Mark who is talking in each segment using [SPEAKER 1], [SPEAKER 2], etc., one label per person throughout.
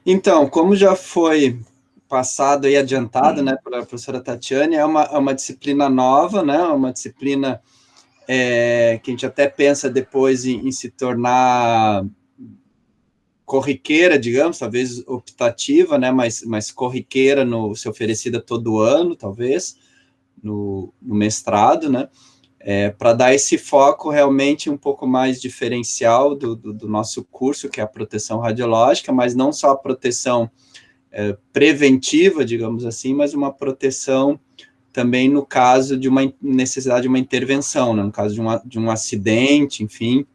[SPEAKER 1] Então, como já foi passado e adiantado, né, pela professora Tatiane, é uma disciplina nova, né, uma disciplina que a gente até pensa depois em se tornar corriqueira, digamos, talvez optativa, né, mas corriqueira ser oferecida todo ano, talvez, no mestrado, né, para dar esse foco realmente um pouco mais diferencial do nosso curso, que é a proteção radiológica, mas não só a proteção preventiva, digamos assim, mas uma proteção também no caso de uma necessidade de uma intervenção, né, no caso de um acidente, enfim,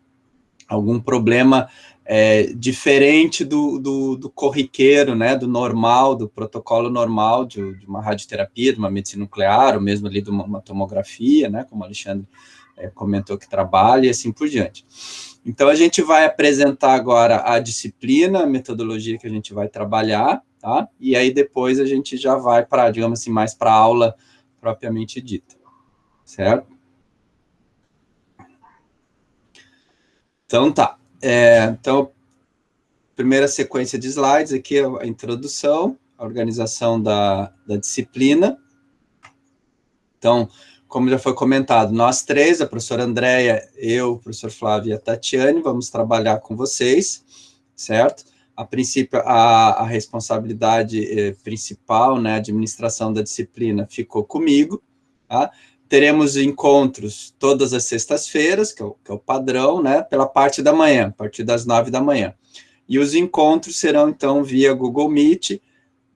[SPEAKER 1] algum problema diferente do corriqueiro, né, do normal, do protocolo normal de uma radioterapia, de uma medicina nuclear, ou mesmo ali de uma tomografia, né, como o Alexandre comentou que trabalha, e assim por diante. Então, a gente vai apresentar agora a disciplina, a metodologia que a gente vai trabalhar, tá? E aí depois a gente já vai para, digamos assim, mais para a aula propriamente dita, certo? Então, tá. Então, primeira sequência de slides aqui, a introdução, a organização da disciplina. Então, como já foi comentado, nós três, a professora Andréia, eu, o professor Flávio e a Tatiane, vamos trabalhar com vocês, certo? A princípio, a responsabilidade principal, né, a administração da disciplina, ficou comigo, tá? Teremos encontros todas as sextas-feiras, que é o padrão, né, pela parte da manhã, a partir das 9 da manhã. E os encontros serão, então, via Google Meet.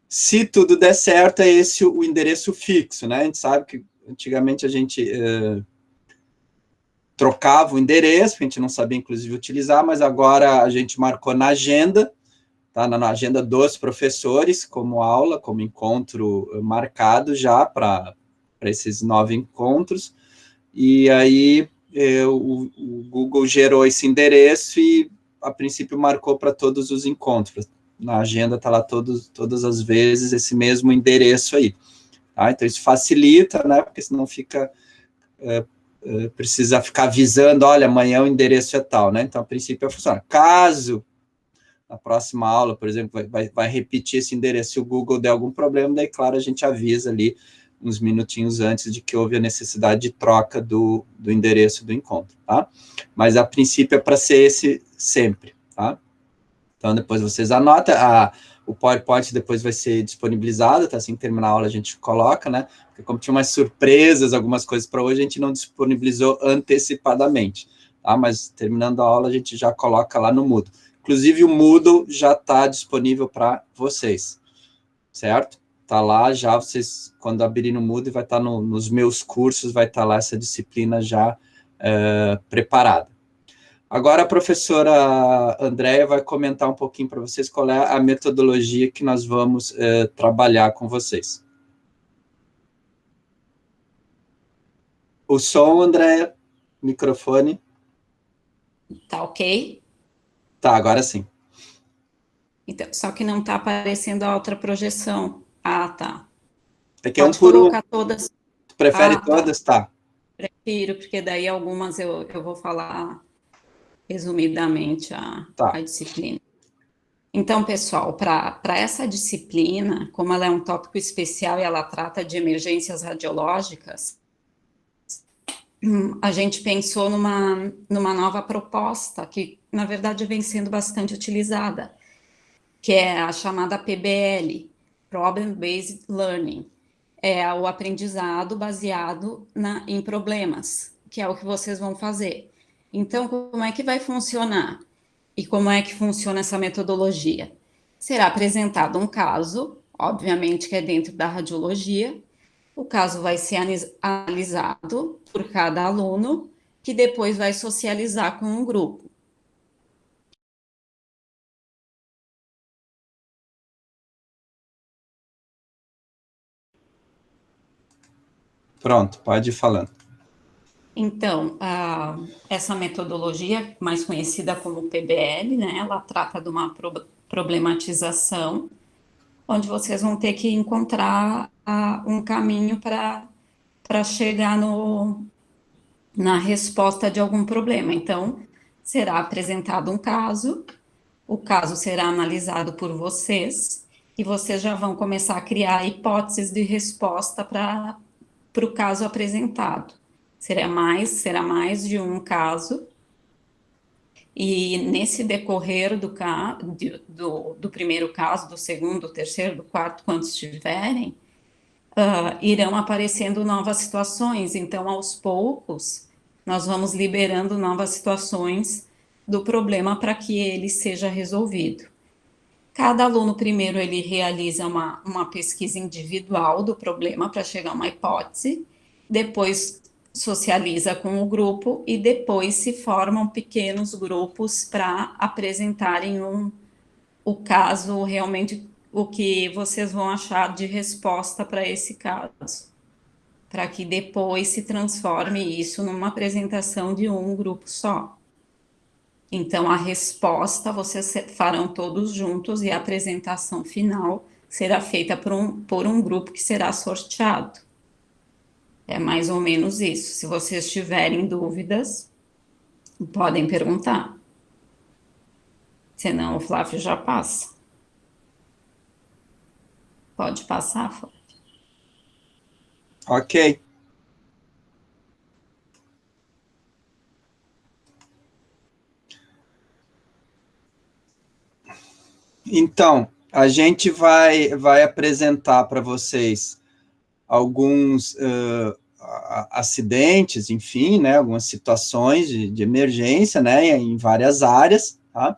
[SPEAKER 1] Se tudo der certo, é esse o endereço fixo, né? A gente sabe que antigamente a gente trocava o endereço, a gente não sabia, inclusive, utilizar, mas agora a gente marcou na agenda, tá? Na agenda dos professores, como aula, como encontro marcado já para esses 9 encontros, e aí o Google gerou esse endereço e, a princípio, marcou para todos os encontros. Na agenda está lá todas as vezes esse mesmo endereço aí. Tá? Então, isso facilita, né? Porque senão fica... precisa ficar avisando, olha, amanhã o endereço é tal, né? Então, a princípio, funciona. Caso na próxima aula, por exemplo, vai repetir esse endereço, se o Google der algum problema, daí, claro, a gente avisa ali uns minutinhos antes de que houve a necessidade de troca do endereço do encontro, tá? Mas, a princípio, é para ser esse sempre, tá? Então, depois vocês anotam, o PowerPoint depois vai ser disponibilizado, tá? Assim que terminar a aula a gente coloca, né? Porque como tinha umas surpresas, algumas coisas para hoje, a gente não disponibilizou antecipadamente, tá? Mas terminando a aula a gente já coloca lá no Moodle. Inclusive o Moodle já está disponível para vocês, certo? Está lá já, vocês, quando abrirem no Moodle, vai estar nos meus cursos, vai estar lá essa disciplina já preparada. Agora a professora Andréia vai comentar um pouquinho para vocês qual é a metodologia que nós vamos trabalhar com vocês. O som, Andréia, microfone.
[SPEAKER 2] Tá ok?
[SPEAKER 1] Tá, agora sim.
[SPEAKER 2] Então, só que não está aparecendo a outra projeção. Ah, tá.
[SPEAKER 1] É que é um
[SPEAKER 2] Pode
[SPEAKER 1] por um.
[SPEAKER 2] colocar todas.
[SPEAKER 1] Tu prefere
[SPEAKER 2] Ah, tá.
[SPEAKER 1] todas? Tá.
[SPEAKER 2] Prefiro, porque daí algumas eu vou falar resumidamente
[SPEAKER 1] Tá.
[SPEAKER 2] a disciplina. Então, pessoal, para essa disciplina, como ela é um tópico especial e ela trata de emergências radiológicas, a gente pensou numa nova proposta que, na verdade, vem sendo bastante utilizada, que é a chamada PBL, Problem Based Learning. É o aprendizado baseado em problemas, que é o que vocês vão fazer. Então, como é que vai funcionar? E como é que funciona essa metodologia? Será apresentado um caso, obviamente que é dentro da radiologia, o caso vai ser analisado por cada aluno, que depois vai socializar com um grupo.
[SPEAKER 1] Pronto, pode ir falando.
[SPEAKER 2] Então, essa metodologia, mais conhecida como PBL, né, ela trata de uma problematização, onde vocês vão ter que encontrar um caminho para chegar na resposta de algum problema. Então, será apresentado um caso O caso será analisado por vocês e vocês já vão começar a criar hipóteses de resposta para o caso apresentado. Será mais de um caso, e nesse decorrer do primeiro caso, do segundo, do terceiro, do quarto, quantos tiverem, irão aparecendo novas situações. Então, aos poucos, nós vamos liberando novas situações do problema para que ele seja resolvido. Cada aluno, primeiro, ele realiza uma pesquisa individual do problema para chegar a uma hipótese, depois socializa com o grupo e depois se formam pequenos grupos para apresentarem o caso, realmente o que vocês vão achar de resposta para esse caso, para que depois se transforme isso numa apresentação de um grupo só. Então, a resposta vocês farão todos juntos e a apresentação final será feita por um grupo que será sorteado. É mais ou menos isso. Se vocês tiverem dúvidas, podem perguntar. Senão, o Flávio já passa. Pode passar, Flávio.
[SPEAKER 1] Ok. Então, a gente vai apresentar para vocês alguns acidentes, enfim, né, algumas situações de emergência, né, em várias áreas, tá?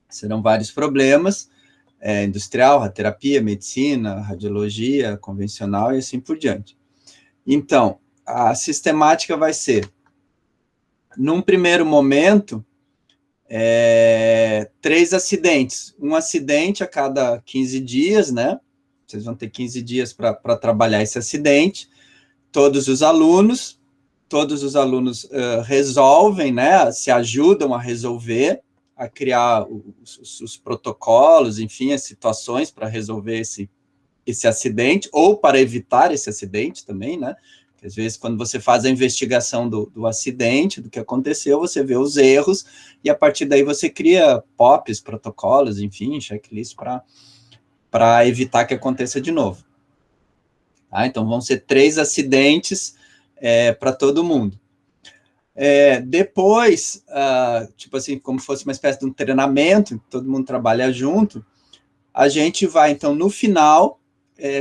[SPEAKER 1] Serão vários problemas, industrial, radioterapia, medicina, radiologia, convencional e assim por diante. Então, a sistemática vai ser, num primeiro momento, 3 acidentes, um acidente a cada 15 dias, né? Vocês vão ter 15 dias para trabalhar esse acidente. Todos os alunos resolvem, né? Se ajudam a resolver, a criar os protocolos, enfim, as situações para resolver esse acidente, ou para evitar esse acidente também, né? Às vezes, quando você faz a investigação do acidente, do que aconteceu, você vê os erros, e a partir daí você cria POPs, protocolos, enfim, checklist para evitar que aconteça de novo. Tá? Então, vão ser 3 acidentes para todo mundo. Depois, tipo assim, como fosse uma espécie de um treinamento, todo mundo trabalha junto, a gente vai, então, no final,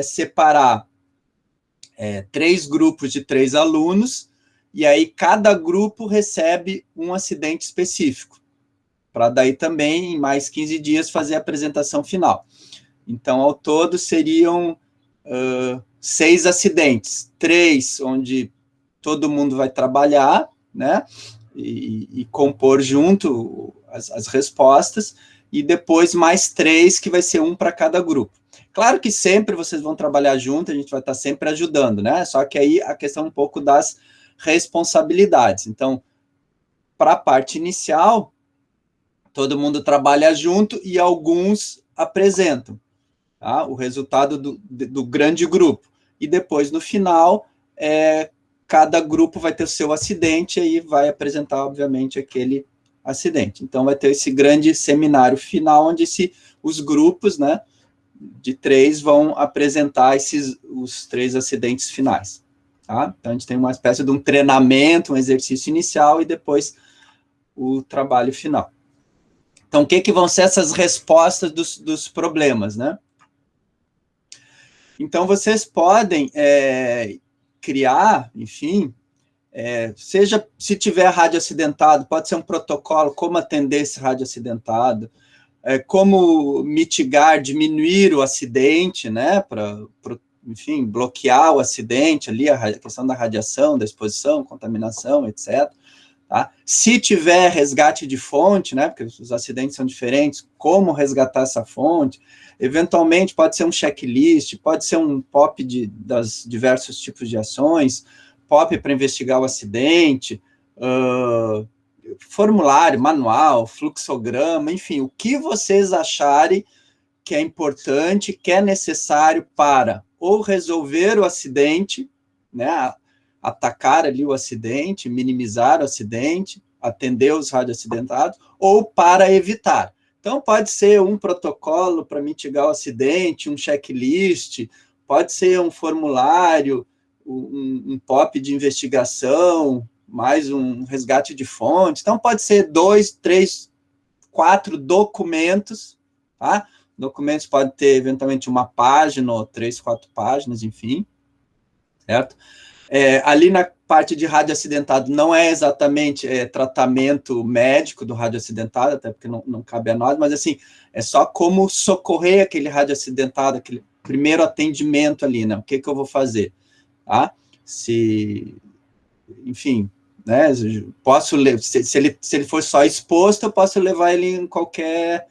[SPEAKER 1] separar 3 grupos de 3 alunos, e aí cada grupo recebe um acidente específico, para daí também, em mais 15 dias, fazer a apresentação final. Então, ao todo, seriam 6 acidentes, 3 onde todo mundo vai trabalhar, né, e compor junto as respostas, e depois mais 3, que vai ser um para cada grupo. Claro que sempre vocês vão trabalhar junto, a gente vai estar sempre ajudando, né? Só que aí a questão um pouco das responsabilidades. Então, para a parte inicial, todo mundo trabalha junto e alguns apresentam, tá? O resultado do grande grupo. E depois, no final, cada grupo vai ter o seu acidente e aí vai apresentar, obviamente, aquele acidente. Então, vai ter esse grande seminário final, onde os grupos, né, de 3 vão apresentar os 3 acidentes finais. Tá? Então, a gente tem uma espécie de um treinamento, um exercício inicial e depois o trabalho final. Então, o que vão ser essas respostas dos problemas, né? Então, vocês podem criar, enfim, seja se tiver rádio acidentado, pode ser um protocolo, como atender esse rádio acidentado, como mitigar, diminuir o acidente, né, enfim, bloquear o acidente ali, a questão da radiação, da exposição, contaminação, etc. Tá? Se tiver resgate de fonte, né, porque os acidentes são diferentes, como resgatar essa fonte, eventualmente pode ser um checklist, pode ser um POP das diversos tipos de ações, POP para investigar o acidente, formulário, manual, fluxograma, enfim, o que vocês acharem que é importante, que é necessário para ou resolver o acidente, né, atacar ali o acidente, minimizar o acidente, atender os radioacidentados, ou para evitar. Então, pode ser um protocolo para mitigar o acidente, um checklist, pode ser um formulário, um POP de investigação, mais um resgate de fontes. Então, pode ser 2, 3, 4 documentos, tá? Documentos pode ter, eventualmente, uma página, ou 3, 4 páginas, enfim, certo? Ali na parte de rádio acidentado, não é exatamente tratamento médico do rádio acidentado, até porque não cabe a nós, mas, assim, é só como socorrer aquele rádio acidentado, aquele primeiro atendimento ali, né? O que eu vou fazer, tá? Enfim, né? Posso, se ele for só exposto, eu posso levar ele em qualquer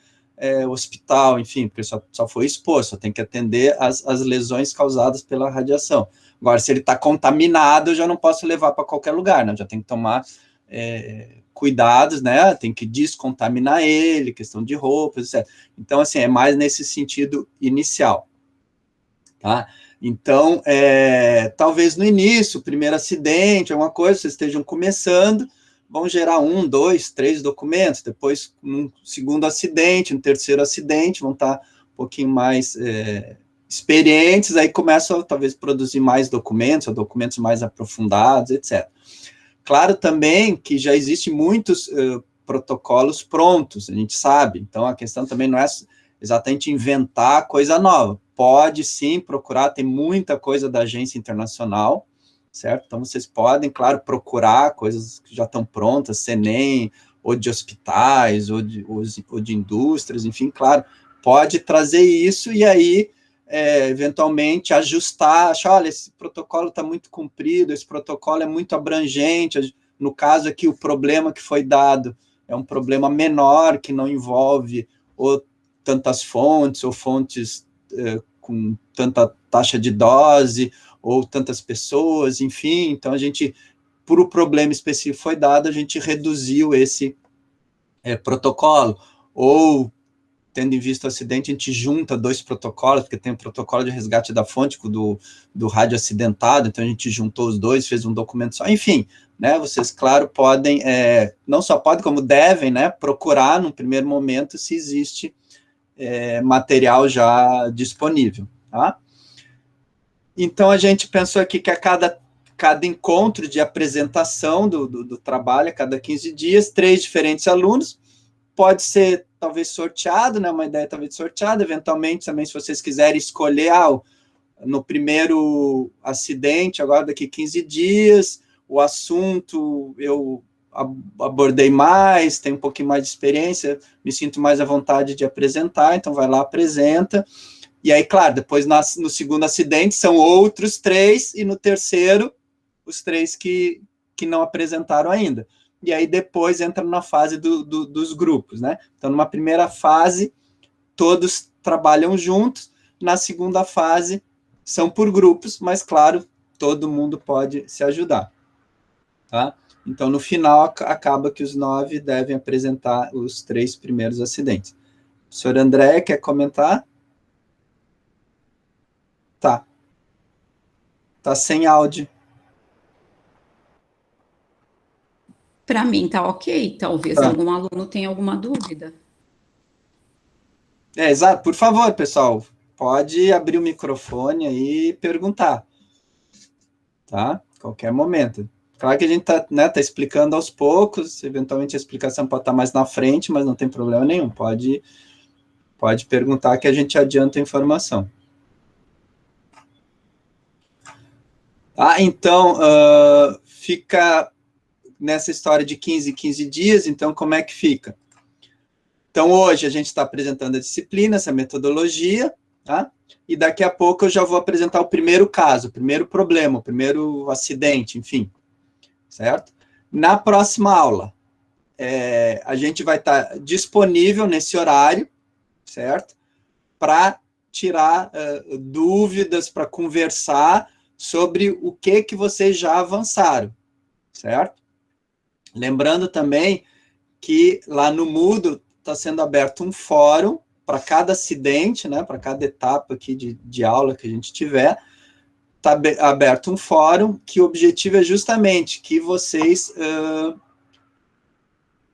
[SPEAKER 1] hospital, enfim, porque só foi exposto, só tem que atender as lesões causadas pela radiação. Agora, se ele está contaminado, eu já não posso levar para qualquer lugar, né? Já tem que tomar cuidados, né? Tem que descontaminar ele, questão de roupas, etc. Então, assim, é mais nesse sentido inicial, tá? Então, talvez no início, primeiro acidente, alguma coisa, vocês estejam começando, vão gerar 1, 2, 3 documentos, depois, um segundo acidente, um terceiro acidente, vão estar um pouquinho mais experientes, aí começam, talvez, a produzir mais documentos, ou documentos mais aprofundados, etc. Claro também que já existem muitos protocolos prontos, a gente sabe, então a questão também não é exatamente inventar coisa nova, pode sim procurar, tem muita coisa da agência internacional, certo? Então vocês podem, claro, procurar coisas que já estão prontas, CNEM, ou de hospitais, ou de indústrias, enfim, claro, pode trazer isso e aí, eventualmente, ajustar, achar, olha, esse protocolo está muito comprido, esse protocolo é muito abrangente, no caso aqui, o problema que foi dado é um problema menor, que não envolve tantas fontes, ou fontes com tanta taxa de dose, ou tantas pessoas, enfim, então a gente, por o problema específico foi dado, a gente reduziu esse protocolo, ou, tendo em vista o acidente, a gente junta 2 protocolos, porque tem o protocolo de resgate da fonte do rádio acidentado, então a gente juntou os 2, fez um documento só, enfim, né, vocês, claro, podem, não só podem, como devem, né, procurar, no primeiro momento, se existe material já disponível, tá? Então, a gente pensou aqui que a cada encontro de apresentação do trabalho, a cada 15 dias, 3 diferentes alunos, pode ser, talvez, sorteado, né, uma ideia talvez sorteada, eventualmente, também, se vocês quiserem escolher, no primeiro acidente, agora daqui 15 dias, o assunto eu abordei mais, tenho um pouquinho mais de experiência, me sinto mais à vontade de apresentar, então vai lá, apresenta, e aí, claro, depois no segundo acidente são outros 3, e no terceiro, os 3 que não apresentaram ainda. E aí depois entra na fase dos grupos, né? Então, numa primeira fase, todos trabalham juntos, na segunda fase, são por grupos, mas, claro, todo mundo pode se ajudar, tá? Então, no final, acaba que os 9 devem apresentar os 3 primeiros acidentes. O senhor André, quer comentar? Tá. Tá sem áudio.
[SPEAKER 2] Para mim tá ok, talvez
[SPEAKER 1] Tá.
[SPEAKER 2] algum aluno tenha alguma dúvida.
[SPEAKER 1] Exato. Por favor, pessoal, pode abrir o microfone aí e perguntar, tá? Qualquer momento. Claro que a gente tá, né, tá explicando aos poucos, eventualmente a explicação pode estar mais na frente, mas não tem problema nenhum, pode perguntar que a gente adianta a informação. Então, fica nessa história de 15 dias, então como é que fica? Então, hoje a gente está apresentando a disciplina, essa metodologia, tá? E daqui a pouco eu já vou apresentar o primeiro caso, o primeiro problema, o primeiro acidente, enfim, certo? Na próxima aula, a gente vai estar disponível nesse horário, certo? Para tirar dúvidas, para conversar sobre o que vocês já avançaram, certo? Lembrando também que lá no Moodle está sendo aberto um fórum para cada acidente, né, para cada etapa aqui de aula que a gente tiver, está aberto um fórum que o objetivo é justamente que vocês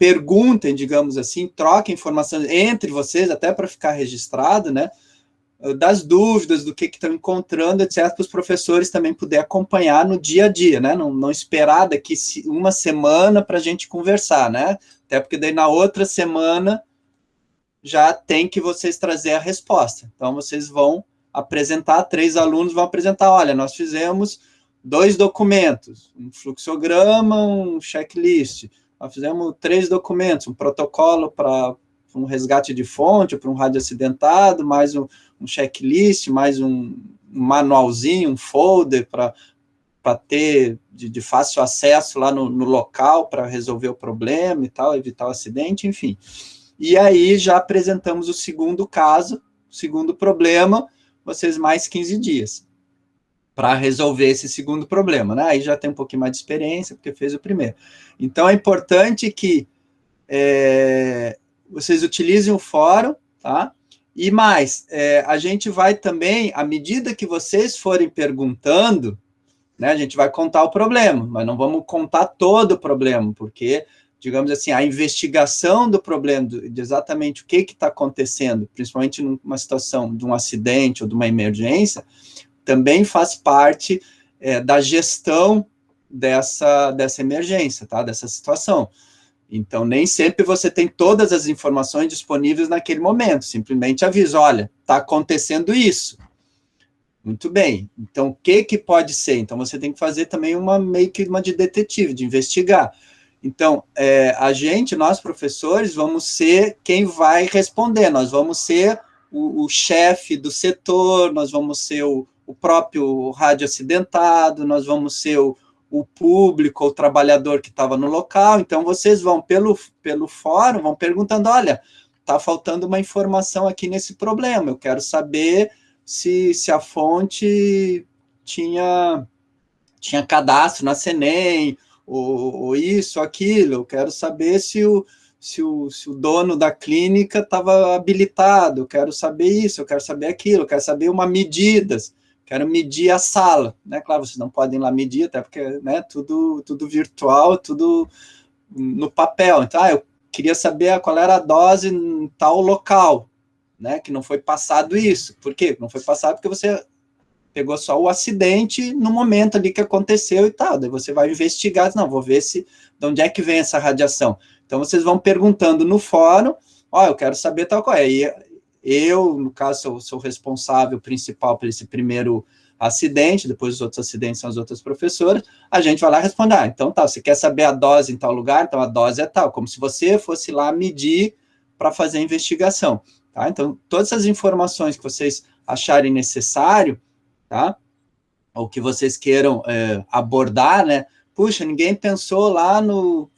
[SPEAKER 1] perguntem, digamos assim, troquem informações entre vocês, até para ficar registrado, né, das dúvidas, do que estão encontrando, etc., para os professores também poderem acompanhar no dia a dia, né, não esperar daqui uma semana para a gente conversar, né, até porque daí na outra semana já tem que vocês trazer a resposta. Então, vocês vão apresentar, 3 alunos vão apresentar, olha, nós fizemos 2 documentos, um fluxograma, um checklist, nós fizemos 3 documentos, um protocolo para um resgate de fonte, para um rádio acidentado, mais um checklist, mais um manualzinho, um folder para ter de fácil acesso lá no local para resolver o problema e tal, evitar o acidente, enfim. E aí já apresentamos o segundo caso, o segundo problema, vocês mais 15 dias para resolver esse segundo problema, né? Aí já tem um pouquinho mais de experiência, porque fez o primeiro. Então, é importante que vocês utilizem o fórum, tá? E mais, a gente vai também, à medida que vocês forem perguntando, né, a gente vai contar o problema, mas não vamos contar todo o problema, porque, digamos assim, a investigação do problema, de exatamente o que está acontecendo, principalmente numa situação de um acidente ou de uma emergência, também faz parte da gestão dessa emergência, tá? Dessa situação. Então, nem sempre você tem todas as informações disponíveis naquele momento, simplesmente avisa, olha, está acontecendo isso. Muito bem, então o que pode ser? Então, você tem que fazer também meio que uma de detetive, de investigar. Então, nós professores, vamos ser quem vai responder, nós vamos ser o chefe do setor, nós vamos ser o próprio rádio acidentado, nós vamos ser o público, o trabalhador que estava no local, então vocês vão pelo fórum, vão perguntando, olha, está faltando uma informação aqui nesse problema, eu quero saber se a fonte tinha cadastro na CENEM, ou isso, aquilo, eu quero saber se o dono da clínica estava habilitado, eu quero saber isso, eu quero saber aquilo, eu quero saber medidas, quero medir a sala, né? Claro, vocês não podem lá medir, até porque, né, tudo virtual, tudo no papel. Então, eu queria saber qual era a dose em tal local, né, que não foi passado isso. Por quê? Não foi passado porque você pegou só o acidente no momento ali que aconteceu e tal, daí você vai investigar, não, vou ver de onde é que vem essa radiação. Então, vocês vão perguntando no fórum, eu quero saber tal coisa. Aí, eu, no caso, sou o responsável principal por esse primeiro acidente, depois os outros acidentes são as outras professoras, a gente vai lá e responde, então tá, você quer saber a dose em tal lugar? Então, a dose é tal, como se você fosse lá medir para fazer a investigação, tá? Então, todas as informações que vocês acharem necessário, tá? Ou que vocês queiram abordar, né? Puxa, ninguém pensou lá no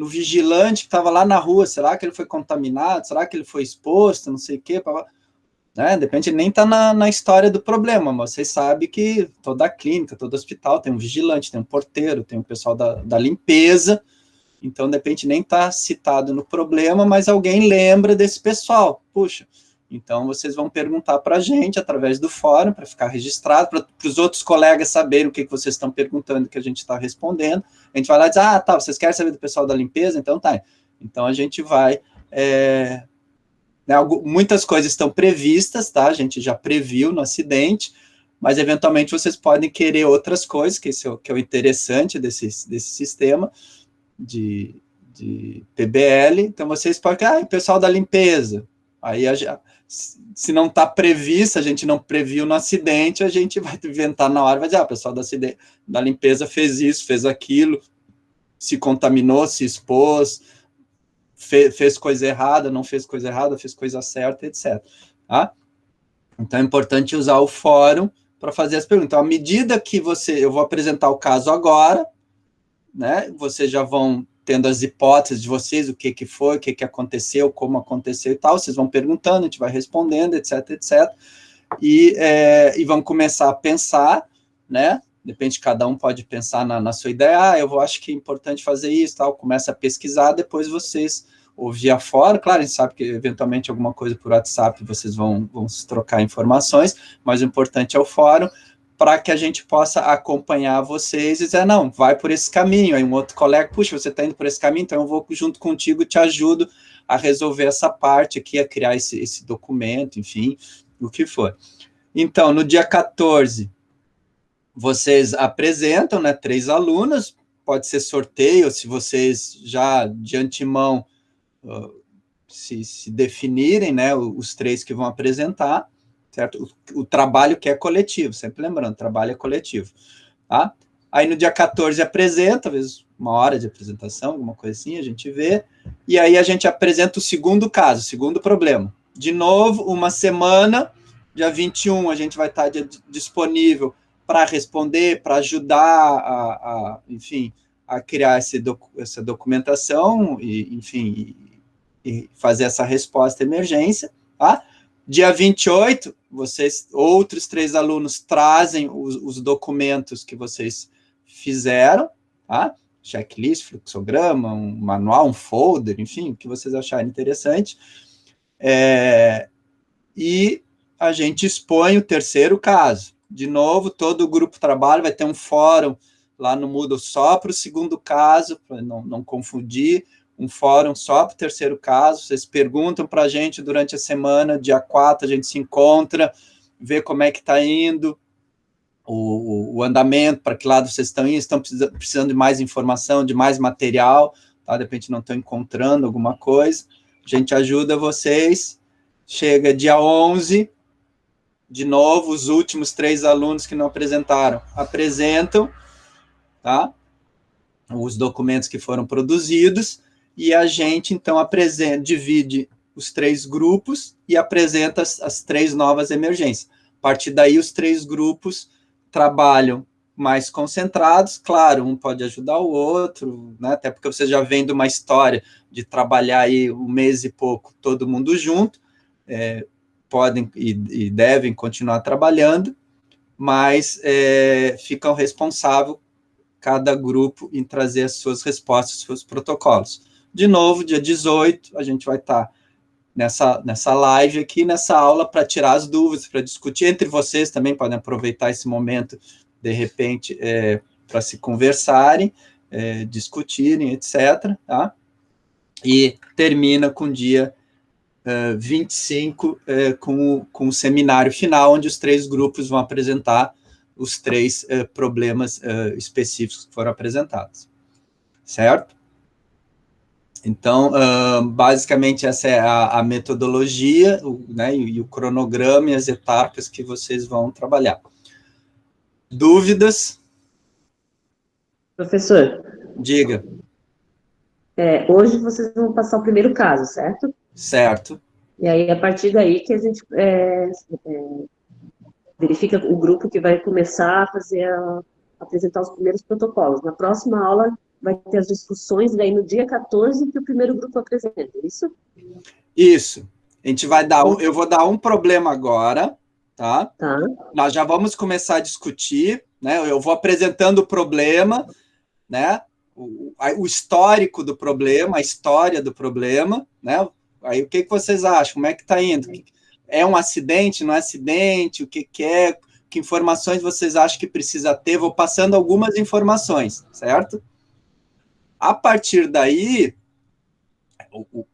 [SPEAKER 1] vigilante que estava lá na rua, será que ele foi contaminado? Será que ele foi exposto? Não sei o quê, né? De repente nem está na história do problema, mas vocês sabem que toda clínica, todo hospital tem um vigilante, tem um porteiro, tem um pessoal da limpeza, então de repente nem está citado no problema, mas alguém lembra desse pessoal. Puxa, então vocês vão perguntar para a gente através do fórum, para ficar registrado, para os outros colegas saberem o que vocês estão perguntando, que a gente está respondendo. A gente vai lá e diz, tá, vocês querem saber do pessoal da limpeza? Então tá. Então a gente vai... muitas coisas estão previstas, tá? A gente já previu no acidente, mas eventualmente vocês podem querer outras coisas, que é o interessante desse sistema de PBL. Então vocês podem... o pessoal da limpeza... Aí, se não está previsto, a gente não previu no acidente, a gente vai inventar na hora, vai dizer, o pessoal da limpeza fez isso, fez aquilo, se contaminou, se expôs, fez coisa errada, não fez coisa errada, fez coisa certa, etc. Tá? Então, é importante usar o fórum para fazer as perguntas. Então, à medida que eu vou apresentar o caso agora, né, vocês já vão tendo as hipóteses de vocês, o que foi, o que aconteceu, como aconteceu e tal, vocês vão perguntando, a gente vai respondendo, etc, etc, e vão começar a pensar, né, de repente cada um pode pensar na sua ideia, eu acho que é importante fazer isso, tal, começa a pesquisar, depois vocês, ou via fora, claro, a gente sabe que eventualmente alguma coisa por WhatsApp vocês vão se trocar informações, mas o importante é o fórum, para que a gente possa acompanhar vocês e dizer, não, vai por esse caminho. Aí um outro colega, puxa, você está indo por esse caminho, então eu vou junto contigo, te ajudo a resolver essa parte aqui, a criar esse documento, enfim, o que for. Então, no dia 14, vocês apresentam, né, 3 alunos, pode ser sorteio, se vocês já de antemão se definirem, né, os 3 que vão apresentar, certo? O trabalho que é coletivo, sempre lembrando, o trabalho é coletivo, tá? Aí no dia 14 apresenta, talvez 1 hora de apresentação, alguma coisa assim, a gente vê, e aí a gente apresenta o segundo caso, o segundo problema. De novo, 1 semana, dia 21 a gente vai estar disponível para responder, para ajudar enfim, a criar essa documentação, e, enfim, e fazer essa resposta à emergência, tá? Dia 28, outros 3 alunos trazem os documentos que vocês fizeram, tá? Checklist, fluxograma, um manual, um folder, enfim, o que vocês acharem interessante. E a gente expõe o terceiro caso. De novo, todo o grupo de trabalho vai ter um fórum lá no Moodle só para o segundo caso, para não confundir, um fórum só para o terceiro caso. Vocês perguntam para a gente durante a semana, dia 4 a gente se encontra, vê como é que está indo, o andamento, para que lado vocês estão indo, estão precisando de mais informação, de mais material, tá? De repente não estão encontrando alguma coisa, a gente ajuda vocês. Chega dia 11, de novo, os últimos 3 alunos que não apresentaram, apresentam, tá? Os documentos que foram produzidos, e a gente, então, divide os 3 grupos e apresenta as 3 novas emergências. A partir daí, os 3 grupos trabalham mais concentrados, claro, um pode ajudar o outro, né? Até porque você já vem de uma história de trabalhar aí 1 mês e pouco, todo mundo junto, podem e devem continuar trabalhando, mas ficam responsáveis, cada grupo, em trazer as suas respostas, os seus protocolos. De novo, dia 18, a gente vai estar nessa live aqui, nessa aula, para tirar as dúvidas, para discutir entre vocês, também podem aproveitar esse momento, de repente, para se conversarem, discutirem, etc., tá? E termina com o dia 25, com o seminário final, onde os 3 grupos vão apresentar os 3 problemas específicos que foram apresentados, certo? Então, basicamente, essa é a metodologia, né, e o cronograma e as etapas que vocês vão trabalhar. Dúvidas?
[SPEAKER 3] Professor.
[SPEAKER 1] Diga.
[SPEAKER 3] Hoje vocês vão passar o primeiro caso, certo?
[SPEAKER 1] Certo.
[SPEAKER 3] E aí, a partir daí, que a gente verifica o grupo que vai começar a apresentar os primeiros protocolos. Na próxima aula, vai ter as discussões, daí no dia 14, que o primeiro grupo apresenta, é isso?
[SPEAKER 1] Isso. A gente vai dar eu vou dar um problema agora, tá?
[SPEAKER 3] Tá.
[SPEAKER 1] Nós já vamos começar a discutir, né? Eu vou apresentando o problema, né? O histórico do problema, a história do problema, né? Aí o que vocês acham? Como é que está indo? É um acidente, não é acidente? O que é? Que informações vocês acham que precisa ter? Vou passando algumas informações, certo? A partir daí,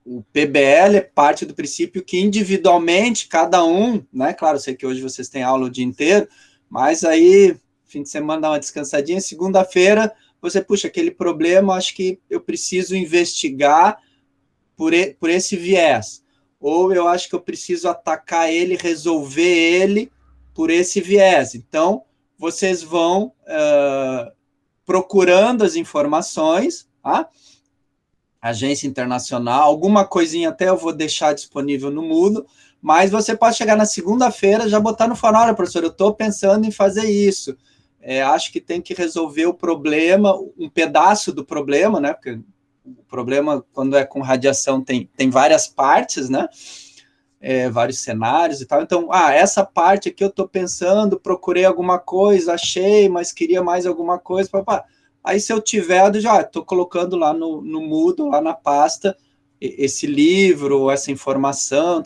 [SPEAKER 1] o PBL parte do princípio que individualmente, cada um, né? Claro, eu sei que hoje vocês têm aula o dia inteiro, mas aí, fim de semana, dá uma descansadinha, segunda-feira, você, puxa, aquele problema, acho que eu preciso investigar por esse viés, ou eu acho que eu preciso atacar ele, resolver ele por esse viés. Então, vocês vão procurando as informações, tá? Agência internacional, alguma coisinha até eu vou deixar disponível no Moodle, mas você pode chegar na segunda-feira, já botar no fórum, olha, professor, eu estou pensando em fazer isso, acho que tem que resolver o problema, um pedaço do problema, né, porque o problema, quando é com radiação, tem várias partes, né, vários cenários e tal, então, essa parte aqui eu estou pensando, procurei alguma coisa, achei, mas queria mais alguma coisa, aí se eu tiver, eu já estou colocando lá no Moodle, lá na pasta, esse livro, essa informação,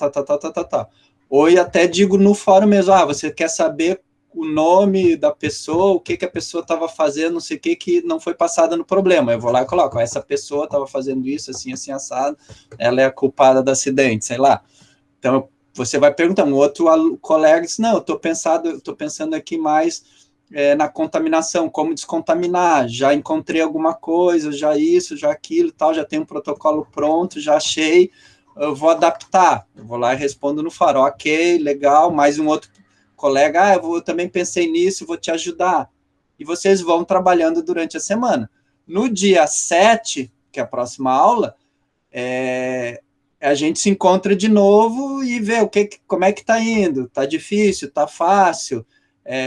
[SPEAKER 1] Ou eu até digo no fórum mesmo, você quer saber o nome da pessoa, o que a pessoa estava fazendo, não sei o que não foi passada no problema. Eu vou lá e coloco, essa pessoa estava fazendo isso, assim, assim, assado, ela é a culpada do acidente, sei lá. Então, você vai perguntar, um outro colega diz, não, eu estou pensando aqui mais na contaminação, como descontaminar, já encontrei alguma coisa, já isso, já aquilo, tal, já tenho um protocolo pronto, já achei, eu vou adaptar, eu vou lá e respondo no faro, ok, legal, mais um outro colega, eu também pensei nisso, vou te ajudar, e vocês vão trabalhando durante a semana. No dia 7, que é a próxima aula, a gente se encontra de novo e vê como é que está indo, está difícil, está fácil,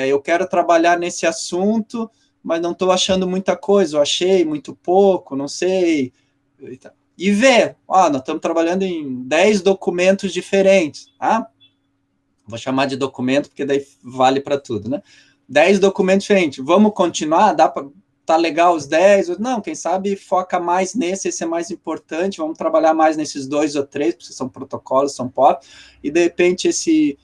[SPEAKER 1] eu quero trabalhar nesse assunto, mas não estou achando muita coisa, eu achei muito pouco, não sei, e ver, nós estamos trabalhando em 10 documentos diferentes, tá? Vou chamar de documento, porque daí vale para tudo, né? 10 documentos diferentes, vamos continuar? Tá legal os 10? Não, quem sabe foca mais nesse, esse é mais importante, vamos trabalhar mais nesses 2 ou 3, porque são protocolos, são POP, e de repente esse,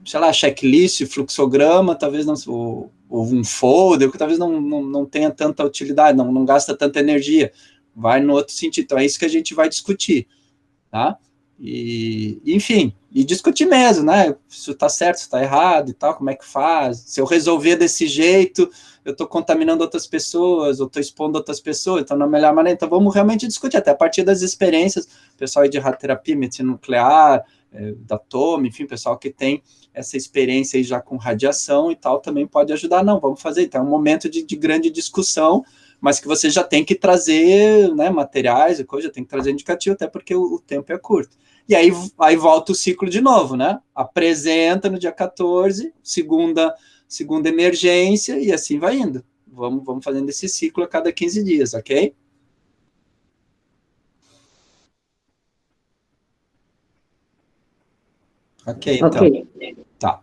[SPEAKER 1] sei lá, checklist, fluxograma, talvez não, ou um folder, que talvez não tenha tanta utilidade, não gasta tanta energia, vai no outro sentido. Então é isso que a gente vai discutir, tá? E, enfim, e discutir mesmo, né? Se está certo, se está errado e tal, como é que faz? Se eu resolver desse jeito, eu estou contaminando outras pessoas, ou estou expondo outras pessoas, então não é a melhor maneira. Então vamos realmente discutir, até a partir das experiências, pessoal aí de radioterapia, medicina nuclear, da TOMA, enfim, pessoal que tem essa experiência aí já com radiação e tal, também pode ajudar. Não, vamos fazer. Então é um momento de grande discussão, mas que você já tem que trazer, né, materiais e coisa, já tem que trazer indicativo, até porque o tempo é curto. E aí volta o ciclo de novo, né? Apresenta no dia 14, segunda emergência, e assim vai indo. Vamos fazendo esse ciclo a cada 15 dias, ok? Ok, então.
[SPEAKER 3] Ok.
[SPEAKER 1] Tá.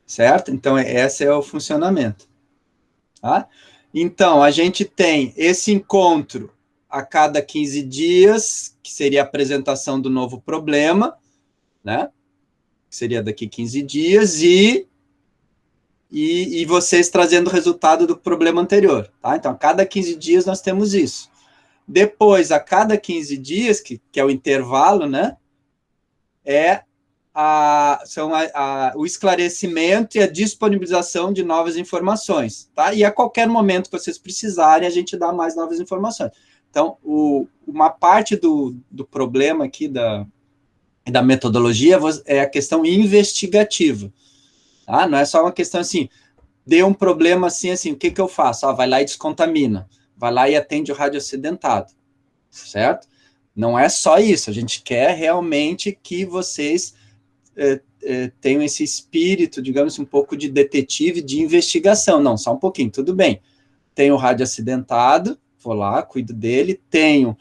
[SPEAKER 1] Certo? Então, esse é o funcionamento. Tá? Então, a gente tem esse encontro a cada 15 dias, que seria a apresentação do novo problema, né? Que seria daqui 15 dias, e vocês trazendo o resultado do problema anterior, tá? Então, a cada 15 dias nós temos isso. Depois, a cada 15 dias, que é o intervalo, né? São o esclarecimento e a disponibilização de novas informações, tá? E a qualquer momento que vocês precisarem, a gente dá mais novas informações. Então, uma parte do problema aqui da metodologia é a questão investigativa, tá? Não é só uma questão assim, deu um problema assim, o que eu faço? Vai lá e descontamina, vai lá e atende o radioacidentado, certo? Não é só isso, a gente quer realmente que vocês tenham esse espírito, digamos, um pouco de detetive, de investigação. Não, só um pouquinho, tudo bem. Tenho o radioacidentado, vou lá, cuido dele, tenho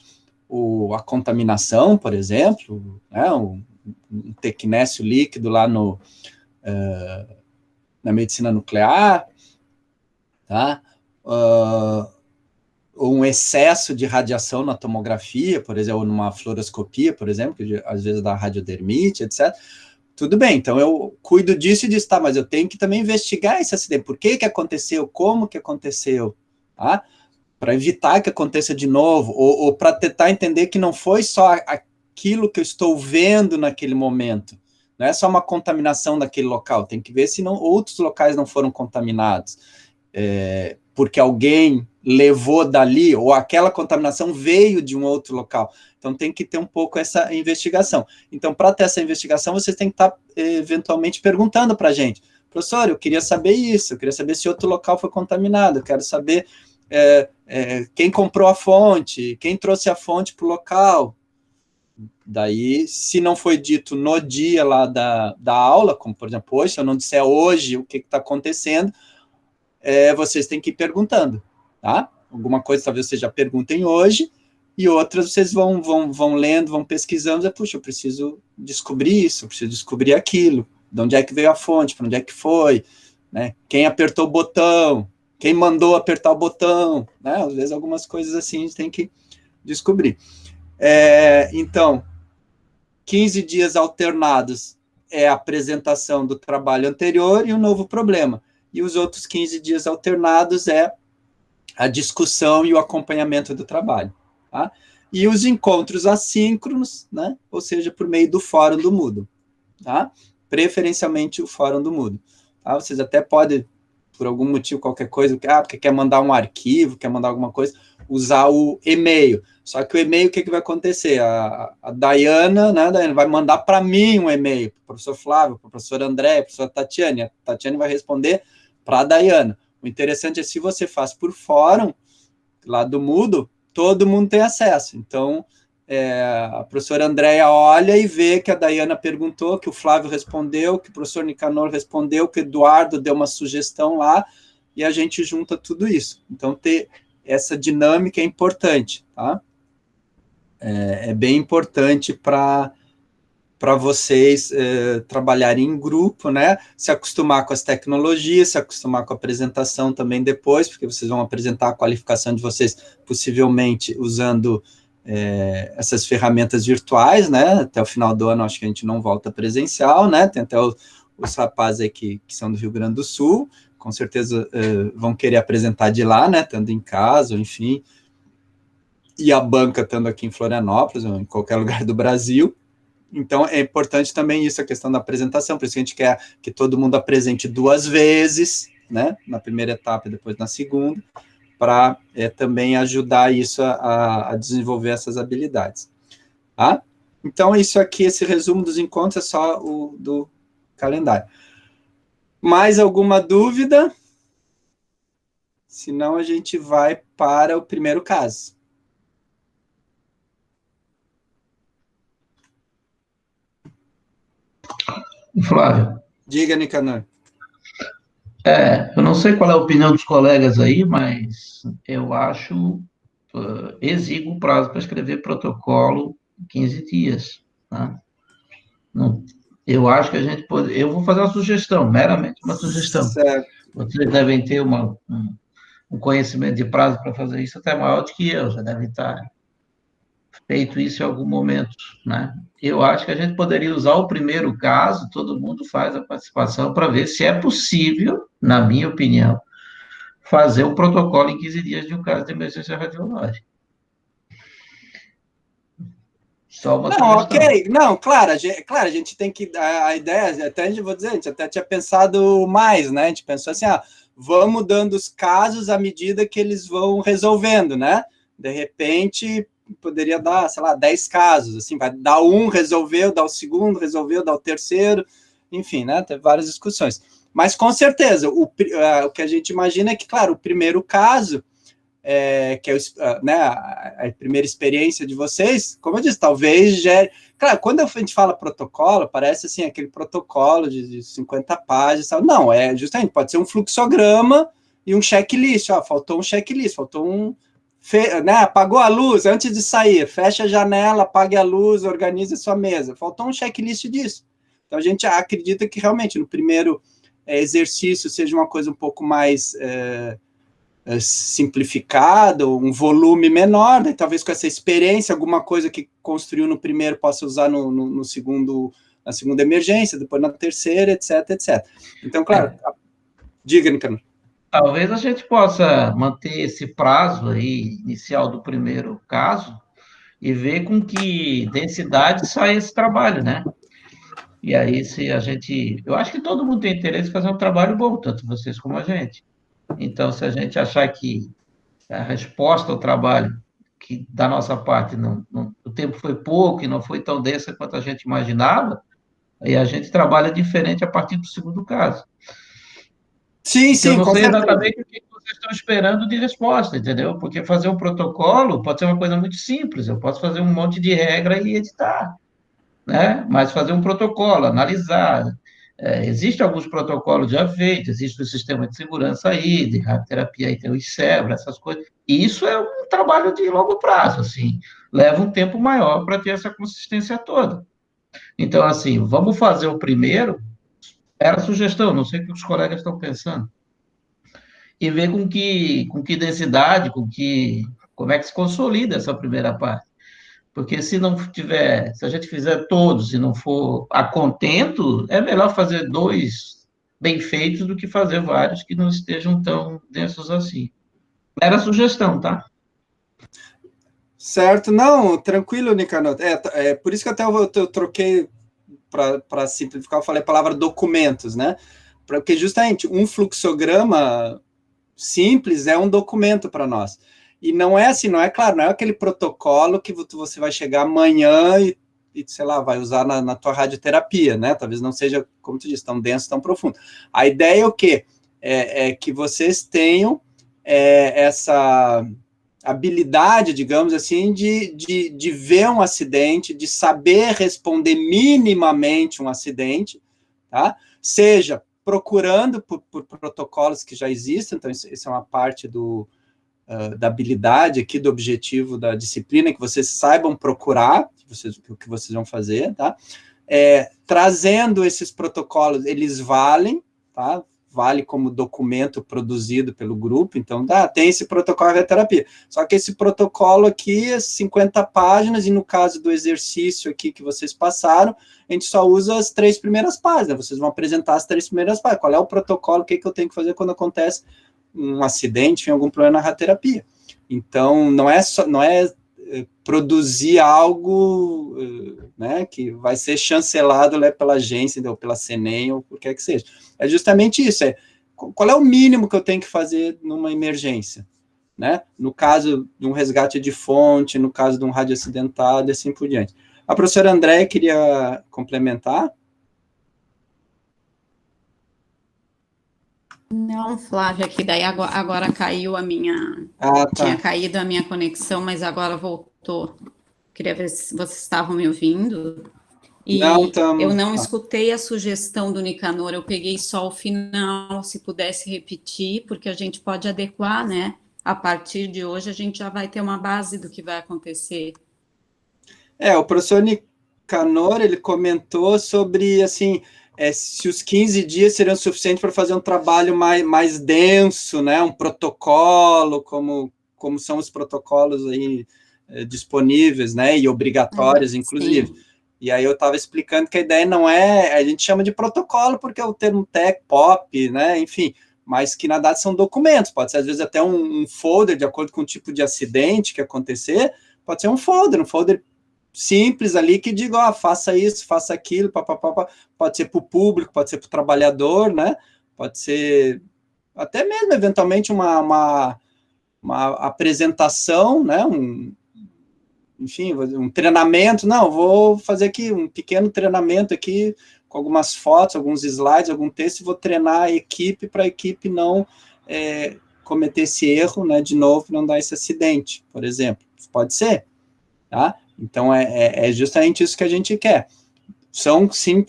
[SPEAKER 1] a contaminação, por exemplo, né, um tecnécio líquido lá na medicina nuclear, tá? Um excesso de radiação na tomografia, por exemplo, ou numa fluoroscopia, por exemplo, que às vezes dá radiodermite, etc. Tudo bem, então eu cuido disso e disso, tá, mas eu tenho que também investigar esse acidente, por que aconteceu, como que aconteceu, tá? Para evitar que aconteça de novo, ou para tentar entender que não foi só aquilo que eu estou vendo naquele momento, não é só uma contaminação daquele local, tem que ver se outros locais não foram contaminados, porque alguém levou dali, ou aquela contaminação veio de um outro local. Então, tem que ter um pouco essa investigação. Então, para ter essa investigação, vocês têm que estar, eventualmente, perguntando para a gente, professor, eu queria saber isso, eu queria saber se outro local foi contaminado, eu quero saber quem comprou a fonte, quem trouxe a fonte para o local. Daí, se não foi dito no dia lá da aula, como, por exemplo, hoje, se eu não disser hoje o que está acontecendo, vocês têm que ir perguntando, tá? Alguma coisa talvez vocês já perguntem hoje, e outras vocês vão lendo, vão pesquisando, puxa, eu preciso descobrir isso, eu preciso descobrir aquilo, de onde é que veio a fonte, para onde é que foi, né? Quem apertou o botão, quem mandou apertar o botão, né? Às vezes algumas coisas assim a gente tem que descobrir. Então, 15 dias alternados é a apresentação do trabalho anterior e o novo problema. E os outros 15 dias alternados é a discussão e o acompanhamento do trabalho. Tá? E os encontros assíncronos, né? Ou seja, por meio do fórum do Moodle. Tá? Preferencialmente o fórum do Moodle. Tá? Vocês até podem, por algum motivo, qualquer coisa, porque quer mandar um arquivo, quer mandar alguma coisa, usar o e-mail. Só que o e-mail, o que vai acontecer? A Dayana, né, Dayana, vai mandar para mim um e-mail, para o professor Flávio, para o professor André, para a professora Tatiane. A Tatiane vai responder para a Dayana. O interessante é se você faz por fórum, lá do Moodle, todo mundo tem acesso. Então, a professora Andréia olha e vê que a Dayana perguntou, que o Flávio respondeu, que o professor Nicanor respondeu, que o Eduardo deu uma sugestão lá, e a gente junta tudo isso. Então, ter essa dinâmica é importante, tá? É bem importante para vocês trabalharem em grupo, né? Se acostumar com as tecnologias, se acostumar com a apresentação também depois, porque vocês vão apresentar a qualificação de vocês, possivelmente usando essas ferramentas virtuais, né? Até o final do ano, acho que a gente não volta presencial, né? Tem até os rapazes aí que são do Rio Grande do Sul, com certeza vão querer apresentar de lá, né? Estando em casa, enfim, e a banca estando aqui em Florianópolis, ou em qualquer lugar do Brasil. Então, é importante também isso, a questão da apresentação, por isso que a gente quer que todo mundo apresente 2 vezes, né? Na primeira etapa e depois na segunda, para também ajudar isso a desenvolver essas habilidades. Tá? Então, isso aqui, esse resumo dos encontros é só o do calendário. Mais alguma dúvida? Senão, a gente vai para o primeiro caso.
[SPEAKER 4] Flávio.
[SPEAKER 1] Diga, Nicanor.
[SPEAKER 4] Eu não sei qual é a opinião dos colegas aí, mas eu acho exíguo o prazo para escrever protocolo em 15 dias. Tá? Não, eu acho que a gente pode... Eu vou fazer uma sugestão, meramente uma sugestão.
[SPEAKER 1] Certo.
[SPEAKER 4] Vocês devem ter um conhecimento de prazo para fazer isso até maior do que eu, já devem estar feito isso em algum momento, né? Eu acho que a gente poderia usar o primeiro caso, todo mundo faz a participação para ver se é possível, na minha opinião, fazer o protocolo em 15 dias de um caso de emergência radiológica. Só uma
[SPEAKER 1] não,
[SPEAKER 4] sugestão.
[SPEAKER 1] Ok. Não, claro, a gente tem que... A ideia, até a gente, vou dizer, a gente até tinha pensado mais, né? A gente pensou assim, vamos dando os casos à medida que eles vão resolvendo, né? De repente, poderia dar, sei lá, 10 casos, assim, vai dar um, resolveu, dar o segundo, resolveu, dar o terceiro, enfim, né? Tem várias discussões. Mas, com certeza, o que a gente imagina é que, claro, o primeiro caso... que é né, a primeira experiência de vocês, como eu disse, talvez gere... Claro, quando a gente fala protocolo, parece assim, aquele protocolo de 50 páginas, sabe? Não, justamente, pode ser um fluxograma e um checklist, faltou um checklist, faltou um... né, apagou a luz antes de sair, fecha a janela, apague a luz, organize a sua mesa, faltou um checklist disso. Então, a gente acredita que realmente no primeiro exercício seja uma coisa um pouco mais... simplificado, um volume menor, né? Talvez com essa experiência, alguma coisa que construiu no primeiro possa usar no segundo, na segunda emergência, depois na terceira, etc, etc. Então, claro, diga, Nicanor.
[SPEAKER 4] Talvez a gente possa manter esse prazo aí inicial do primeiro caso e ver com que densidade sai esse trabalho, né? E aí, se a gente... Eu acho que todo mundo tem interesse em fazer um trabalho bom, tanto vocês como a gente. Então, se a gente achar que a resposta ao trabalho, que da nossa parte o tempo foi pouco e não foi tão densa quanto a gente imaginava, aí a gente trabalha diferente a partir do segundo caso.
[SPEAKER 1] Sim,
[SPEAKER 4] eu
[SPEAKER 1] sim,
[SPEAKER 4] não
[SPEAKER 1] com
[SPEAKER 4] sei
[SPEAKER 1] certeza.
[SPEAKER 4] exatamente o que vocês estão esperando de resposta, entendeu? Porque fazer um protocolo pode ser uma coisa muito simples, eu posso fazer um monte de regra e editar, né? Mas fazer um protocolo, analisar. Existem alguns protocolos já feitos, existe o sistema de segurança aí, de radioterapia, aí tem o ICEBRA, essas coisas. E isso é um trabalho de longo prazo, assim, leva um tempo maior para ter essa consistência toda. Então, assim, vamos fazer o primeiro, era a sugestão, não sei o que os colegas estão pensando, e ver com que densidade, como é que se consolida essa primeira parte. Porque se a gente fizer todos e não for a contento, é melhor fazer 2 bem feitos do que fazer vários que não estejam tão densos assim. Era sugestão, tá?
[SPEAKER 1] Certo, não, tranquilo, Nicanor. Por isso que até eu troquei para simplificar, eu falei a palavra documentos, né? Porque justamente um fluxograma simples é um documento para nós. E não é assim, não é claro, não é aquele protocolo que você vai chegar amanhã sei lá, vai usar na tua radioterapia, né? Talvez não seja, como tu disse, tão denso, tão profundo. A ideia é o quê? É que vocês tenham essa habilidade, digamos assim, de ver um acidente, de saber responder minimamente um acidente, tá? Seja procurando por protocolos que já existem, então isso é uma parte da habilidade aqui, do objetivo da disciplina, que vocês saibam procurar o que vocês vão fazer, tá? Trazendo esses protocolos, eles valem, tá? Vale como documento produzido pelo grupo, então tem esse protocolo de terapia. Só que esse protocolo aqui é 50 páginas, e no caso do exercício aqui que vocês passaram, a gente só usa as 3 primeiras páginas, vocês vão apresentar as 3 primeiras páginas, qual é o protocolo, o que eu tenho que fazer quando acontece um acidente, algum problema na radioterapia. Então, não é produzir algo, né, que vai ser chancelado, né, pela agência, ou pela CNEM, ou por que que seja. É justamente isso, qual é o mínimo que eu tenho que fazer numa emergência, né? No caso de um resgate de fonte, no caso de um rádio acidentado, e assim por diante. A professora Andréia queria complementar?
[SPEAKER 2] Não, Flávia, que daí agora caiu a minha...
[SPEAKER 1] Tá.
[SPEAKER 2] Tinha caído a minha conexão, mas agora voltou. Queria ver se vocês estavam me ouvindo. E eu não escutei a sugestão do Nicanor, eu peguei só o final, se pudesse repetir, porque a gente pode adequar, né? A partir de hoje, a gente já vai ter uma base do que vai acontecer.
[SPEAKER 1] O professor Nicanor, ele comentou sobre, assim, se os 15 dias seriam suficientes para fazer um trabalho mais denso, né? Um protocolo, como são os protocolos aí disponíveis, né? E obrigatórios, inclusive. Sim. E aí eu estava explicando que a ideia não a gente chama de protocolo porque é o termo tech, pop, né, enfim, mas que na verdade são documentos, pode ser às vezes até um folder, de acordo com o tipo de acidente que acontecer, pode ser um folder simples ali que diga, faça isso, faça aquilo, pode ser para o público, pode ser para o trabalhador, né, pode ser até mesmo, eventualmente, uma apresentação, né, enfim, um treinamento, vou fazer aqui um pequeno treinamento aqui, com algumas fotos, alguns slides, algum texto, e vou treinar a equipe, para a equipe não cometer esse erro, né, de novo, não dar esse acidente, por exemplo. Pode ser, tá? Então, é justamente isso que a gente quer. São, sim,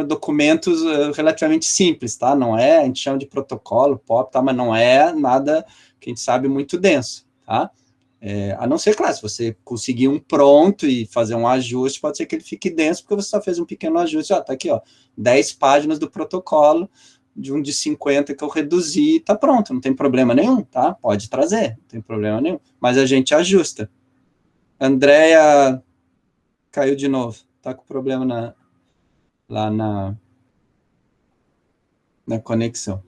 [SPEAKER 1] documentos relativamente simples, tá? Não a gente chama de protocolo, POP, tá? Mas não é nada que a gente sabe muito denso, tá? A não ser, claro, se você conseguir um pronto e fazer um ajuste, pode ser que ele fique denso, porque você só fez um pequeno ajuste, tá aqui, 10 páginas do protocolo, de um de 50 que eu reduzi, tá pronto, não tem problema nenhum, tá? Pode trazer, não tem problema nenhum, mas a gente ajusta. Andréia caiu de novo, tá com problema lá na conexão.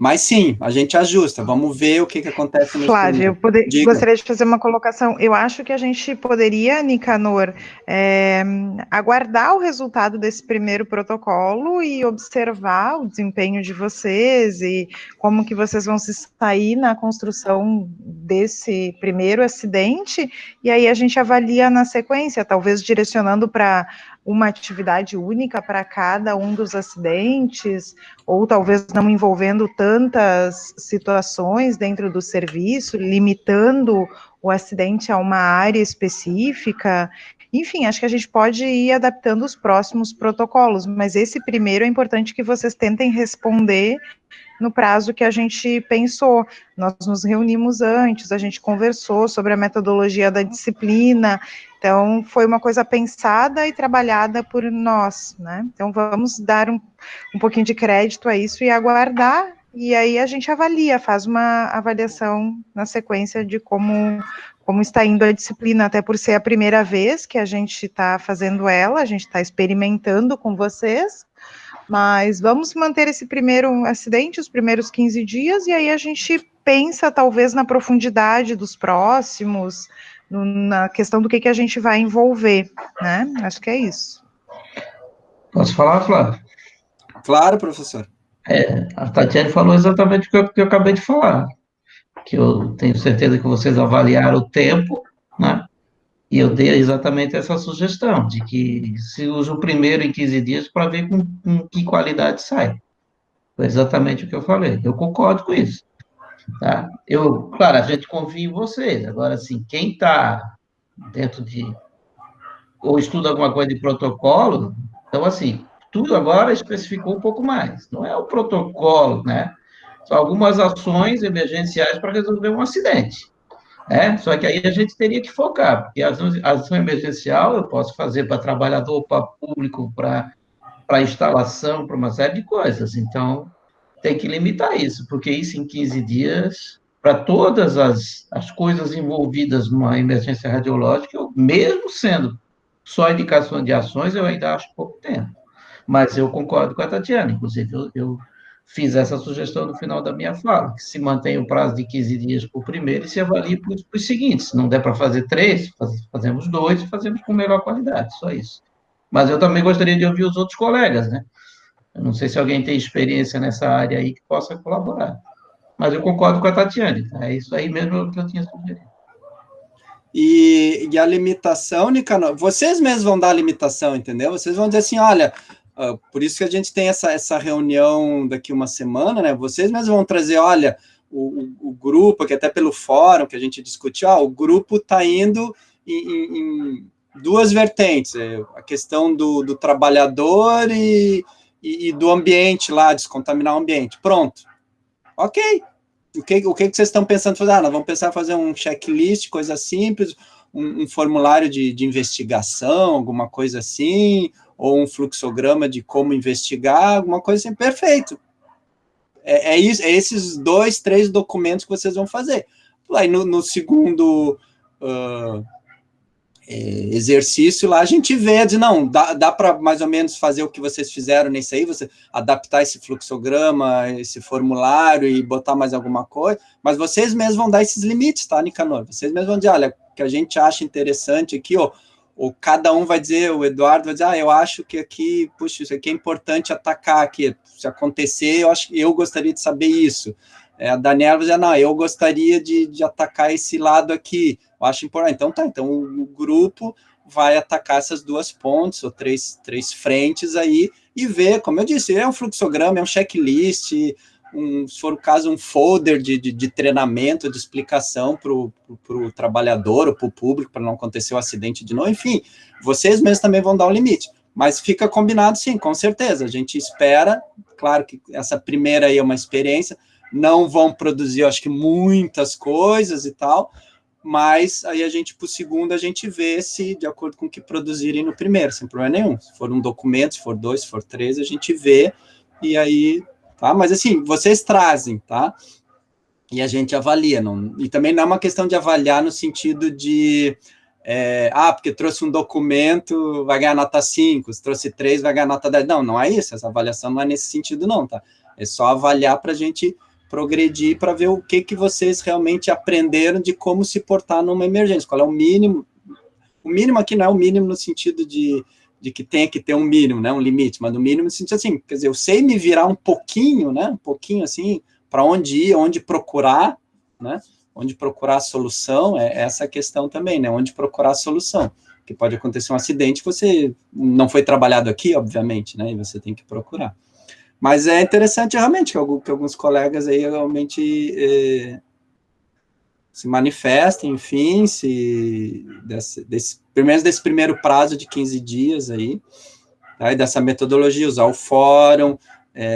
[SPEAKER 1] Mas sim, a gente ajusta, vamos ver o que acontece no
[SPEAKER 5] Flávia, eu gostaria de fazer uma colocação. Eu acho que a gente poderia, Nicanor, aguardar o resultado desse primeiro protocolo e observar o desempenho de vocês e como que vocês vão se sair na construção desse primeiro acidente, e aí a gente avalia na sequência, talvez direcionando para uma atividade única para cada um dos acidentes, ou talvez não envolvendo tantas situações dentro do serviço, limitando o acidente a uma área específica. Enfim, acho que a gente pode ir adaptando os próximos protocolos, mas esse primeiro é importante que vocês tentem responder no prazo que a gente pensou. Nós nos reunimos antes, a gente conversou sobre a metodologia da disciplina, então foi uma coisa pensada e trabalhada por nós, né? Então vamos dar um pouquinho de crédito a isso e aguardar e aí a gente avalia, faz uma avaliação na sequência de como está indo a disciplina, até por ser a primeira vez que a gente está fazendo ela, a gente está experimentando com vocês, mas vamos manter esse primeiro acidente, os primeiros 15 dias, e aí a gente pensa talvez na profundidade dos próximos, na questão do que a gente vai envolver, né? Acho que é isso.
[SPEAKER 4] Posso falar, Flávio?
[SPEAKER 1] Claro, professor.
[SPEAKER 4] A Tatiane falou exatamente o que eu acabei de falar, que eu tenho certeza que vocês avaliaram o tempo, né? E eu dei exatamente essa sugestão, de que se usa o primeiro em 15 dias para ver com que qualidade sai. Foi exatamente o que eu falei. Eu concordo com isso, tá? Claro, a gente confia em vocês. Agora, assim, quem está dentro ou estuda alguma coisa de protocolo, então, assim, tudo agora especificou um pouco mais. Não é o protocolo, né? São algumas ações emergenciais para resolver um acidente. Só que aí a gente teria que focar, porque a ação emergencial eu posso fazer para trabalhador, para público, para instalação, para uma série de coisas. Então, tem que limitar isso, porque isso em 15 dias, para todas as coisas envolvidas numa emergência radiológica, mesmo sendo só indicação de ações, eu ainda acho pouco tempo. Mas eu concordo com a Tatiana, inclusive eu fiz essa sugestão no final da minha fala, que se mantém o prazo de 15 dias para o primeiro e se avalie para os seguintes. Se não der para fazer 3, fazemos 2 e fazemos com melhor qualidade, só isso. Mas eu também gostaria de ouvir os outros colegas, né? Eu não sei se alguém tem experiência nessa área aí que possa colaborar. Mas eu concordo com a Tatiane, tá? É isso aí mesmo que eu tinha sugerido.
[SPEAKER 1] E a limitação, Nicanor, vocês mesmos vão dar a limitação, entendeu? Vocês vão dizer assim, olha, por isso que a gente tem essa reunião daqui uma semana, né? Vocês mesmos vão trazer, olha, o grupo, que até pelo fórum que a gente discutiu, o grupo está indo em duas vertentes, a questão do trabalhador e do ambiente lá, descontaminar o ambiente. Pronto. Ok. O que vocês estão pensando em fazer? Nós vamos pensar em fazer um checklist, coisa simples, um formulário de investigação, alguma coisa assim, ou um fluxograma de como investigar, alguma coisa assim. Perfeito. É esses 2, 3 documentos que vocês vão fazer. Aí no segundo exercício lá, a gente vê, diz, não, dá para mais ou menos fazer o que vocês fizeram nesse aí, você adaptar esse fluxograma, esse formulário e botar mais alguma coisa, mas vocês mesmos vão dar esses limites, tá, Nicanor? Vocês mesmos vão dizer, olha, o que a gente acha interessante aqui, ou cada um vai dizer, o Eduardo vai dizer, eu acho que aqui, puxa, isso aqui é importante atacar aqui, se acontecer, eu gostaria de saber isso. A Daniela vai dizer, não, eu gostaria de atacar esse lado aqui, eu acho importante. Então o grupo vai atacar essas duas pontes, ou três frentes aí, e ver, como eu disse, é um fluxograma, é um checklist, se for o caso, um folder de treinamento, de explicação para o trabalhador, ou para o público, para não acontecer o acidente de novo, enfim, vocês mesmos também vão dar um limite. Mas fica combinado, sim, com certeza, a gente espera, claro que essa primeira aí é uma experiência, não vão produzir, eu acho que muitas coisas e tal, mas aí a gente, para o segundo, a gente vê se, de acordo com o que produzirem no primeiro, sem problema nenhum. Se for um documento, se for 2, se for 3, a gente vê, e aí, tá? Mas assim, vocês trazem, tá? E a gente avalia, e também não é uma questão de avaliar no sentido de, porque trouxe um documento, vai ganhar nota 5, se trouxe 3, vai ganhar nota 10. Não é isso, essa avaliação não é nesse sentido não, tá? É só avaliar para a gente progredir para ver o que vocês realmente aprenderam de como se portar numa emergência, qual é o mínimo. O mínimo aqui não é o mínimo no sentido de que tenha que ter um mínimo, né, um limite, mas no mínimo no sentido assim, quer dizer, eu sei me virar um pouquinho, né, um pouquinho assim, para onde ir, onde procurar, né, onde procurar a solução, essa a questão também, né, onde procurar a solução, que pode acontecer um acidente, você não foi trabalhado aqui, obviamente, né, e você tem que procurar. Mas é interessante realmente que alguns colegas aí realmente se manifestem, enfim, pelo menos desse primeiro prazo de 15 dias aí, tá? E dessa metodologia, usar o fórum,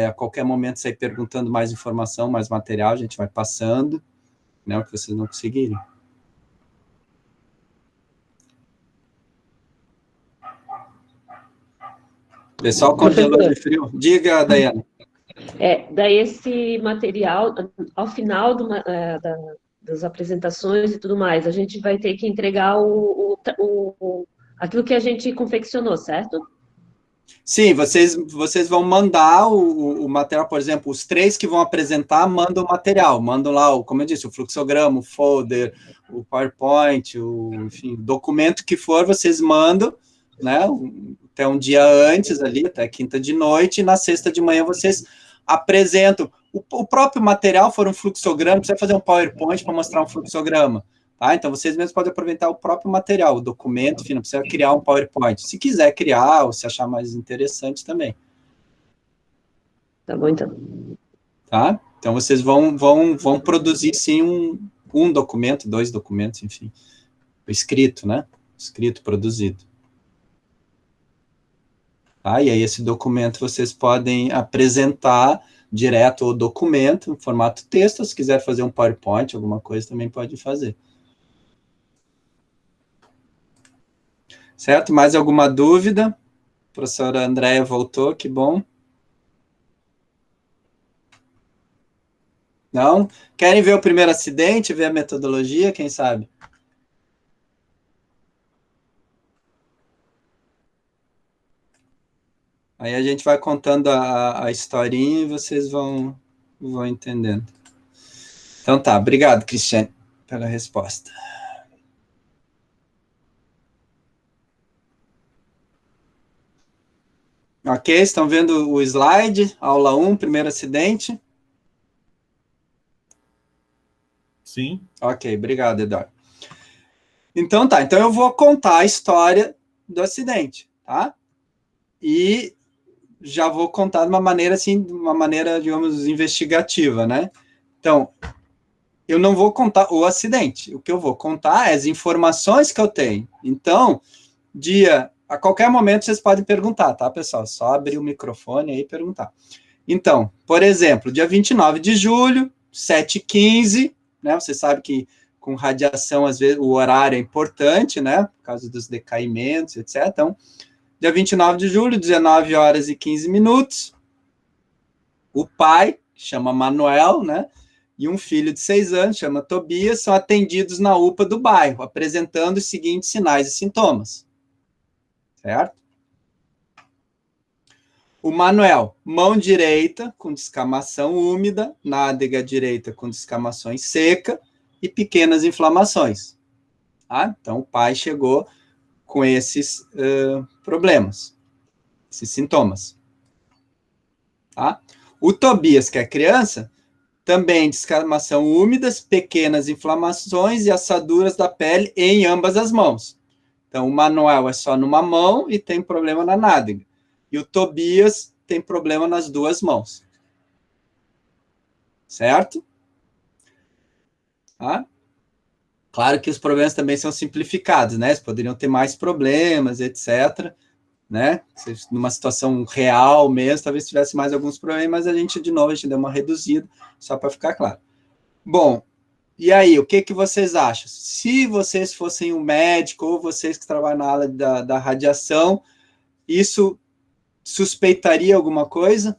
[SPEAKER 1] a qualquer momento sair perguntando mais informação, mais material, a gente vai passando, né, o que vocês não conseguirem. Pessoal congelou de frio. Diga, Daiane.
[SPEAKER 3] Daí esse material, ao final das apresentações e tudo mais, a gente vai ter que entregar aquilo que a gente confeccionou, certo?
[SPEAKER 1] Sim, vocês vão mandar o material, por exemplo, os 3 que vão apresentar mandam o material, mandam lá, como eu disse, o fluxograma, o folder, o PowerPoint, enfim, o documento que for, vocês mandam, né, até um dia antes ali, até quinta de noite, e na sexta de manhã vocês apresentam. O próprio material for um fluxograma, precisa fazer um PowerPoint para mostrar um fluxograma. Tá? Então, vocês mesmos podem aproveitar o próprio material, o documento, enfim, não precisa criar um PowerPoint. Se quiser criar, ou se achar mais interessante também.
[SPEAKER 3] Tá bom, então.
[SPEAKER 1] Tá? Então, vocês vão produzir, sim, um documento, 2 documentos, enfim. Escrito, né? Escrito, produzido. Tá? E aí, esse documento vocês podem apresentar direto o documento, em formato texto, ou se quiser fazer um PowerPoint, alguma coisa, também pode fazer. Certo? Mais alguma dúvida? A professora Andréia voltou, que bom. Não? Querem ver o primeiro acidente, ver a metodologia, quem sabe? Aí a gente vai contando a historinha e vocês vão entendendo. Então tá, obrigado, Cristiane, pela resposta. Ok, estão vendo o slide, aula 1, primeiro acidente?
[SPEAKER 6] Sim.
[SPEAKER 1] Ok, obrigado, Eduardo. Então tá, então eu vou contar a história do acidente, tá? E já vou contar de uma maneira, assim, digamos, investigativa, né? Então, eu não vou contar o acidente, o que eu vou contar é as informações que eu tenho. Então, a qualquer momento vocês podem perguntar, tá, pessoal? Só abrir o microfone aí e perguntar. Então, por exemplo, dia 29 de julho, 7h15, né? Você sabe que com radiação, às vezes, o horário é importante, né? Por causa dos decaimentos, etc. Então, dia 29 de julho, 19h15, o pai, chama Manuel, né? E um filho de 6 anos, chama Tobias, são atendidos na UPA do bairro, apresentando os seguintes sinais e sintomas. Certo? O Manuel, mão direita com descamação úmida, nádega direita com descamações seca e pequenas inflamações. Tá? Então, o pai chegou com esses problemas, esses sintomas. Tá? O Tobias, que é criança, também descamação úmidas, pequenas inflamações e assaduras da pele em ambas as mãos. Então, o Manuel é só numa mão e tem problema na nádega. E o Tobias tem problema nas 2 mãos. Certo? Tá? Claro que os problemas também são simplificados, né? Eles poderiam ter mais problemas, etc. Né? Numa situação real mesmo, talvez tivesse mais alguns problemas, mas a gente deu uma reduzida, só para ficar claro. Bom, e aí, o que vocês acham? Se vocês fossem um médico, ou vocês que trabalham na área da radiação, isso suspeitaria alguma coisa?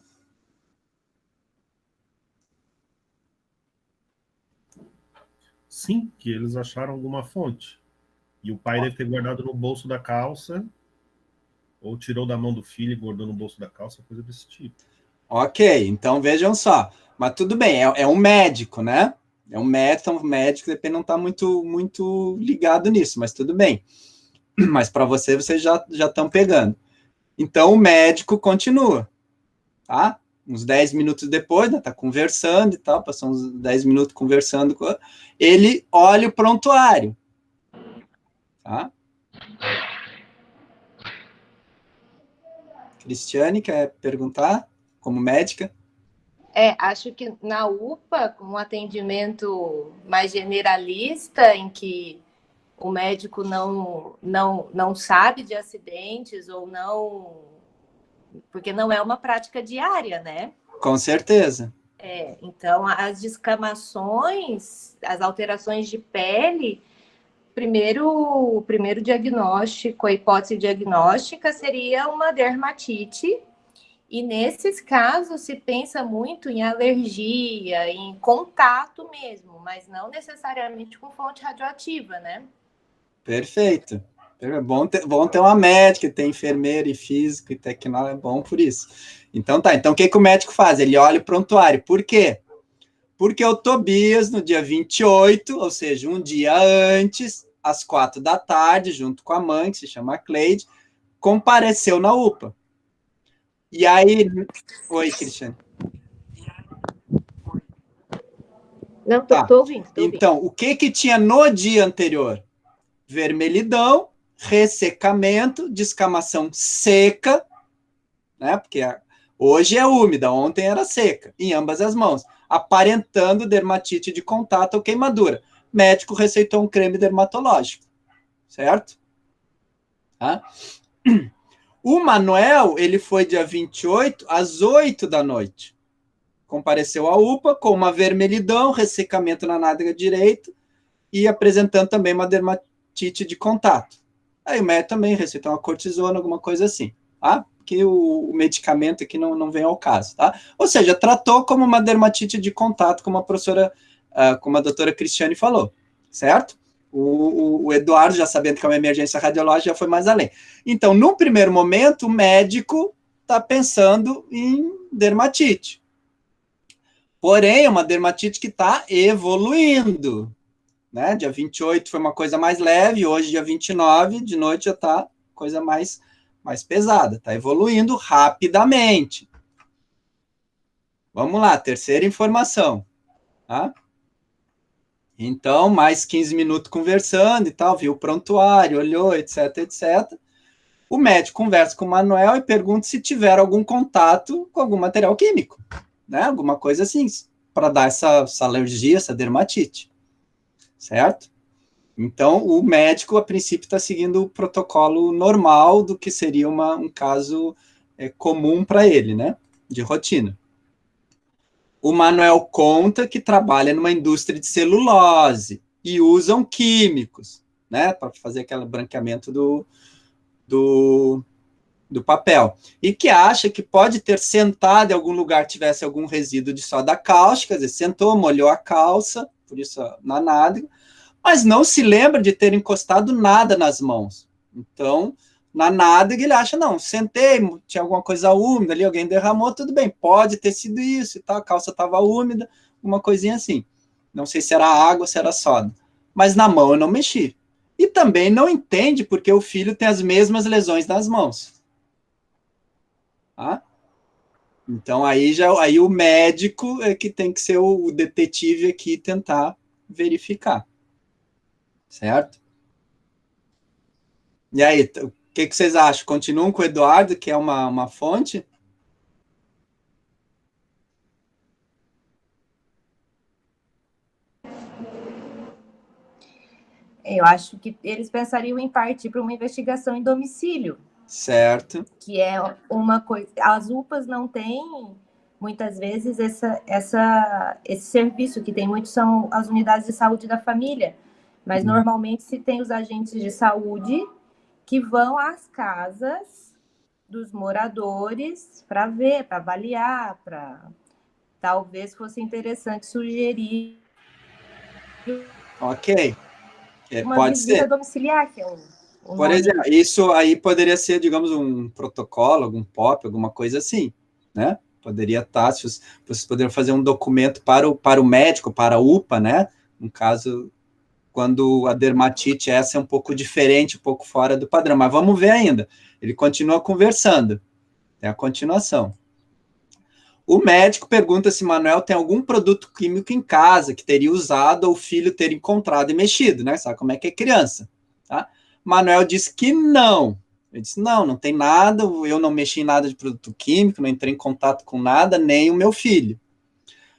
[SPEAKER 6] Sim, que eles acharam alguma fonte. E o pai deve ter guardado no bolso da calça, ou tirou da mão do filho e guardou no bolso da calça, coisa desse tipo.
[SPEAKER 1] Ok, então vejam só. Mas tudo bem, é um médico, né? É um médico, depende, não está muito ligado nisso, mas tudo bem. Mas para vocês já estão pegando. Então, o médico continua, tá? Uns 10 minutos depois, né, tá conversando e tal, passou uns 10 minutos conversando, ele olha o prontuário, tá? Cristiane, quer perguntar, como médica?
[SPEAKER 7] Acho que na UPA, com um atendimento mais generalista, em que o médico não sabe de acidentes ou não... Porque não é uma prática diária, né?
[SPEAKER 1] Com certeza.
[SPEAKER 7] Então, as descamações, as alterações de pele, o primeiro diagnóstico, a hipótese diagnóstica seria uma dermatite, E nesses casos se pensa muito em alergia, em contato mesmo, mas não necessariamente com fonte radioativa, né?
[SPEAKER 1] Perfeito. É bom ter uma médica, tem enfermeiro e físico e tecnólogo, é bom por isso. Então tá, então o que o médico faz? Ele olha o prontuário. Por quê? Porque o Tobias, no dia 28, ou seja, um dia antes, às 4 da tarde, junto com a mãe, que se chama Cleide, compareceu na UPA. E aí... Oi, Cristiane.
[SPEAKER 7] Não,
[SPEAKER 1] Tá.
[SPEAKER 7] tô ouvindo.
[SPEAKER 1] Então, o que tinha no dia anterior? Vermelhidão, ressecamento, descamação seca, né? Porque hoje é úmida, ontem era seca, em ambas as mãos, aparentando dermatite de contato ou queimadura. Médico receitou um creme dermatológico, certo? Tá? O Manuel, ele foi dia 28, às 8 da noite. Compareceu à UPA com uma vermelhidão, ressecamento na nádega direita e apresentando também uma dermatite de contato. Aí o médico também receitou uma cortisona, alguma coisa assim, tá? Que o medicamento aqui não vem ao caso, tá? Ou seja, tratou como uma dermatite de contato, como a professora, como a doutora Cristiane falou, certo? O Eduardo, já sabendo que é uma emergência radiológica, já foi mais além. Então, no primeiro momento, o médico está pensando em dermatite. Porém, é uma dermatite que está evoluindo, né? Dia 28 foi uma coisa mais leve, hoje, dia 29, de noite já está coisa mais pesada, está evoluindo rapidamente. Vamos lá, terceira informação, tá? Então, mais 15 minutos conversando e tal, viu o prontuário, olhou, etc, etc. O médico conversa com o Manuel e pergunta se tiver algum contato com algum material químico, né? Alguma coisa assim, para dar essa alergia, essa dermatite, certo? Então, o médico, a princípio, está seguindo o protocolo normal do que seria um caso comum para ele, né? De rotina. O Manuel conta que trabalha numa indústria de celulose e usam químicos, né? Para fazer aquele branqueamento do papel. E que acha que pode ter sentado em algum lugar, tivesse algum resíduo de soda cáustica, quer dizer, sentou, molhou a calça, por isso na nádega, mas não se lembra de ter encostado nada nas mãos. Então, na nádega, ele acha, não, sentei, tinha alguma coisa úmida ali, alguém derramou, tudo bem, pode ter sido isso e tal, a calça estava úmida, uma coisinha assim. Não sei se era água, se era soda. Mas na mão eu não mexi. E também não entende porque o filho tem as mesmas lesões nas mãos. Tá? Então, aí o médico é que tem que ser o detetive aqui e tentar verificar. Certo? E aí, o que vocês acham? Continuam com o Eduardo, que é uma fonte?
[SPEAKER 7] Eu acho que eles pensariam em partir para uma investigação em domicílio.
[SPEAKER 1] Certo.
[SPEAKER 7] Que é uma coisa... As UPAs não têm, muitas vezes, esse serviço, que tem muito são as unidades de saúde da família. Mas, normalmente, se tem os agentes de saúde que vão às casas dos moradores para ver, para avaliar, para... Talvez fosse interessante sugerir
[SPEAKER 1] Ok.
[SPEAKER 7] uma
[SPEAKER 1] Pode
[SPEAKER 7] visita
[SPEAKER 1] ser.
[SPEAKER 7] domiciliar, que é
[SPEAKER 1] Por exemplo, isso aí poderia ser, digamos, um protocolo, algum POP, alguma coisa assim, né? Poderia estar, vocês poderiam fazer um documento para o médico, para a UPA, né? No caso, quando a dermatite essa é um pouco diferente, um pouco fora do padrão. Mas vamos ver ainda. Ele continua conversando. Tem a continuação. O médico pergunta se Manuel tem algum produto químico em casa que teria usado ou o filho ter encontrado e mexido, né? Sabe como é que é criança, tá? Manuel diz que não. Ele disse, não tem nada, eu não mexi em nada de produto químico, não entrei em contato com nada, nem o meu filho.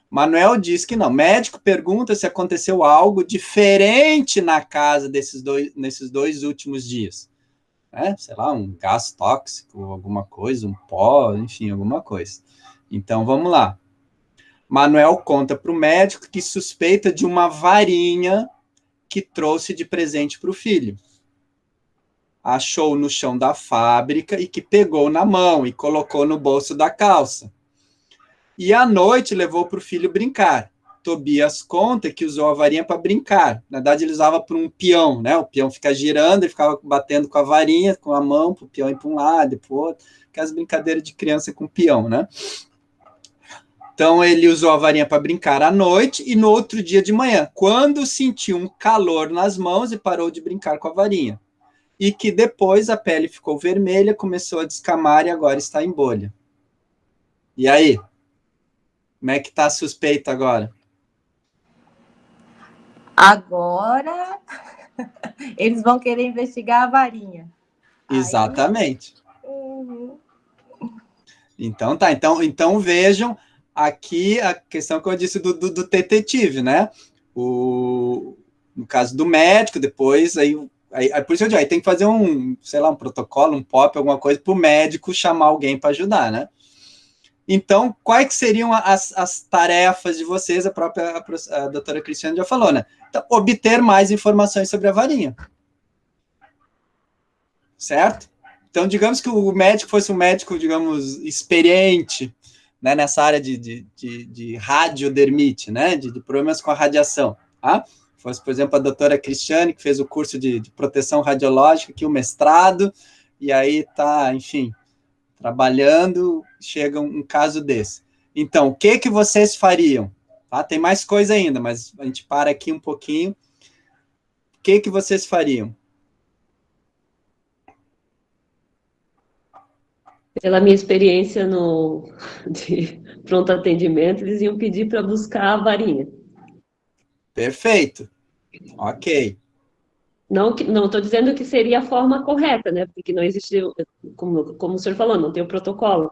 [SPEAKER 1] Manuel diz que não. Médico pergunta se aconteceu algo diferente na casa nesses dois últimos dias. Sei lá, um gás tóxico, alguma coisa, um pó, enfim, alguma coisa. Então, vamos lá. Manuel conta para o médico que suspeita de uma varinha que trouxe de presente para o filho. achou no chão da fábrica e que pegou na mão e colocou no bolso da calça. E à noite levou para o filho brincar. Tobias conta que usou a varinha para brincar. Na verdade, ele usava para um peão, né? O peão fica girando e ficava batendo com a varinha, com a mão, para o peão ir para um lado e para o outro. Aquelas brincadeiras de criança com peão, né? Então, ele usou a varinha para brincar à noite e no outro dia de manhã, quando sentiu um calor nas mãos e parou de brincar com a varinha. E que depois a pele ficou vermelha, começou a descamar e agora está em bolha. E aí? Como é que está a suspeita agora?
[SPEAKER 7] Agora, eles vão querer investigar a varinha.
[SPEAKER 1] Exatamente. Então, tá. Então vejam aqui a questão que eu disse do detetive, né? No caso do médico, depois, aí por isso eu digo, aí tem que fazer um protocolo, um POP, alguma coisa, para o médico chamar alguém para ajudar, né? Então, quais que seriam as tarefas de vocês? A doutora Cristiane já falou, né? Então, obter mais informações sobre a varinha. Certo? Então, digamos que o médico fosse um médico, digamos, experiente, né, nessa área de radiodermite, né? De problemas com a radiação. Tá? Fosse, por exemplo, a doutora Cristiane, que fez o curso de proteção radiológica, aqui o mestrado, e aí tá, enfim, trabalhando, chega um caso desse. Então, o que vocês fariam? Tá? Tem mais coisa ainda, mas a gente para aqui um pouquinho. O que vocês fariam?
[SPEAKER 3] Pela minha experiência de pronto atendimento, eles iam pedir para buscar a varinha.
[SPEAKER 1] Perfeito. Ok.
[SPEAKER 3] Não estou dizendo que seria a forma correta, né? Porque não existe, como o senhor falou, não tem o protocolo.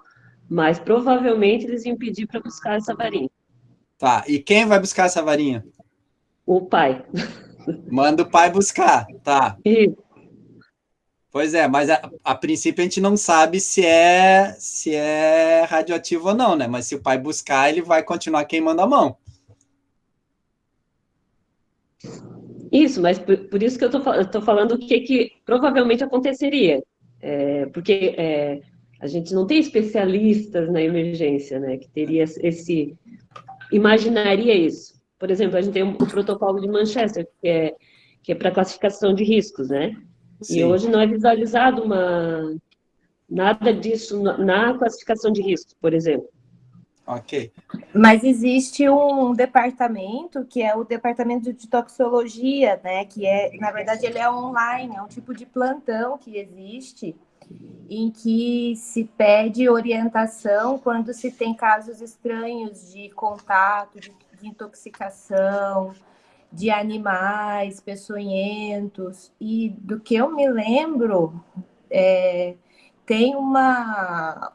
[SPEAKER 3] Mas provavelmente eles iam pedir para buscar essa varinha.
[SPEAKER 1] Tá, e quem vai buscar essa varinha?
[SPEAKER 3] O pai.
[SPEAKER 1] Manda o pai buscar, tá.
[SPEAKER 3] Isso.
[SPEAKER 1] Pois é, mas a princípio a gente não sabe se é radioativo ou não, né? Mas se o pai buscar, ele vai continuar queimando a mão.
[SPEAKER 3] Isso, mas por isso que eu estou falando o que provavelmente aconteceria. Porque a gente não tem especialistas na emergência, né? Que teria imaginaria isso. Por exemplo, a gente tem o protocolo de Manchester, que é para classificação de riscos, né?
[SPEAKER 1] Sim.
[SPEAKER 3] E hoje não é visualizado nada disso na classificação de riscos, por exemplo.
[SPEAKER 1] Ok.
[SPEAKER 7] Mas existe um departamento que é o departamento de toxicologia, né? Que na verdade, ele é online, é um tipo de plantão que existe, em que se pede orientação quando se tem casos estranhos de contato, de intoxicação, de animais peçonhentos. E do que eu me lembro, tem uma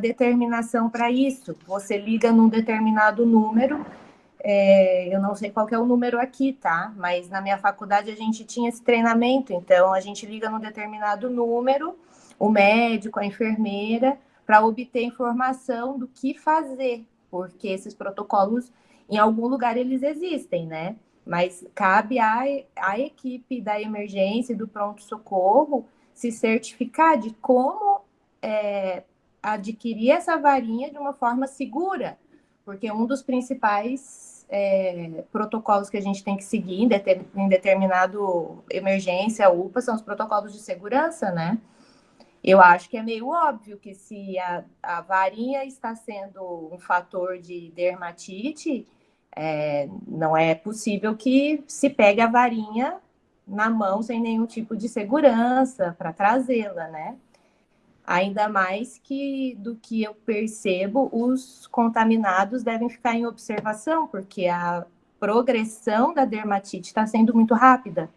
[SPEAKER 7] determinação para isso. Você liga num determinado número, eu não sei qual que é o número aqui, tá? Mas na minha faculdade a gente tinha esse treinamento, então a gente liga num determinado número, o médico, a enfermeira, para obter informação do que fazer, porque esses protocolos, em algum lugar, eles existem, né? Mas cabe à equipe da emergência e do pronto-socorro se certificar de como adquirir essa varinha de uma forma segura, porque um dos principais protocolos que a gente tem que seguir em determinado emergência, UPA, são os protocolos de segurança, né? Eu acho que é meio óbvio que se a varinha está sendo um fator de dermatite, não é possível que se pegue a varinha na mão sem nenhum tipo de segurança para trazê-la, né? Ainda mais que, do que eu percebo, os contaminados devem ficar em observação, porque a progressão da dermatite está sendo muito rápida.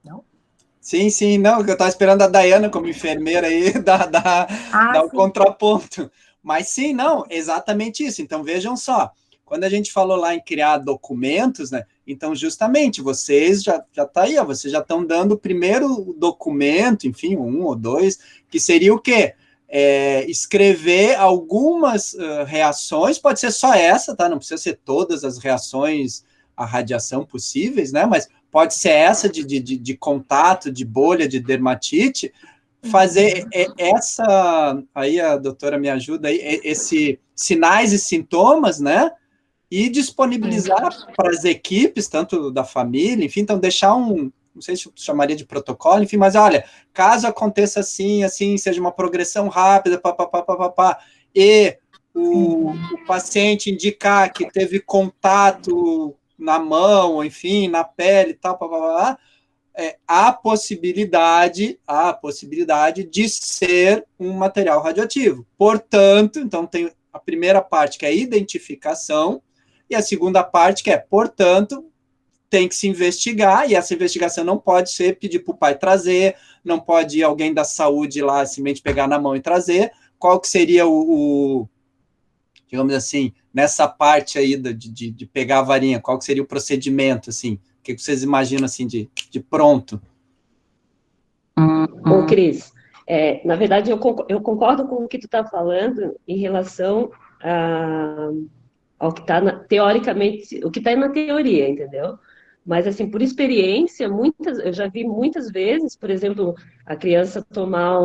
[SPEAKER 7] Não?
[SPEAKER 1] Sim, não, eu estava esperando a Dayana como enfermeira aí dar o contraponto. Mas sim, não, exatamente isso. Então, vejam só, quando a gente falou lá em criar documentos, né? Então, justamente, vocês já tá aí, ó, vocês já estão dando o primeiro documento, enfim, 1 ou 2, que seria o quê? Escrever algumas reações, pode ser só essa, tá? Não precisa ser todas as reações a radiação possíveis, né? Mas pode ser essa de contato, de bolha, de dermatite, fazer essa, aí a doutora me ajuda aí, esse sinais e sintomas, né? E disponibilizar para as equipes, tanto da família, enfim, então deixar não sei se eu chamaria de protocolo, enfim, mas olha, caso aconteça assim, seja uma progressão rápida, e o paciente indicar que teve contato na mão, enfim, na pele e tal, há possibilidade de ser um material radioativo. Portanto, então tem a primeira parte, que é a identificação, e a segunda parte, que é, portanto, tem que se investigar, e essa investigação não pode ser pedir para o pai trazer, não pode ir alguém da saúde lá, simplesmente pegar na mão e trazer. Qual que seria digamos assim, nessa parte aí de pegar a varinha, qual que seria o procedimento, assim? O que vocês imaginam, assim, de pronto?
[SPEAKER 3] Ô, Cris, na verdade, eu concordo com o que tu está falando em relação ao que está, teoricamente, o que está na teoria, entendeu? Mas, assim, por experiência, eu já vi muitas vezes, por exemplo, a criança tomar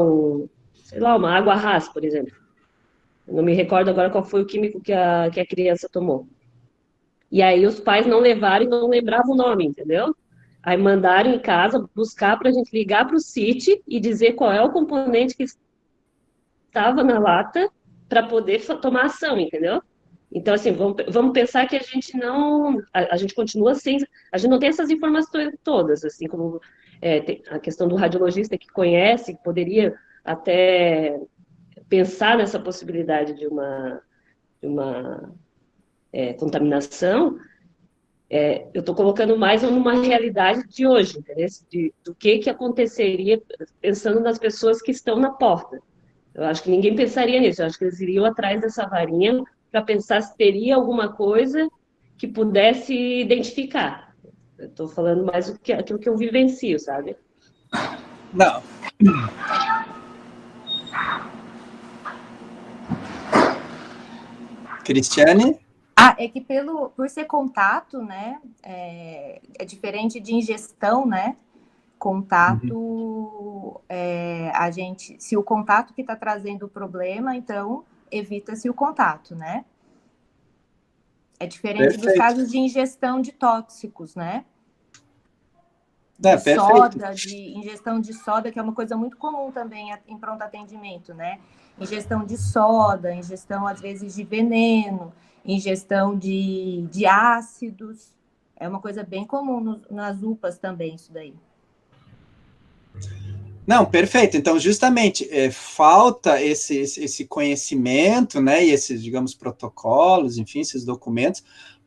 [SPEAKER 3] sei lá, uma água rasa, por exemplo. Eu não me recordo agora qual foi o químico que a criança tomou. E aí os pais não levaram e não lembravam o nome, entendeu? Aí mandaram em casa buscar para a gente ligar para o CIT e dizer qual é o componente que estava na lata para poder tomar ação, entendeu? Então, assim, vamos pensar que a gente não... A gente continua sem... A gente não tem essas informações todas, assim, como tem a questão do radiologista que conhece, que poderia até pensar nessa possibilidade de uma contaminação. Eu estou colocando mais numa realidade de hoje, entendeu? Do que aconteceria pensando nas pessoas que estão na porta. Eu acho que ninguém pensaria nisso, eu acho que eles iriam atrás dessa varinha para pensar se teria alguma coisa que pudesse identificar. Eu estou falando mais aquilo que eu vivencio, sabe?
[SPEAKER 1] Não. Cristiane?
[SPEAKER 7] É que por ser contato, né, é diferente de ingestão, né? Contato, se o contato que está trazendo o problema, então evita-se o contato, né? É diferente dos casos de ingestão de tóxicos, né? Ingestão de soda, que é uma coisa muito comum também em pronto atendimento, né? Ingestão de soda, ingestão, às vezes, de veneno, ingestão de ácidos. É uma coisa bem comum nas UPAs também, isso daí.
[SPEAKER 1] Não, perfeito. Então, justamente, falta esse conhecimento, né, e esses, digamos, protocolos, enfim, esses documentos,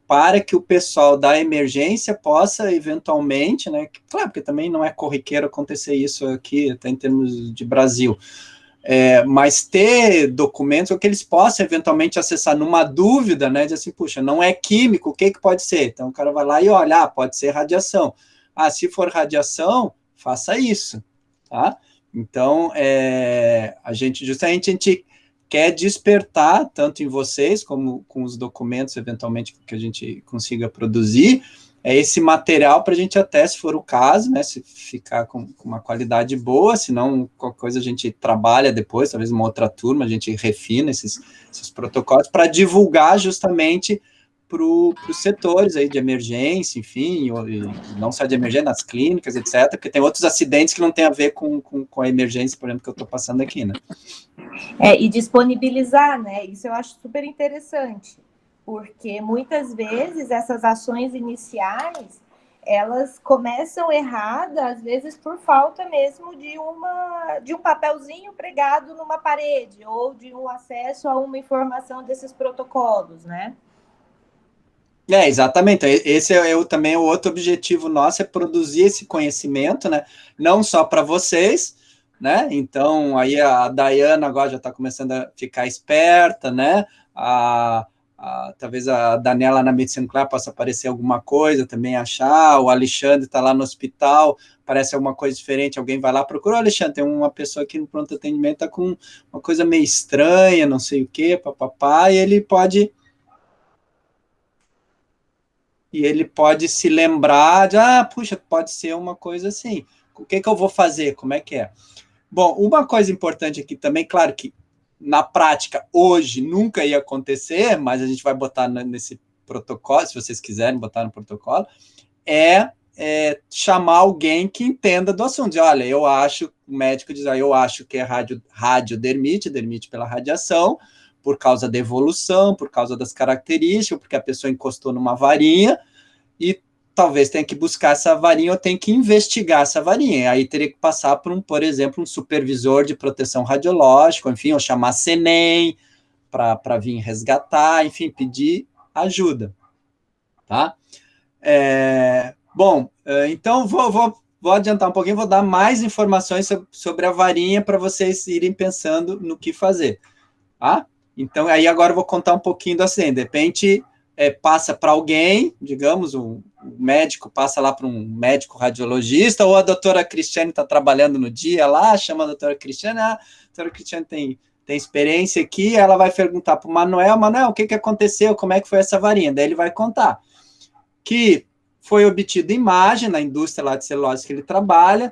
[SPEAKER 1] para que o pessoal da emergência possa, eventualmente, né, claro, porque também não é corriqueiro acontecer isso aqui, até em termos de Brasil, mas ter documentos, ou que eles possam, eventualmente, acessar numa dúvida, né, de assim, puxa, não é químico, o que pode ser? Então, o cara vai lá e olha, pode ser radiação. Se for radiação, faça isso. Tá? Então, a gente quer despertar, tanto em vocês, como com os documentos, eventualmente, que a gente consiga produzir, esse material para a gente até, se for o caso, né, se ficar com uma qualidade boa, se não, qualquer coisa a gente trabalha depois, talvez uma outra turma, a gente refina esses protocolos, para divulgar justamente para os setores aí de emergência, enfim, e não só de emergência, nas clínicas, etc., porque tem outros acidentes que não tem a ver com a emergência, por exemplo, que eu estou passando aqui, né?
[SPEAKER 7] E disponibilizar, né? Isso eu acho super interessante, porque muitas vezes essas ações iniciais, elas começam erradas, às vezes por falta mesmo de um papelzinho pregado numa parede, ou de um acesso a uma informação desses protocolos, né?
[SPEAKER 1] Exatamente. Esse também o outro objetivo nosso, é produzir esse conhecimento, né? Não só para vocês, né? Então, aí a Dayana agora já está começando a ficar esperta, né? Talvez a Daniela na medicina nuclear possa aparecer alguma coisa, também achar, o Alexandre está lá no hospital, parece alguma coisa diferente, alguém vai lá, procura o Alexandre, tem uma pessoa aqui no pronto atendimento, está com uma coisa meio estranha, não sei o quê, papapá, e ele pode... e ele pode se lembrar de, puxa, pode ser uma coisa assim. O que eu vou fazer? Como é que é? Bom, uma coisa importante aqui também, claro que na prática, hoje, nunca ia acontecer, mas a gente vai botar nesse protocolo, se vocês quiserem botar no protocolo, é chamar alguém que entenda do assunto. Dizer, olha, eu acho, o médico diz, eu acho que é radiodermite, dermite pela radiação, por causa da evolução, por causa das características, porque a pessoa encostou numa varinha, e talvez tenha que buscar essa varinha ou tenha que investigar essa varinha. Aí teria que passar por exemplo, um supervisor de proteção radiológica, enfim, ou chamar a CENEM para vir resgatar, enfim, pedir ajuda, tá? Bom, então vou adiantar um pouquinho, vou dar mais informações sobre a varinha para vocês irem pensando no que fazer, tá? Então, aí agora eu vou contar um pouquinho do acidente. De repente, passa para alguém, digamos, o médico passa lá para um médico radiologista, ou a doutora Cristiane está trabalhando no dia lá, chama a doutora Cristiane, a doutora Cristiane tem experiência aqui, ela vai perguntar para o Manuel, o que aconteceu, como é que foi essa varinha? Daí ele vai contar que foi obtida imagem na indústria lá de celulose que ele trabalha,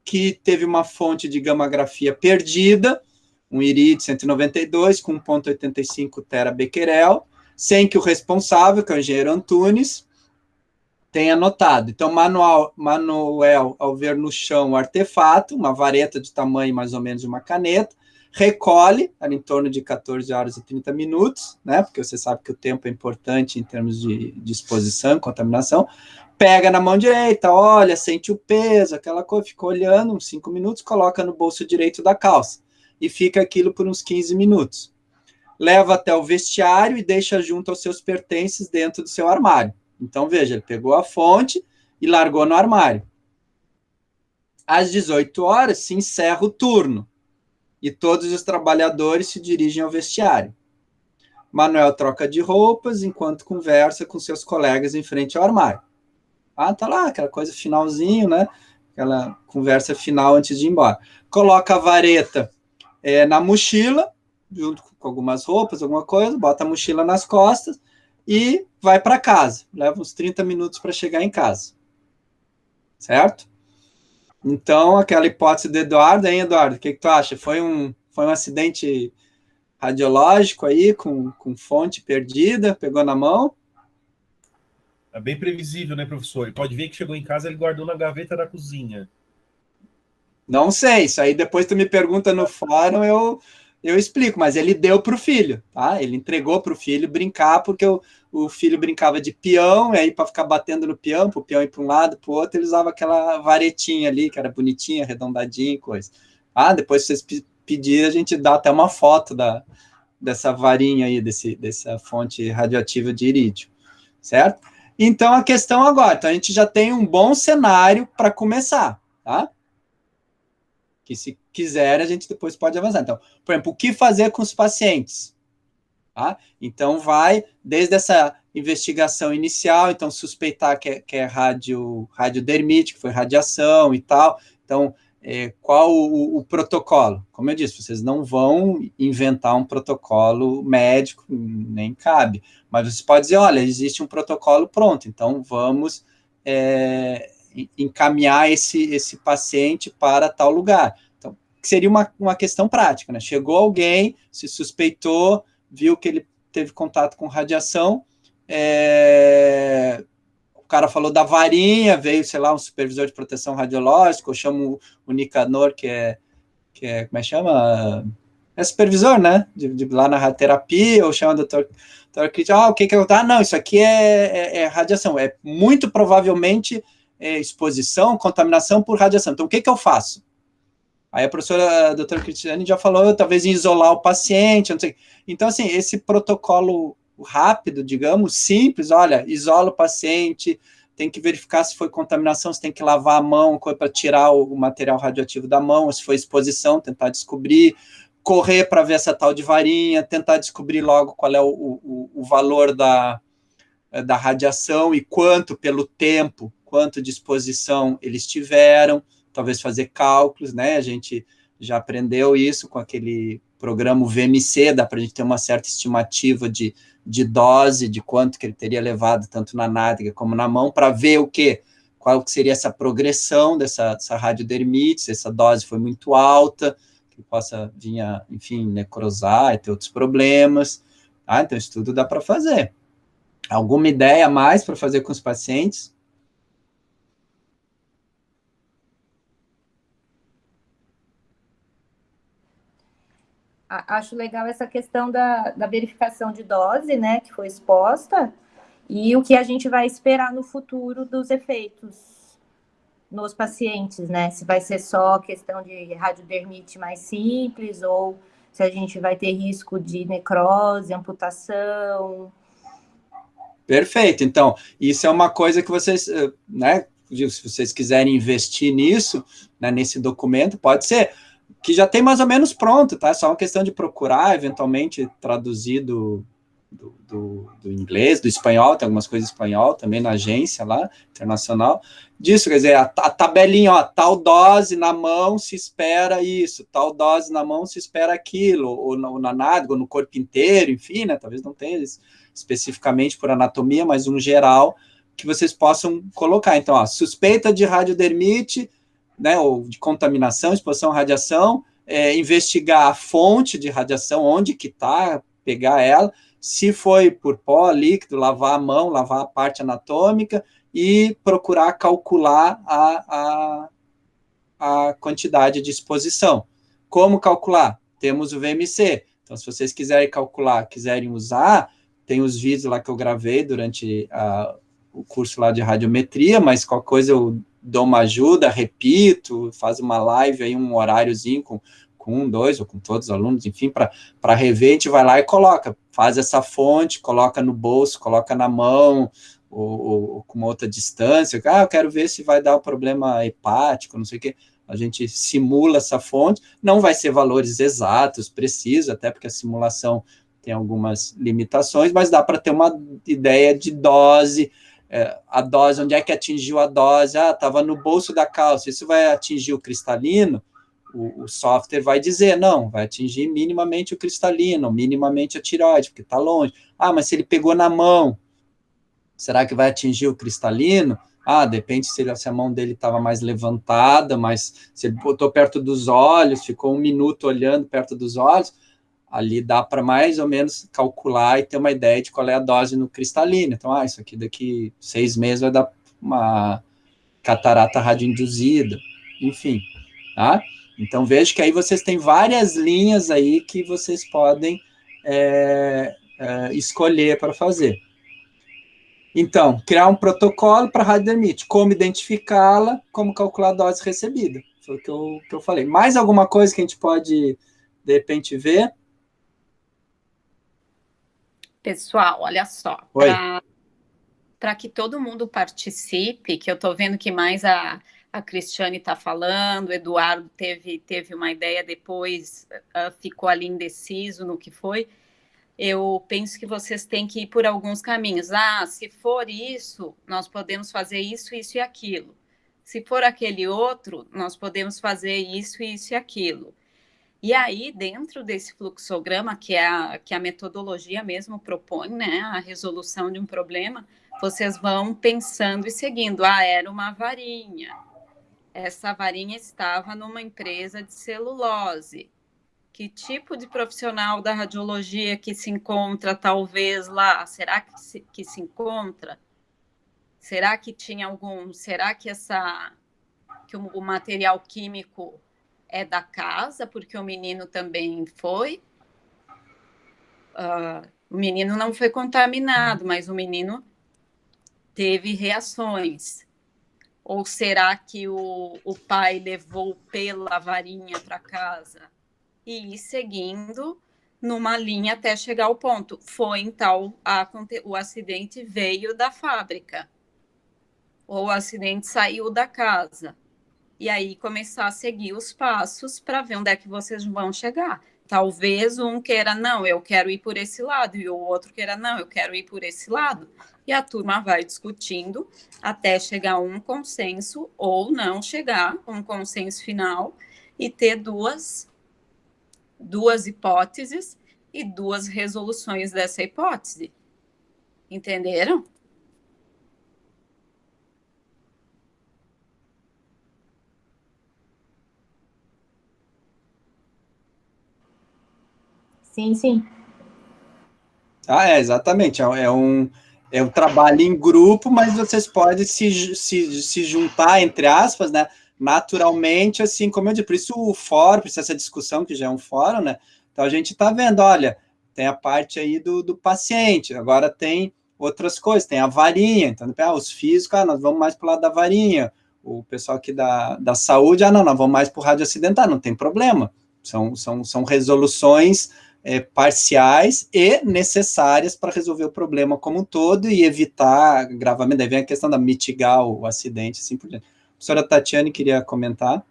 [SPEAKER 1] que teve uma fonte de gammagrafia perdida, um irídio 192 com 1,85 terabecquerel, sem que o responsável, que é o engenheiro Antunes, tenha notado. Então, Manuel, ao ver no chão o artefato, uma vareta de tamanho mais ou menos de uma caneta, recolhe, em torno de 14 horas e 30 minutos, né, porque você sabe que o tempo é importante em termos de exposição, contaminação, pega na mão direita, olha, sente o peso, aquela coisa, fica olhando uns 5 minutos, coloca no bolso direito da calça, e fica aquilo por uns 15 minutos. Leva até o vestiário e deixa junto aos seus pertences dentro do seu armário. Então, veja, ele pegou a fonte e largou no armário. Às 18 horas, se encerra o turno, e todos os trabalhadores se dirigem ao vestiário. Manuel troca de roupas enquanto conversa com seus colegas em frente ao armário. Tá lá, aquela coisa finalzinho, né? Aquela conversa final antes de ir embora. Coloca a vareta na mochila, junto com algumas roupas, alguma coisa, bota a mochila nas costas e vai para casa. Leva uns 30 minutos para chegar em casa. Certo? Então, aquela hipótese do Eduardo, hein, Eduardo? O que tu acha? Foi um acidente radiológico aí, com fonte perdida, pegou na mão?
[SPEAKER 6] É bem previsível, né, professor? Ele pode ver que chegou em casa, ele guardou na gaveta da cozinha.
[SPEAKER 1] Não sei, isso aí depois tu me pergunta no fórum, eu explico, mas ele deu para o filho, tá? Ele entregou para o filho brincar, porque o filho brincava de peão, e aí para ficar batendo no peão, para o peão ir para um lado, para o outro, ele usava aquela varetinha ali, que era bonitinha, arredondadinha e coisa. Depois, se vocês pedirem, a gente dá até uma foto dessa varinha aí, dessa fonte radioativa de irídio, certo? Então, a questão agora, então a gente já tem um bom cenário para começar, tá? Que se quiser, a gente depois pode avançar. Então, por exemplo, o que fazer com os pacientes? Tá? Então, vai desde essa investigação inicial, então, suspeitar que é radiodermite, que foi radiação e tal. Então, qual o protocolo? Como eu disse, vocês não vão inventar um protocolo médico, nem cabe. Mas você pode dizer, olha, existe um protocolo pronto, então vamos encaminhar esse paciente para tal lugar. Então, seria uma questão prática, né? Chegou alguém, se suspeitou, viu que ele teve contato com radiação, o cara falou da varinha, veio, sei lá, um supervisor de proteção radiológica, eu chamo o Nicanor, que é como é que chama? É supervisor, né? De lá na radioterapia, ou chama o doutor Cristian, o que eu... não, isso aqui é radiação, é muito provavelmente exposição, contaminação por radiação. Então, o que eu faço? Aí a doutora Cristiane já falou, talvez em isolar o paciente, não sei. Então, assim, esse protocolo rápido, digamos, simples, olha, isola o paciente, tem que verificar se foi contaminação, se tem que lavar a mão para tirar o material radioativo da mão, se foi exposição, tentar descobrir, correr para ver essa tal de varinha, tentar descobrir logo qual é o valor da radiação e quanto pelo tempo, quanto de exposição eles tiveram, talvez fazer cálculos, né? A gente já aprendeu isso com aquele programa VMC, dá para a gente ter uma certa estimativa de dose, de quanto que ele teria levado, tanto na nádega como na mão, para ver o quê? Qual que seria essa progressão dessa radiodermite, se essa dose foi muito alta, que possa vir a, enfim, necrosar e ter outros problemas. Então, isso tudo dá para fazer. Alguma ideia a mais para fazer com os pacientes?
[SPEAKER 7] Acho legal essa questão da verificação de dose, né, que foi exposta, e o que a gente vai esperar no futuro dos efeitos nos pacientes, né? Se vai ser só questão de radiodermite mais simples, ou se a gente vai ter risco de necrose, amputação.
[SPEAKER 1] Perfeito. Então, isso é uma coisa que vocês, né, se vocês quiserem investir nisso, né, nesse documento, pode ser que já tem mais ou menos pronto, tá? É só uma questão de procurar, eventualmente traduzir do inglês, do espanhol, tem algumas coisas em espanhol também na agência lá, internacional, disso, quer dizer, a tabelinha, ó, tal dose na mão se espera isso, tal dose na mão se espera aquilo, ou na nádega, ou no corpo inteiro, enfim, né, talvez não tenha especificamente por anatomia, mas um geral, que vocês possam colocar. Então, ó, suspeita de radiodermite, né, ou de contaminação, exposição à radiação, investigar a fonte de radiação, onde que está, pegar ela, se foi por pó, líquido, lavar a mão, lavar a parte anatômica e procurar calcular a quantidade de exposição. Como calcular? Temos o VMC. Então, se vocês quiserem calcular, quiserem usar, tem os vídeos lá que eu gravei durante o curso lá de radiometria, mas qualquer coisa eu dou uma ajuda, repito, faz uma live aí, um horáriozinho com um, dois, ou com todos os alunos, enfim, para rever, a gente vai lá e coloca, faz essa fonte, coloca no bolso, coloca na mão, ou com uma outra distância, eu quero ver se vai dar um problema hepático, não sei o quê, a gente simula essa fonte, não vai ser valores exatos, precisos, até porque a simulação tem algumas limitações, mas dá para ter uma ideia de dose, a dose, onde é que atingiu a dose, estava no bolso da calça, isso vai atingir o cristalino, o software vai dizer, não, vai atingir minimamente o cristalino, minimamente a tireoide, porque está longe. Mas se ele pegou na mão, será que vai atingir o cristalino? Depende se a mão dele estava mais levantada, mas se ele botou perto dos olhos, ficou 1 minuto olhando perto dos olhos, ali dá para mais ou menos calcular e ter uma ideia de qual é a dose no cristalino. Então, isso aqui daqui 6 meses vai dar uma catarata radioinduzida, enfim, tá? Então, vejo que aí vocês têm várias linhas aí que vocês podem escolher para fazer. Então, criar um protocolo para radiodermite, como identificá-la, como calcular a dose recebida. Foi o que eu falei. Mais alguma coisa que a gente pode, de repente, ver?
[SPEAKER 2] Pessoal, olha só, para que todo mundo participe, que eu estou vendo que mais a Cristiane está falando, o Eduardo teve uma ideia, depois ficou ali indeciso no que foi. Eu penso que vocês têm que ir por alguns caminhos. Se for isso, nós podemos fazer isso, isso e aquilo. Se for aquele outro, nós podemos fazer isso, isso e aquilo. E aí, dentro desse fluxograma, que a metodologia mesmo propõe, né, a resolução de um problema, vocês vão pensando e seguindo. Era uma varinha. Essa varinha estava numa empresa de celulose. Que tipo de profissional da radiologia que se encontra, talvez, lá? Será que se encontra? Será que tinha algum... Será que o material químico é da casa, porque o menino também foi? O menino não foi contaminado, mas o menino teve reações. Ou será que o pai levou pela varinha para casa? E ir seguindo numa linha até chegar ao ponto. Foi, então, o acidente veio da fábrica. Ou o acidente saiu da casa. E aí começar a seguir os passos para ver onde é que vocês vão chegar. Talvez um queira, não, eu quero ir por esse lado, e o outro queira, não, eu quero ir por esse lado. E a turma vai discutindo até chegar a um consenso, ou não chegar a um consenso final, e ter duas hipóteses e duas resoluções dessa hipótese. Entenderam?
[SPEAKER 7] Sim, sim.
[SPEAKER 1] Exatamente. É um trabalho em grupo, mas vocês podem se juntar, entre aspas, né? Naturalmente, assim como eu disse. Por isso o fórum, por isso essa discussão, que já é um fórum, né? Então a gente está vendo, olha, tem a parte aí do paciente, agora tem outras coisas, tem a varinha, então os físicos, nós vamos mais para o lado da varinha, o pessoal aqui da saúde, não, nós vamos mais para o rádio acidental, não tem problema. São resoluções parciais e necessárias para resolver o problema como um todo e evitar agravamento. Daí vem a questão da mitigar o acidente, assim por diante. A professora Tatiane queria comentar.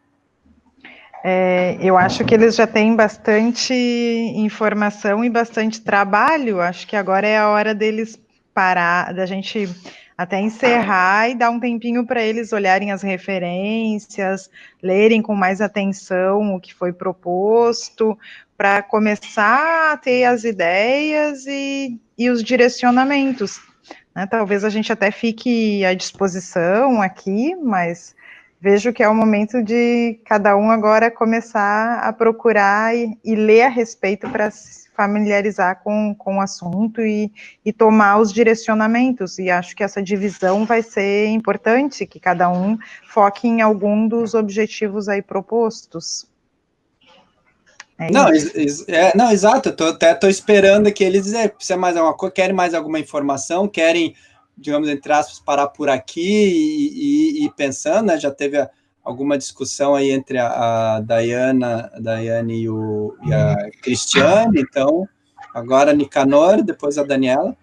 [SPEAKER 5] Eu acho que eles já têm bastante informação e bastante trabalho. Acho que agora é a hora deles parar, da gente até encerrar e dar um tempinho para eles olharem as referências, lerem com mais atenção o que foi proposto, para começar a ter as ideias e os direcionamentos, né? Talvez a gente até fique à disposição aqui, mas vejo que é o momento de cada um agora começar a procurar e ler a respeito para se familiarizar com o assunto e tomar os direcionamentos, e acho que essa divisão vai ser importante, que cada um foque em algum dos objetivos aí propostos.
[SPEAKER 1] Não, exato, eu até estou esperando que eles precisam mais alguma coisa, querem mais alguma informação, querem, digamos, entre aspas, parar por aqui e pensando, né, já teve alguma discussão aí entre a Daiane e a Cristiane, então, agora a Nicanor, depois a Daniela.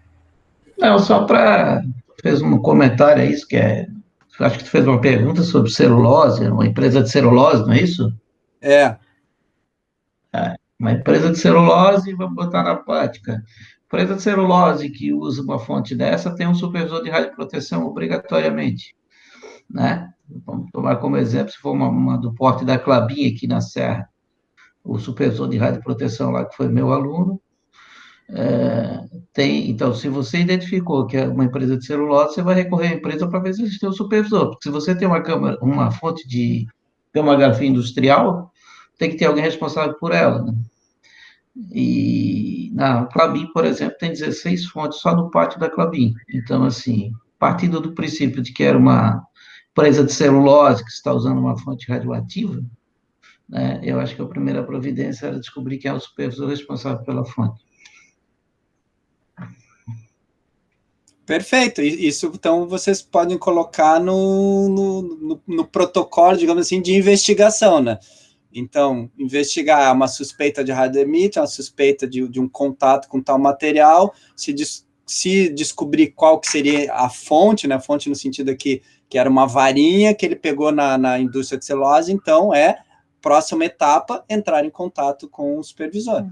[SPEAKER 4] Não, só para... fez um comentário aí, acho que tu fez uma pergunta sobre celulose, uma empresa de celulose, não é isso? Uma empresa de celulose, vamos botar na prática. Empresa de celulose que usa uma fonte dessa tem um supervisor de radioproteção obrigatoriamente, né? Vamos tomar como exemplo, se for uma do porte da Klabin aqui na Serra, o supervisor de radioproteção lá, que foi meu aluno, então, se você identificou que é uma empresa de celulose, você vai recorrer à empresa para ver se eles têm um supervisor, porque se você tem uma fonte de gamma-grafia industrial, tem que ter alguém responsável por ela, né? E na Klabin, por exemplo, tem 16 fontes só no pátio da Klabin. Então, assim, partindo do princípio de que era uma empresa de celulose que está usando uma fonte radioativa, né, eu acho que a primeira providência era descobrir quem é o supervisor responsável pela fonte.
[SPEAKER 1] Perfeito, isso então vocês podem colocar no protocolo, digamos assim, de investigação, né? Então, investigar uma suspeita de radioemite, uma suspeita de um contato com tal material, se descobrir qual que seria a fonte, né? A fonte no sentido aqui que era uma varinha que ele pegou na indústria de celulose, então próxima etapa, entrar em contato com o supervisor.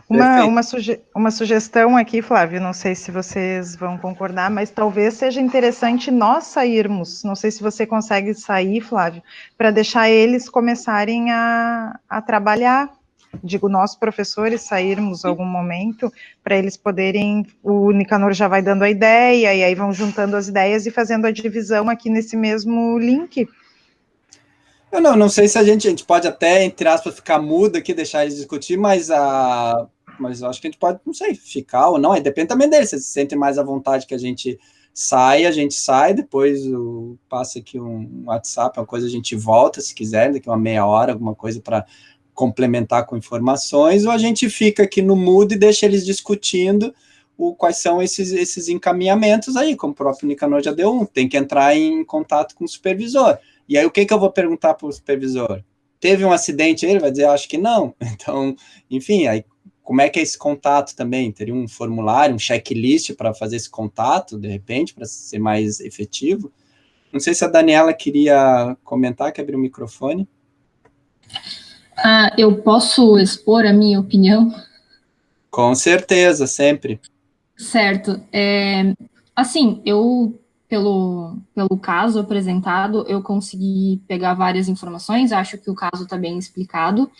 [SPEAKER 5] Uma sugestão aqui, Flávio, não sei se vocês vão concordar, mas talvez seja interessante nós sairmos, não sei se você consegue sair, Flávio, para deixar eles começarem a trabalhar, digo, nós professores sairmos algum momento, para eles poderem, o Nicanor já vai dando a ideia, e aí vão juntando as ideias e fazendo a divisão aqui nesse mesmo link.
[SPEAKER 1] Eu não sei se a gente pode até, entre aspas, ficar mudo aqui, deixar eles discutir, mas eu acho que a gente pode, não sei, ficar ou não, aí depende também deles, se sentem mais à vontade que a gente sai, depois passa aqui um WhatsApp, uma coisa a gente volta, se quiser, daqui uma meia hora, alguma coisa para complementar com informações, ou a gente fica aqui no mudo e deixa eles discutindo quais são esses encaminhamentos aí, como o próprio Nicanor já deu tem que entrar em contato com o supervisor. E aí, o que eu vou perguntar para o supervisor? Teve um acidente? Ele vai dizer, acho que não. Então, enfim, aí, como é que é esse contato também? Teria um formulário, um checklist para fazer esse contato, de repente, para ser mais efetivo? Não sei se a Daniela queria comentar, que abriu o microfone.
[SPEAKER 8] Eu posso expor a minha opinião?
[SPEAKER 1] Com certeza, sempre.
[SPEAKER 8] Certo. Assim, eu pelo caso apresentado, eu consegui pegar várias informações, acho que o caso está bem explicado,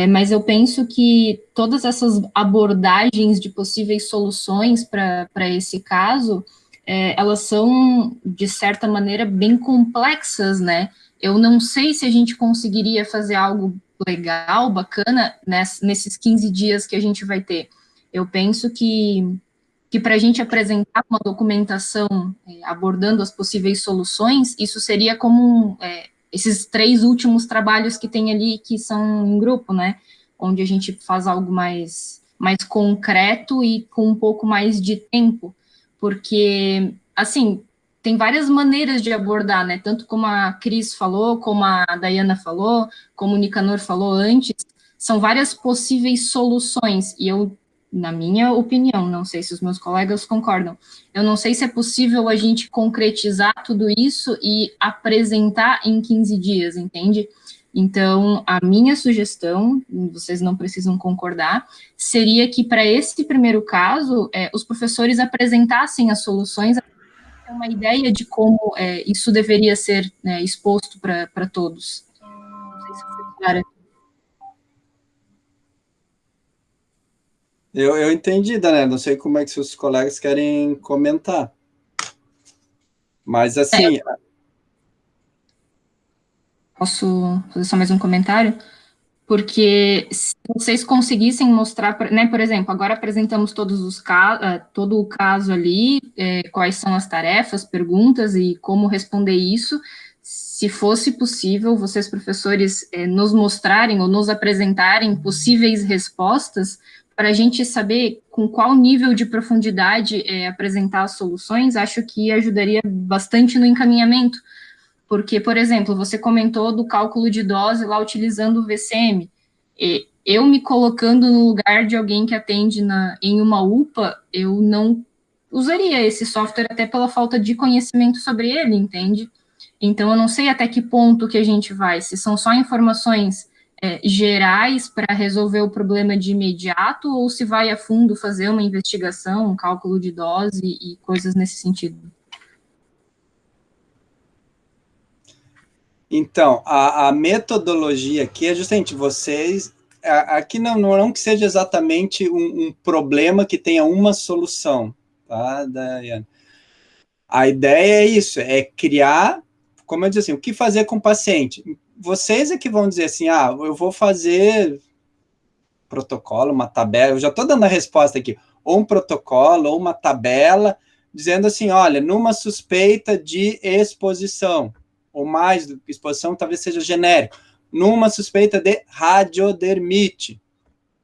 [SPEAKER 8] mas eu penso que todas essas abordagens de possíveis soluções para esse caso, elas são, de certa maneira, bem complexas, né? Eu não sei se a gente conseguiria fazer algo legal, bacana, nesses 15 dias que a gente vai ter. Eu penso que para a gente apresentar uma documentação abordando as possíveis soluções, isso seria como esses 3 últimos trabalhos que tem ali, que são em grupo, né? Onde a gente faz algo mais concreto e com um pouco mais de tempo, porque, assim, tem várias maneiras de abordar, né? Tanto como a Cris falou, como a Dayana falou, como o Nicanor falou antes, são várias possíveis soluções, e eu, na minha opinião, não sei se os meus colegas concordam, eu não sei se é possível a gente concretizar tudo isso e apresentar em 15 dias, entende? Então, a minha sugestão, vocês não precisam concordar, seria que para esse primeiro caso, os professores apresentassem as soluções, uma ideia de como isso deveria ser, né, exposto para todos. Não sei se foi claro.
[SPEAKER 1] Eu entendi, Daniela, não sei como é que seus colegas querem comentar. Mas, assim...
[SPEAKER 8] Posso fazer só mais um comentário? Porque se vocês conseguissem mostrar, né, por exemplo, agora apresentamos todo o caso ali, quais são as tarefas, perguntas e como responder isso. Se fosse possível, vocês, professores, nos mostrarem ou nos apresentarem possíveis respostas para a gente saber com qual nível de profundidade apresentar as soluções, acho que ajudaria bastante no encaminhamento. Porque, por exemplo, você comentou do cálculo de dose lá utilizando o VCM. Eu me colocando no lugar de alguém que atende em uma UPA, eu não usaria esse software até pela falta de conhecimento sobre ele, entende? Então, eu não sei até que ponto que a gente vai, se são só informações gerais para resolver o problema de imediato, ou se vai a fundo fazer uma investigação, um cálculo de dose e coisas nesse sentido.
[SPEAKER 1] Então, a metodologia aqui é justamente vocês... Aqui não que seja exatamente um problema que tenha uma solução, tá, Dayana? A ideia é isso, é criar, como eu disse assim, o que fazer com o paciente. Vocês é que vão dizer assim, eu vou fazer protocolo, uma tabela, eu já estou dando a resposta aqui, ou um protocolo, ou uma tabela, dizendo assim, olha, numa suspeita de exposição, ou mais do que exposição, talvez seja genérico, numa suspeita de radiodermite,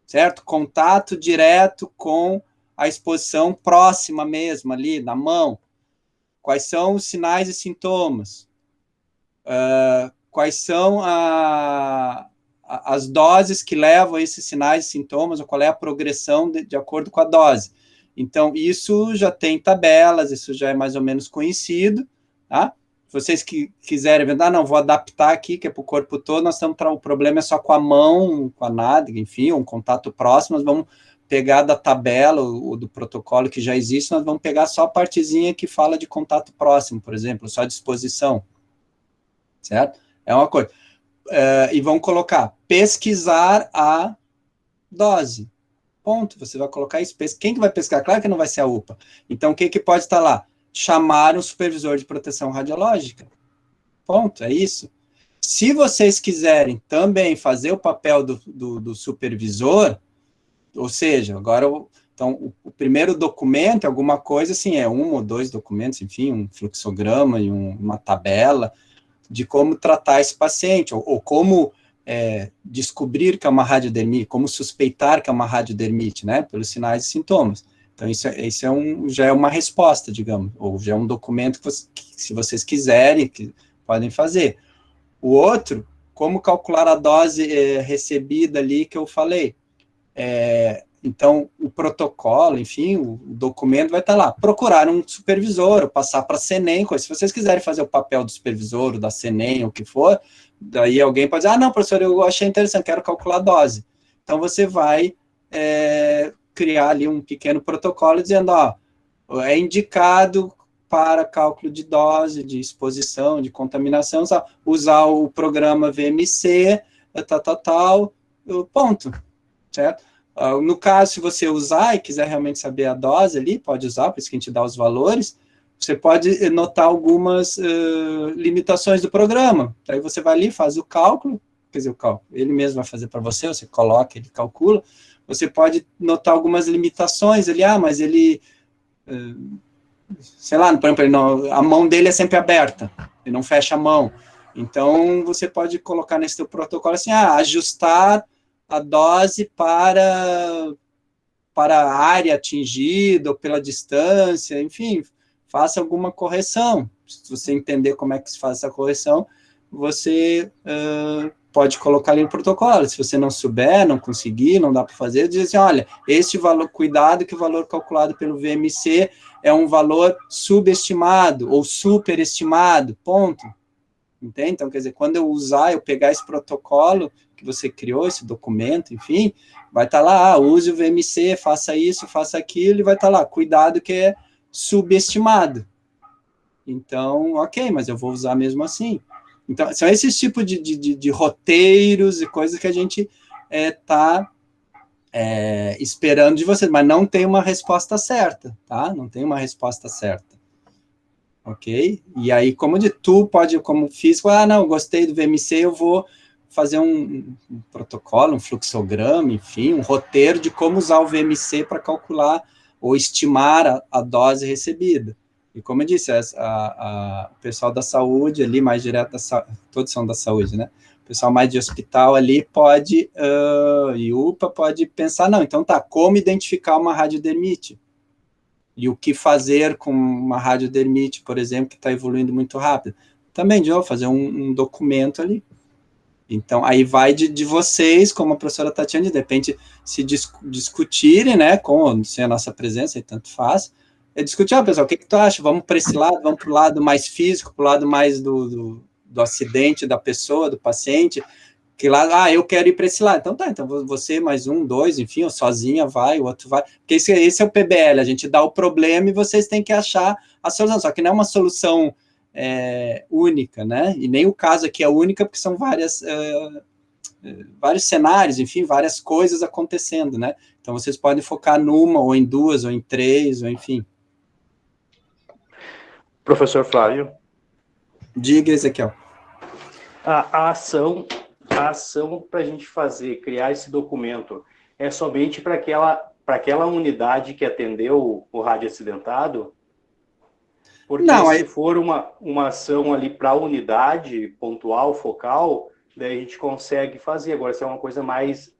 [SPEAKER 1] certo? Contato direto com a exposição próxima mesmo, ali, na mão. Quais são os sinais e sintomas? Quais são as doses que levam a esses sinais e sintomas, ou qual é a progressão de acordo com a dose? Então, isso já tem tabelas, isso já é mais ou menos conhecido, tá? Se vocês quiserem ver, não, vou adaptar aqui, que é para o corpo todo, o problema é só com a mão, com a nádega, enfim, um contato próximo, nós vamos pegar da tabela, ou do protocolo que já existe, nós vamos pegar só a partezinha que fala de contato próximo, por exemplo, só de exposição, certo? É uma coisa. E vão colocar, pesquisar a dose. Ponto, você vai colocar isso. Quem que vai pesquisar? Claro que não vai ser a UPA. Então, o que pode estar lá? Chamar um supervisor de proteção radiológica. Ponto, é isso. Se vocês quiserem também fazer o papel do supervisor, ou seja, agora, então, o primeiro documento é alguma coisa, assim, é 1 ou 2 documentos, enfim, um fluxograma e uma tabela de como tratar esse paciente, ou como descobrir que é uma radiodermite, como suspeitar que é uma radiodermite, né, pelos sinais e sintomas. Então, isso já é uma resposta, digamos, ou já é um documento que se vocês quiserem, podem fazer. O outro, como calcular a dose recebida ali que eu falei. Então, o protocolo, enfim, o documento vai estar lá. Procurar um supervisor, ou passar para a CENEM, se vocês quiserem fazer o papel do supervisor, ou da CENEM, ou o que for, daí alguém pode dizer, não, professor, eu achei interessante, quero calcular a dose. Então, você vai criar ali um pequeno protocolo dizendo, é indicado para cálculo de dose, de exposição, de contaminação, usar o programa VMC, ponto, certo? No caso, se você usar e quiser realmente saber a dose ali, pode usar, por isso que a gente dá os valores, você pode notar algumas limitações do programa. Aí você vai ali, faz o cálculo, quer dizer, o cálculo, ele mesmo vai fazer para você, você coloca, ele calcula, você pode notar algumas limitações ali, mas ele, sei lá, por exemplo, a mão dele é sempre aberta, ele não fecha a mão. Então, você pode colocar nesse teu protocolo assim, ajustar a dose para a área atingida, ou pela distância, enfim, faça alguma correção. Se você entender como é que se faz essa correção, você pode colocar ali no protocolo. Se você não souber, não conseguir, não dá para fazer, diz assim, olha, este valor, cuidado que o valor calculado pelo VMC é um valor subestimado ou superestimado, ponto. Entende? Então, quer dizer, quando eu pegar esse protocolo que você criou, esse documento, enfim, vai estar lá, use o VMC, faça isso, faça aquilo, e vai estar lá, cuidado que é subestimado. Então, ok, mas eu vou usar mesmo assim. Então, são esses tipos de roteiros e coisas que a gente está esperando de vocês, mas não tem uma resposta certa, tá? Não tem uma resposta certa. Ok? E aí, como tu pode, como físico, não, gostei do VMC, eu vou fazer um protocolo, um fluxograma, enfim, um roteiro de como usar o VMC para calcular ou estimar a dose recebida. E como eu disse, o pessoal da saúde ali, mais direto, todos são da saúde, né? O pessoal mais de hospital ali pode, e UPA pode pensar, não, então tá, como identificar uma radiodermite? E o que fazer com uma radiodermite, por exemplo, que está evoluindo muito rápido? Também, de novo, fazer um documento ali. Então, aí vai de vocês, como a professora Tatiana, de repente, se discutirem, né, sem a nossa presença, e tanto faz, discutir, pessoal, o que tu acha? Vamos para esse lado, vamos para o lado mais físico, para o lado mais do acidente da pessoa, do paciente, que lá, eu quero ir para esse lado. Então tá, então você mais um, dois, enfim, ou sozinha vai, o outro vai. Porque esse é o PBL, a gente dá o problema e vocês têm que achar a solução. Só que não é uma solução única, né? E nem o caso aqui é única, porque são vários cenários, enfim, várias coisas acontecendo, né? Então vocês podem focar numa, ou em duas, ou em três, ou enfim.
[SPEAKER 9] Professor Flávio.
[SPEAKER 1] Diga, Ezequiel.
[SPEAKER 9] A ação para a gente criar esse documento, é somente para aquela unidade que atendeu o rádio acidentado? Porque
[SPEAKER 1] não,
[SPEAKER 9] se for uma ação ali para a unidade pontual, focal, daí a gente consegue fazer. Agora, se é uma coisa mais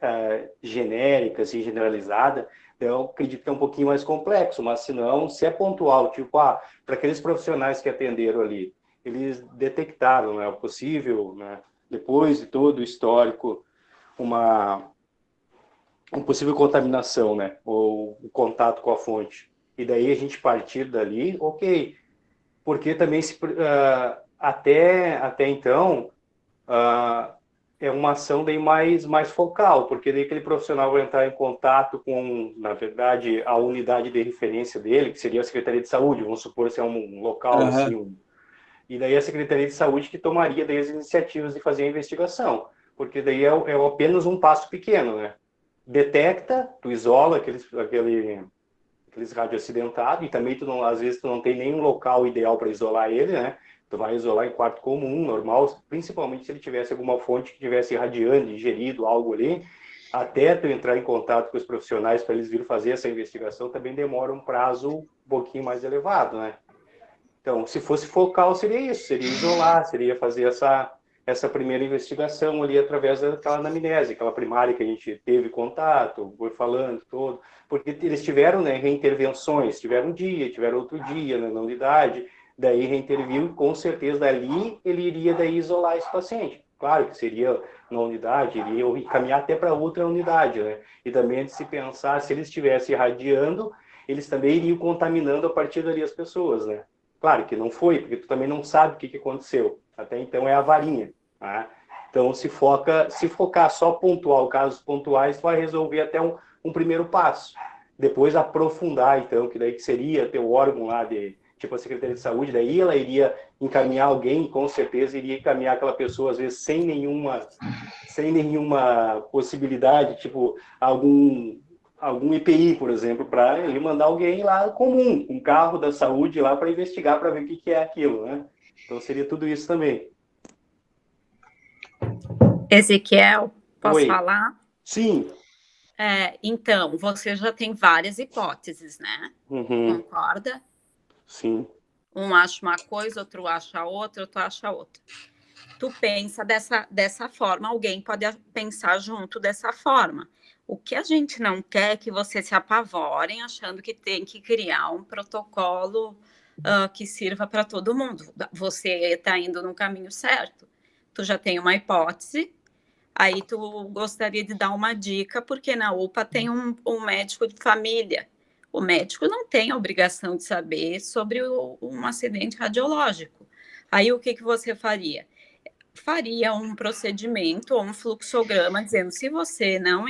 [SPEAKER 9] genérica, assim, generalizada, eu acredito que é um pouquinho mais complexo, mas se não, se é pontual, tipo, para aqueles profissionais que atenderam ali, eles detectaram, né, o possível, né, depois de todo o histórico, uma possível contaminação, né, ou o contato com a fonte. E daí a gente partir dali, ok. Porque também, até então, é uma ação daí mais focal, porque daí aquele profissional vai entrar em contato com, na verdade, a unidade de referência dele, que seria a Secretaria de Saúde, vamos supor se é um local assim, e daí a Secretaria de Saúde que tomaria daí as iniciativas de fazer a investigação, porque daí é apenas um passo pequeno, né? Detecta, tu isola aqueles radioacidentados, e também às vezes tu não tem nenhum local ideal para isolar ele, né? Tu vai isolar em quarto comum, normal, principalmente se ele tivesse alguma fonte que tivesse irradiando, ingerido algo ali, até tu entrar em contato com os profissionais para eles virem fazer essa investigação, também demora um prazo um pouquinho mais elevado, né? Então, se fosse focal, seria isso, seria isolar, seria fazer essa primeira investigação ali através daquela anamnese, aquela primária que a gente teve contato, foi falando todo, porque eles tiveram, né, reintervenções, tiveram um dia, tiveram outro dia, né, na unidade, daí reinterviu e com certeza dali ele iria daí isolar esse paciente. Claro que seria na unidade, iria caminhar até para outra unidade, né? E também de se pensar, se eles estivessem irradiando, eles também iriam contaminando a partir dali as pessoas, né? Claro que não foi, porque tu também não sabe o que aconteceu. Até então é a varinha. Tá? Então, se focar só pontual, casos pontuais, tu vai resolver até um primeiro passo. Depois aprofundar, então, que daí que seria ter o órgão lá de tipo a Secretaria de Saúde, daí ela iria encaminhar alguém, com certeza iria encaminhar aquela pessoa, às vezes sem nenhuma possibilidade, tipo algum EPI, por exemplo, para ele mandar alguém lá comum, um carro da saúde lá para investigar, para ver o que é aquilo, né? Então seria tudo isso também.
[SPEAKER 2] Ezequiel, posso
[SPEAKER 9] Oi.
[SPEAKER 2] falar?
[SPEAKER 9] Sim.
[SPEAKER 2] Então, você já tem várias hipóteses, né?
[SPEAKER 9] Uhum.
[SPEAKER 2] Concorda?
[SPEAKER 9] Sim.
[SPEAKER 2] Um acha uma coisa, outro acha outra, outro acha outra. Tu pensa dessa forma, alguém pode pensar junto dessa forma. O que a gente não quer é que vocês se apavorem achando que tem que criar um protocolo que sirva para todo mundo. Você está indo no caminho certo. Tu já tem uma hipótese, aí tu gostaria de dar uma dica, porque na UPA tem um médico de família. O médico não tem a obrigação de saber sobre um acidente radiológico. Aí o que você faria? Faria um procedimento ou um fluxograma dizendo, se você não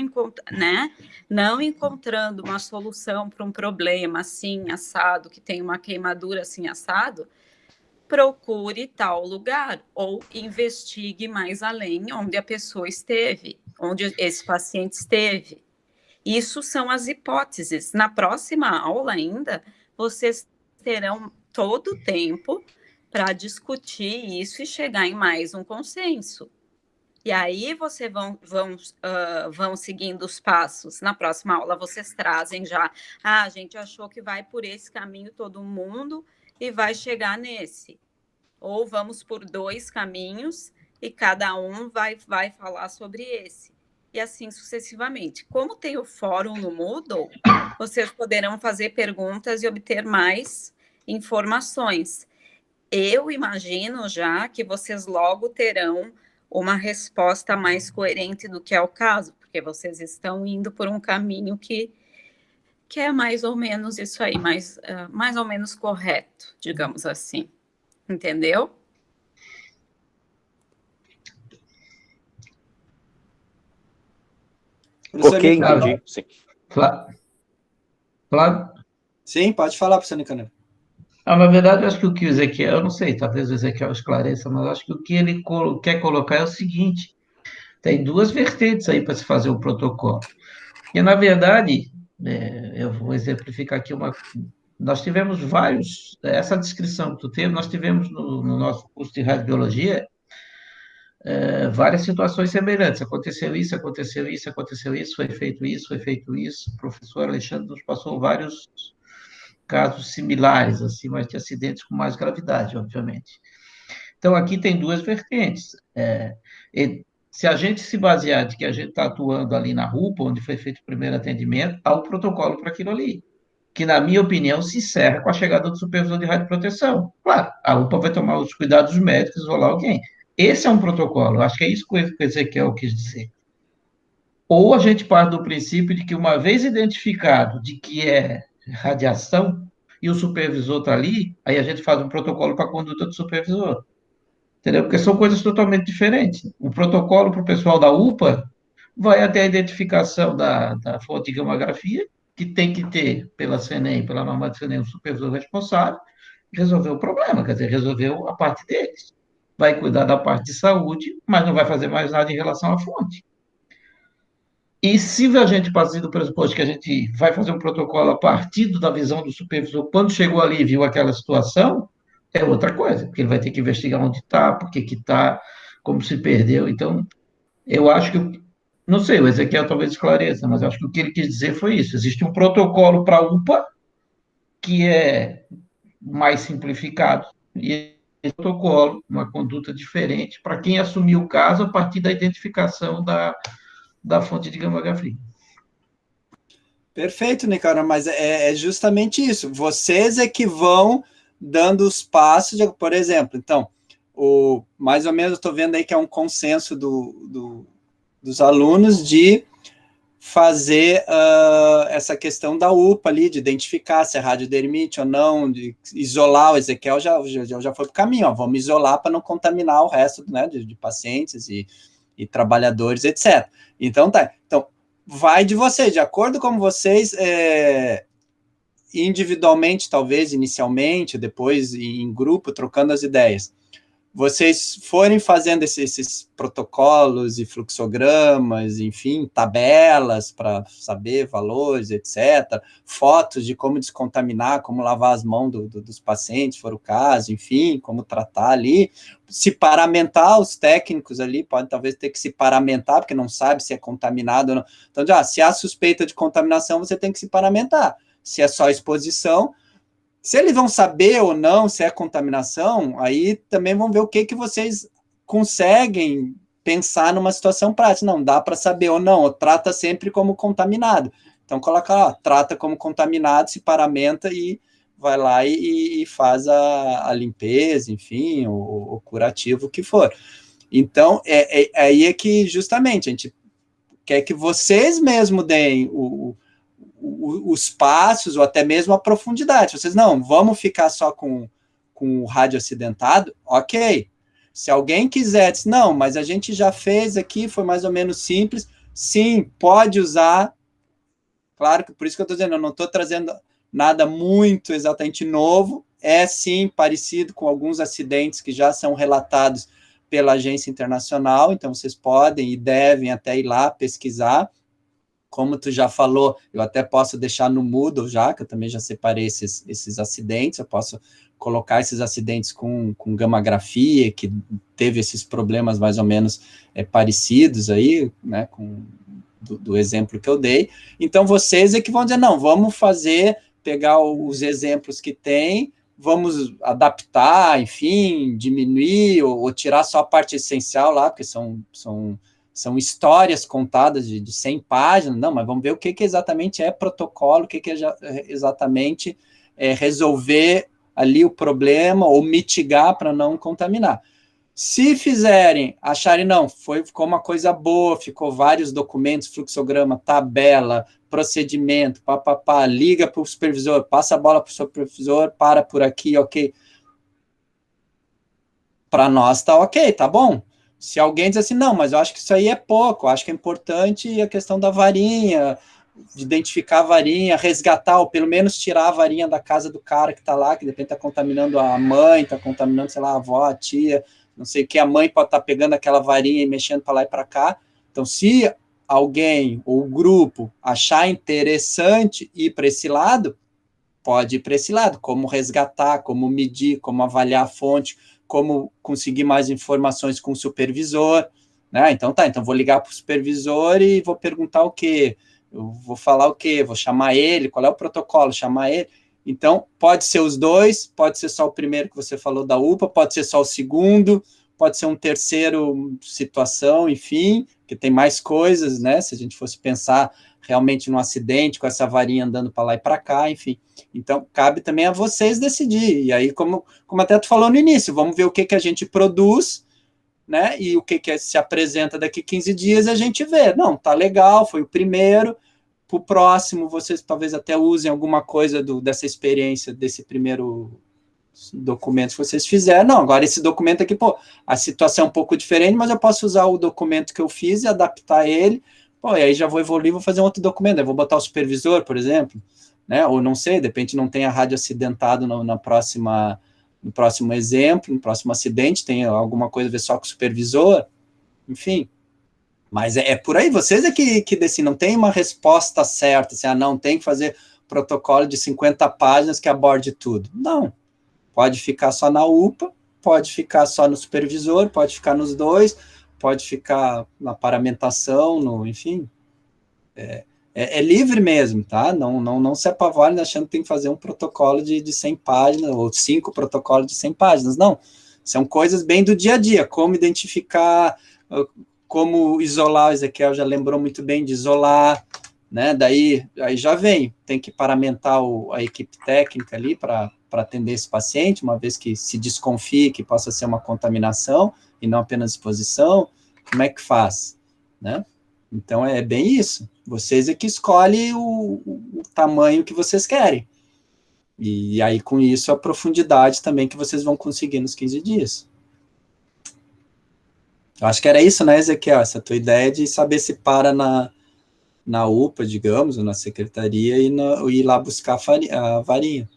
[SPEAKER 2] encontrando uma solução para um problema assim, assado, que tem uma queimadura assim, assado, procure tal lugar ou investigue mais além onde a pessoa esteve, onde esse paciente esteve. Isso são as hipóteses. Na próxima aula ainda, vocês terão todo o tempo para discutir isso e chegar em mais um consenso. E aí vocês vão seguindo os passos. Na próxima aula vocês trazem já, a gente achou que vai por esse caminho todo mundo e vai chegar nesse. Ou vamos por 2 caminhos e cada um vai falar sobre esse. E assim sucessivamente. Como tem o fórum no Moodle, vocês poderão fazer perguntas e obter mais informações. Eu imagino já que vocês logo terão uma resposta mais coerente do que é o caso, porque vocês estão indo por um caminho que é mais ou menos isso aí, mais ou menos correto, digamos assim. Entendeu?
[SPEAKER 9] Ok, entendi. Sim.
[SPEAKER 4] Claro.
[SPEAKER 1] Sim, pode falar, professor Nicanor.
[SPEAKER 4] Na verdade, eu acho que o que o Ezequiel, eu não sei, talvez o Ezequiel esclareça, mas eu acho que o que ele quer colocar é o seguinte: tem 2 vertentes aí para se fazer o protocolo. E, na verdade, eu vou exemplificar aqui nós tivemos essa descrição que tu teve, nós tivemos no nosso curso de radiobiologia, várias situações semelhantes. Aconteceu isso, aconteceu isso, aconteceu isso, foi feito isso, foi feito isso. O professor Alexandre nos passou vários casos similares, assim, mas de acidentes com mais gravidade, obviamente. Então, aqui tem 2 vertentes. Se a gente se basear de que a gente está atuando ali na RUPA, onde foi feito o primeiro atendimento, há um protocolo para aquilo ali, que, na minha opinião, se encerra com a chegada do supervisor de radioproteção. Claro, a UPA vai tomar os cuidados médicos, isolar alguém. Esse é um protocolo, acho que é isso que o Ezequiel quis dizer. Ou a gente parte do princípio de que, uma vez identificado de que é radiação, e o supervisor está ali, aí a gente faz um protocolo para a conduta do supervisor. Entendeu? Porque são coisas totalmente diferentes. O protocolo para o pessoal da UPA vai até a identificação da fonte de gamografia, que tem que ter, pela CNEM, pela norma de CNEM, um supervisor responsável, resolver o problema, quer dizer, resolveu a parte deles. Vai cuidar da parte de saúde, mas não vai fazer mais nada em relação à fonte. E se a gente partir do pressuposto que a gente vai fazer um protocolo a partir da visão do supervisor, quando chegou ali e viu aquela situação, é outra coisa, porque ele vai ter que investigar onde está, por que está, como se perdeu. Então, eu acho que, não sei, o Ezequiel talvez esclareça, mas acho que o que ele quis dizer foi isso. Existe um protocolo para a UPA, que é mais simplificado, e esse protocolo, uma conduta diferente, para quem assumiu o caso a partir da identificação da fonte de gamografia.
[SPEAKER 1] Perfeito, Nicanor, mas é justamente isso. Vocês é que vão dando os passos, por exemplo, então, mais ou menos eu estou vendo aí que é um consenso dos alunos de fazer essa questão da UPA ali, de identificar se é radiodermite ou não, de isolar. O Ezequiel já foi para o caminho, vamos isolar para não contaminar o resto, né, de pacientes e trabalhadores, etc. Então, vai de vocês, de acordo com vocês individualmente, talvez, inicialmente, depois em grupo, trocando as ideias, vocês forem fazendo esses protocolos e fluxogramas, enfim, tabelas para saber valores, etc., fotos de como descontaminar, como lavar as mãos dos pacientes, se for o caso, enfim, como tratar ali, se paramentar, os técnicos ali podem talvez ter que se paramentar, porque não sabe se é contaminado ou não. Então, se há suspeita de contaminação, você tem que se paramentar. Se é só exposição, se eles vão saber ou não se é contaminação, aí também vão ver o que vocês conseguem pensar numa situação prática. Não, dá para saber ou não, ou trata sempre como contaminado. Então, coloca lá, trata como contaminado, se paramenta e vai lá e faz a limpeza, enfim, o curativo que for. Então, aí é que, justamente, a gente quer que vocês mesmo deem os passos, ou até mesmo a profundidade. Vocês, não, vamos ficar só com o rádio acidentado? Ok. Se alguém quiser, diz, não, mas a gente já fez aqui, foi mais ou menos simples, sim, pode usar. Claro que por isso que eu estou dizendo, eu não estou trazendo nada muito exatamente novo, é sim parecido com alguns acidentes que já são relatados pela agência internacional, então vocês podem e devem até ir lá pesquisar. Como tu já falou, eu até posso deixar no Moodle já, que eu também já separei esses acidentes, eu posso colocar esses acidentes com gammagrafia, que teve esses problemas mais ou menos parecidos aí, né, do exemplo que eu dei. Então, vocês é que vão dizer, não, vamos pegar os exemplos que tem, vamos adaptar, enfim, diminuir, ou tirar só a parte essencial lá, porque são histórias contadas de 100 páginas, não, mas vamos ver o que exatamente é protocolo, o que é exatamente resolver ali o problema, ou mitigar para não contaminar. Se fizerem, acharem, não, ficou uma coisa boa, ficou vários documentos, fluxograma, tabela, procedimento, liga para o supervisor, passa a bola para o supervisor, para por aqui, ok. Para nós tá ok, tá bom. Se alguém diz assim, não, mas eu acho que isso aí é pouco, eu acho que é importante a questão da varinha, de identificar a varinha, resgatar, ou pelo menos tirar a varinha da casa do cara que está lá, que de repente está contaminando a mãe, está contaminando, sei lá, a avó, a tia, não sei o que, a mãe pode estar pegando aquela varinha e mexendo para lá e para cá. Então, se alguém ou o grupo achar interessante ir para esse lado, pode ir para esse lado, como resgatar, como medir, como avaliar a fonte, como conseguir mais informações com o supervisor, né? Então vou ligar para o supervisor e vou perguntar o quê? Eu vou falar o quê? Vou chamar ele, qual é o protocolo? Chamar ele. Então, pode ser os dois, pode ser só o primeiro que você falou da UPA, pode ser só o segundo, pode ser um terceiro situação, enfim, que tem mais coisas, né? Se a gente fosse pensar realmente num acidente, com essa varinha andando para lá e para cá, enfim. Então, cabe também a vocês decidir. E aí, como até tu falou no início, vamos ver o que a gente produz, né? E o que se apresenta daqui 15 dias, a gente vê. Não, tá legal, foi o primeiro. Para o próximo, vocês talvez até usem alguma coisa dessa experiência, desse primeiro documento que vocês fizeram. Não, agora esse documento aqui, a situação é um pouco diferente, mas eu posso usar o documento que eu fiz e adaptar ele. E aí já vou evoluir, vou fazer um outro documento. Eu vou botar o supervisor, por exemplo, né? Ou não sei, de repente não tem a rádio acidentado no próximo exemplo, no próximo acidente, tem alguma coisa a ver só com o supervisor, enfim. Mas é por aí, vocês é que decidem, não tem uma resposta certa, assim, não, tem que fazer protocolo de 50 páginas que aborde tudo. Não, pode ficar só na UPA, pode ficar só no supervisor, pode ficar nos dois, pode ficar na paramentação, enfim, é livre mesmo, tá? Não se apavorem achando que tem que fazer um protocolo de 100 páginas, ou 5 protocolos de 100 páginas, não. São coisas bem do dia a dia, como identificar, como isolar, o Ezequiel já lembrou muito bem de isolar, né? Daí aí já tem que paramentar a equipe técnica ali para atender esse paciente, uma vez que se desconfie que possa ser uma contaminação e não apenas exposição, como é que faz, né? Então é bem isso, vocês é que escolhem o tamanho que vocês querem, e aí com isso a profundidade também que vocês vão conseguir nos 15 dias. Eu acho que era isso, né, Ezequiel? Essa tua ideia de saber se para na UPA, digamos, ou na secretaria, e ir lá buscar a varinha.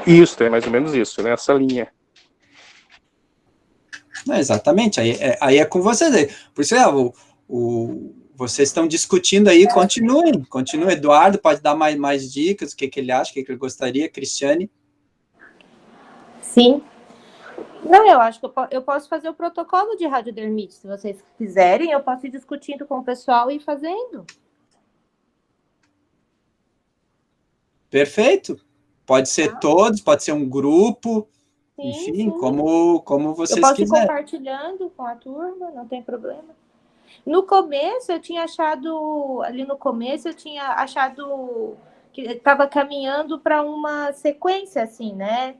[SPEAKER 9] Isso, é mais ou menos isso, nessa linha.
[SPEAKER 1] Exatamente, aí é com vocês. Por isso, vocês estão discutindo aí, continuem. Eduardo pode dar mais dicas, o que ele acha, o que ele gostaria, Cristiane.
[SPEAKER 7] Sim. Não, eu acho que eu posso fazer o protocolo de radiodermite, se vocês quiserem, eu posso ir discutindo com o pessoal e ir fazendo.
[SPEAKER 1] Perfeito. Pode ser todos, pode ser um grupo,
[SPEAKER 7] sim,
[SPEAKER 1] enfim,
[SPEAKER 7] sim.
[SPEAKER 1] Como vocês quiserem.
[SPEAKER 7] Eu posso ir compartilhando com a turma, não tem problema. No começo, eu tinha achado que estava caminhando para uma sequência, assim, né?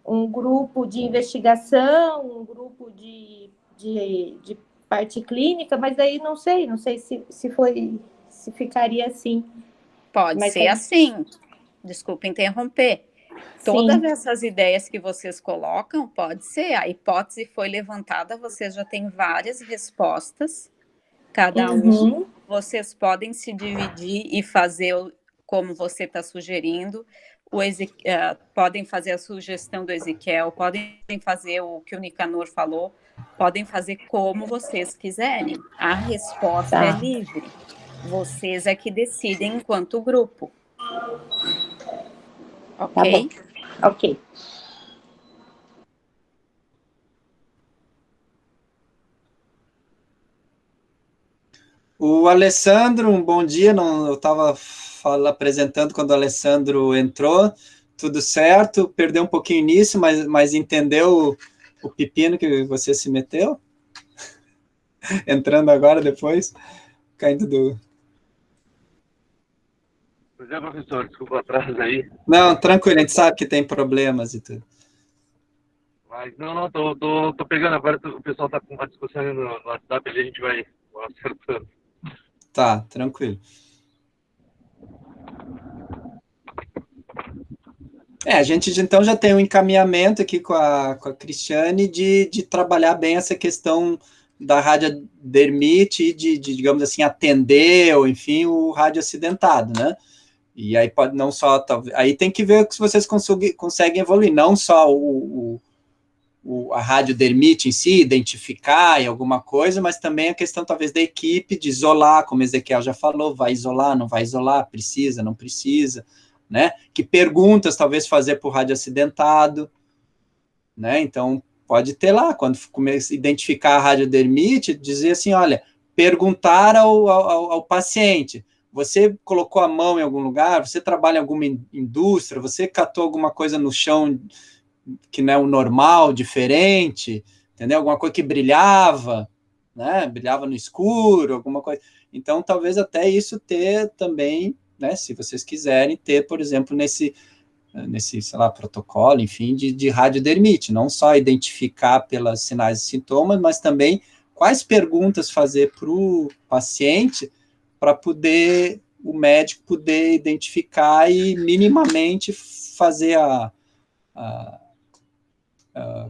[SPEAKER 7] Um grupo de investigação, um grupo de parte clínica, mas aí não sei se ficaria assim.
[SPEAKER 2] Pode ser assim. Desculpa interromper. Sim. Todas essas ideias que vocês colocam, pode ser. A hipótese foi levantada, vocês já têm várias respostas. Cada um, vocês podem se dividir e fazer como você está sugerindo. Podem fazer a sugestão do Ezequiel, podem fazer o que o Nicanor falou, podem fazer como vocês quiserem. A resposta é livre. Vocês é que decidem enquanto grupo. Ok?
[SPEAKER 7] Tá, ok.
[SPEAKER 1] O Alessandro, um bom dia. Eu estava apresentando quando o Alessandro entrou. Tudo certo? Perdeu um pouquinho nisso, mas entendeu o pepino que você se meteu? Entrando agora, depois, caindo do...
[SPEAKER 10] Pois é, professor, desculpa atrás aí.
[SPEAKER 1] Não, tranquilo, a gente sabe que tem problemas e tudo.
[SPEAKER 10] Mas, não, tô pegando agora, o pessoal tá com uma discussão no WhatsApp, ali a gente vai acertando.
[SPEAKER 1] Tá, tranquilo. A gente então já tem um encaminhamento aqui com a Cristiane de trabalhar bem essa questão da radiodermite e de, digamos assim, atender, ou enfim, o radioacidentado, né? E aí pode não só... Aí tem que ver se vocês conseguem evoluir, não só a radiodermite em si, identificar em alguma coisa, mas também a questão, talvez, da equipe, de isolar, como o Ezequiel já falou, vai isolar, não vai isolar, precisa, não precisa, né? Que perguntas, talvez, fazer para o radioacidentado, né? Então, pode ter lá, quando começa a identificar a radiodermite, dizer assim, olha, perguntar ao paciente, você colocou a mão em algum lugar, você trabalha em alguma indústria, você catou alguma coisa no chão que não é o normal, diferente, entendeu? Alguma coisa que brilhava, né? Brilhava no escuro, alguma coisa. Então, talvez até isso ter também, né? Se vocês quiserem ter, por exemplo, nesse, sei lá, protocolo, enfim, de radiodermite, não só identificar pelos sinais e sintomas, mas também quais perguntas fazer para o paciente para poder o médico poder identificar e minimamente fazer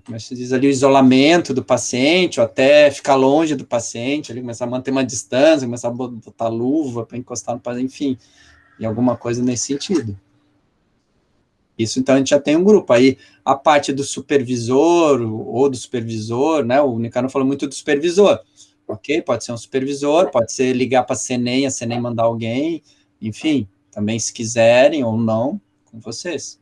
[SPEAKER 1] como se diz ali, o isolamento do paciente, ou até ficar longe do paciente, ali, começar a manter uma distância, começar a botar luva para encostar no paciente, enfim, e alguma coisa nesse sentido. Isso, então, a gente já tem um grupo. Aí, a parte do supervisor, ou do supervisor, né, o Nicanor falou muito do supervisor, ok? Pode ser um supervisor, pode ser ligar para a CENEM mandar alguém, enfim, também se quiserem ou não, com vocês.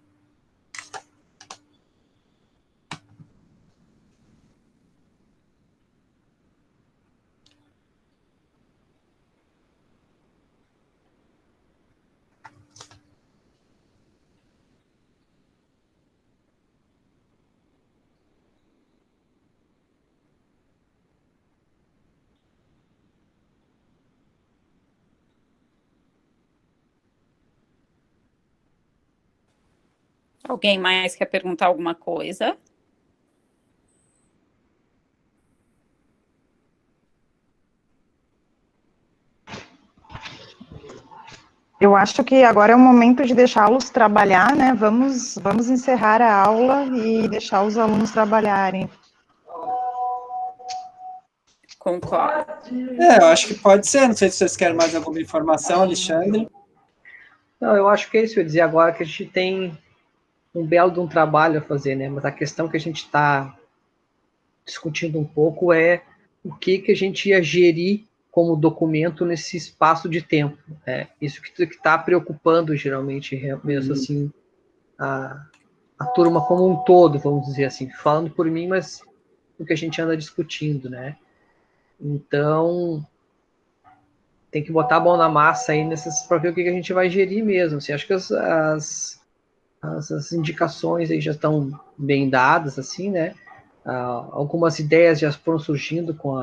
[SPEAKER 2] Alguém mais quer perguntar alguma coisa?
[SPEAKER 5] Eu acho que agora é o momento de deixá-los trabalhar, né? Vamos encerrar a aula e deixar os alunos trabalharem.
[SPEAKER 2] Concordo.
[SPEAKER 1] Eu acho que pode ser. Não sei se vocês querem mais alguma informação, Alexandre.
[SPEAKER 11] Não, eu acho que é isso que eu ia dizer agora, que a gente tem um belo de um trabalho a fazer, né? Mas a questão que a gente está discutindo um pouco é o que a gente ia gerir como documento nesse espaço de tempo. Isso que está preocupando, geralmente, mesmo assim, a turma como um todo, vamos dizer assim, falando por mim, mas o que a gente anda discutindo, né? Então, tem que botar a mão na massa aí para ver o que a gente vai gerir mesmo. Assim, acho que as indicações aí já estão bem dadas, assim, né? Algumas ideias já foram surgindo com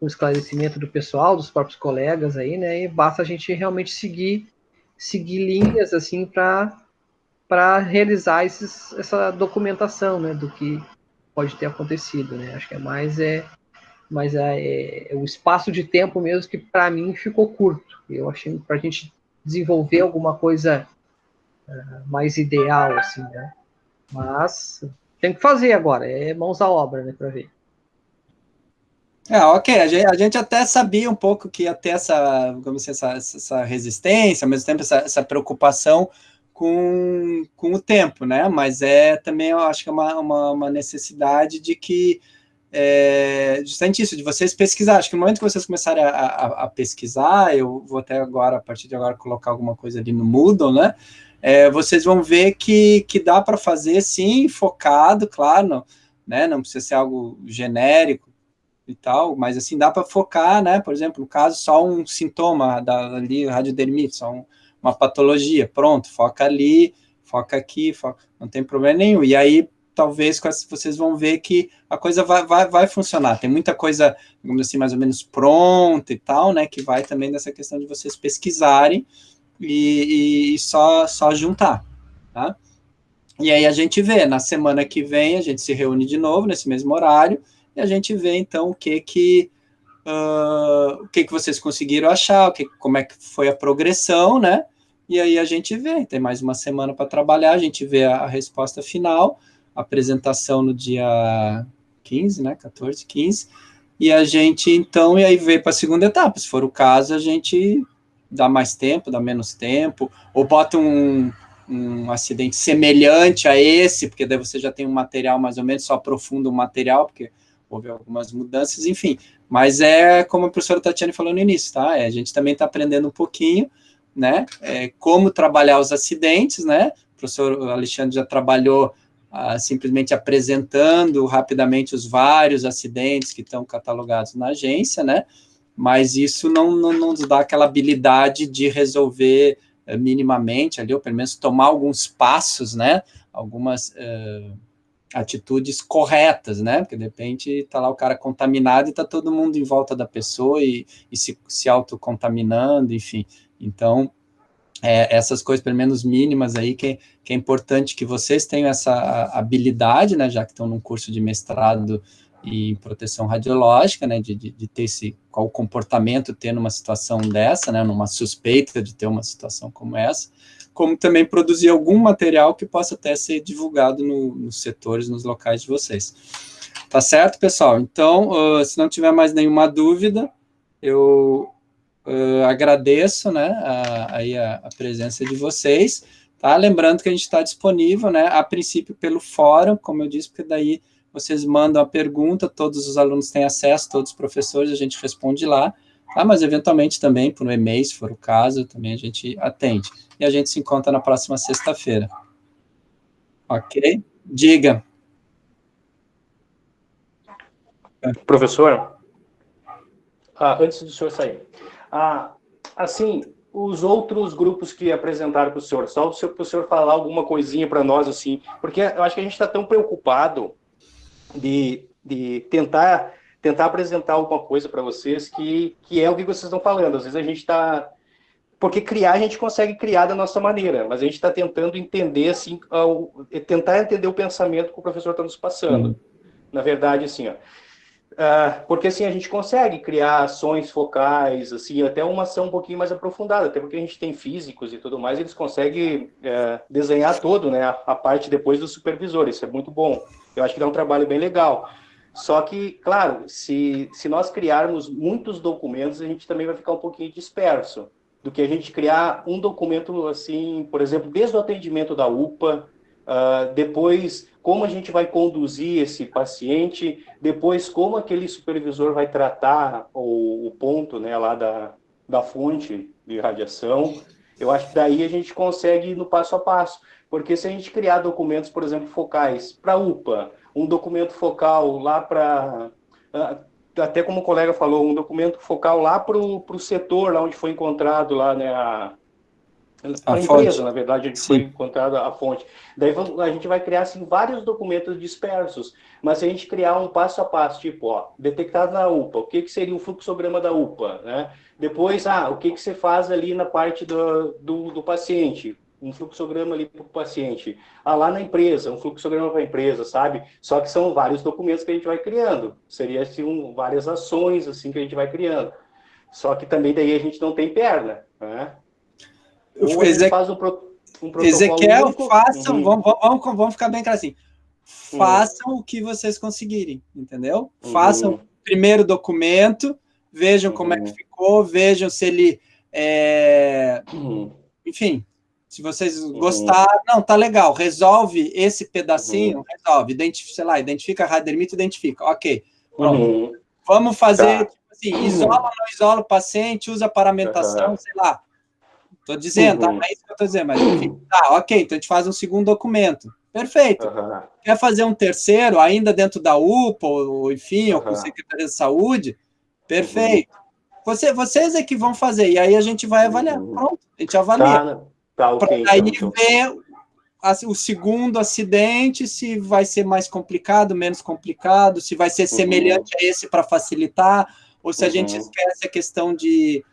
[SPEAKER 11] o esclarecimento do pessoal, dos próprios colegas aí, né? E basta a gente realmente seguir linhas, assim, para realizar essa documentação, né? Do que pode ter acontecido, né? Acho que é o espaço de tempo mesmo que, para mim, ficou curto. Eu achei para a gente desenvolver alguma coisa mais ideal, assim, né? Mas tem que fazer agora, mãos à obra, né, para ver.
[SPEAKER 1] Ok, a gente até sabia um pouco que ia ter essa resistência, ao mesmo tempo essa preocupação com o tempo, né? Mas também eu acho que é uma necessidade de que justamente isso, de vocês pesquisar. Acho que no momento que vocês começarem a pesquisar, eu vou até agora, a partir de agora, colocar alguma coisa ali no Moodle, né? Vocês vão ver que dá para fazer, sim, focado, claro, né? Não precisa ser algo genérico e tal, mas assim, dá para focar, né? Por exemplo, no caso, só um sintoma ali, radiodermite, só uma patologia, pronto, foca ali, foca aqui, não tem problema nenhum. E aí, talvez, vocês vão ver que a coisa vai funcionar. Tem muita coisa, digamos assim, mais ou menos pronta e tal, né? Que vai também nessa questão de vocês pesquisarem e só juntar, tá? E aí a gente vê, na semana que vem, a gente se reúne de novo, nesse mesmo horário, e a gente vê, então, o que vocês conseguiram achar, como é que foi a progressão, né? E aí a gente vê, tem mais uma semana para trabalhar, a gente vê a resposta final, a apresentação no dia 15, né? 14, 15, e a gente, então, e aí vê para a segunda etapa. Se for o caso, a gente dá mais tempo, dá menos tempo, ou bota um acidente semelhante a esse, porque daí você já tem um material mais ou menos, só aprofunda o material, porque houve algumas mudanças, enfim. Mas como a professora Tatiane falou no início, tá? A gente também está aprendendo um pouquinho, né? Como trabalhar os acidentes, né? O professor Alexandre já trabalhou simplesmente apresentando rapidamente os vários acidentes que estão catalogados na agência, né? Mas isso não nos dá aquela habilidade de resolver minimamente ali, ou pelo menos tomar alguns passos, né? Algumas atitudes corretas, né? Porque de repente está lá o cara contaminado e está todo mundo em volta da pessoa e se autocontaminando, enfim. Então, essas coisas, pelo menos mínimas aí, que é importante que vocês tenham essa habilidade, né? Já que estão num curso de mestrado em proteção radiológica, né? De ter qual o comportamento ter numa situação dessa, né? Numa suspeita de ter uma situação como essa, como também produzir algum material que possa até ser divulgado nos setores, nos locais de vocês. Tá certo, pessoal? Então, se não tiver mais nenhuma dúvida, eu agradeço, né, a presença de vocês, tá? Lembrando que a gente está disponível, né, a princípio pelo fórum, como eu disse, porque daí vocês mandam a pergunta, todos os alunos têm acesso, todos os professores, a gente responde lá, tá? Mas eventualmente também por e-mail, se for o caso, também a gente atende. E a gente se encontra na próxima sexta-feira. Ok? Diga.
[SPEAKER 9] Professor, antes do senhor sair, assim, os outros grupos que apresentaram para o senhor, só para o senhor falar alguma coisinha para nós, assim, porque eu acho que a gente está tão preocupado de tentar apresentar alguma coisa para vocês que é o que vocês estão falando. Às vezes a gente está... Porque criar, a gente consegue criar da nossa maneira, mas a gente está tentando entender, assim, tentar entender o pensamento que o professor está nos passando. Na verdade, assim, porque assim, a gente consegue criar ações focais, assim, até uma ação um pouquinho mais aprofundada, até porque a gente tem físicos e tudo mais, eles conseguem desenhar todo, né, a parte depois do supervisor, isso é muito bom. Eu acho que dá um trabalho bem legal. Só que, claro, se nós criarmos muitos documentos, a gente também vai ficar um pouquinho disperso do que a gente criar um documento assim, por exemplo, desde o atendimento da UPA, depois como a gente vai conduzir esse paciente, depois como aquele supervisor vai tratar o ponto, né, lá da fonte de radiação. Eu acho que daí a gente consegue ir no passo a passo, porque se a gente criar documentos, por exemplo, focais para a UPA, um documento focal lá para, até como o colega falou, um documento focal lá para o setor, lá onde foi encontrado lá, né, a empresa,
[SPEAKER 1] fonte.
[SPEAKER 9] na verdade, onde
[SPEAKER 1] Sim.
[SPEAKER 9] foi encontrada a fonte. Daí a gente vai criar assim, vários documentos dispersos, mas se a gente criar um passo a passo, tipo, ó, detectado na UPA, o que seria o fluxograma da UPA, né? Depois, o que você faz ali na parte do paciente, um fluxograma ali para o paciente. Lá na empresa, um fluxograma para a empresa, sabe? Só que são vários documentos que a gente vai criando. Seria assim, várias ações assim que a gente vai criando. Só que também daí a gente não tem perna, né? Ou a gente faz um protocolo
[SPEAKER 1] Ezequiel,
[SPEAKER 9] único.
[SPEAKER 1] façam, vamos ficar bem claro assim. Façam o que vocês conseguirem, entendeu? Façam o primeiro documento, vejam como é que ficou, vejam se ele enfim, se vocês gostaram, não, tá legal, resolve esse pedacinho, resolve, identifica a radiodermite, identifica, ok, pronto. Vamos fazer, tipo assim, isola ou não isola o paciente, usa paramentação, sei lá. Estou dizendo, tá? Não é isso que eu estou dizendo, mas enfim, tá, ok, então a gente faz um segundo documento. Perfeito. Quer fazer um terceiro, ainda dentro da UPA, ou enfim, ou com a Secretaria de Saúde? Perfeito. Vocês é que vão fazer, e aí a gente vai avaliar. Pronto, a gente avalia.
[SPEAKER 9] Tá, ok.
[SPEAKER 1] Para aí ver o segundo acidente, se vai ser mais complicado, menos complicado, se vai ser semelhante a esse para facilitar, ou se a gente esquece a questão de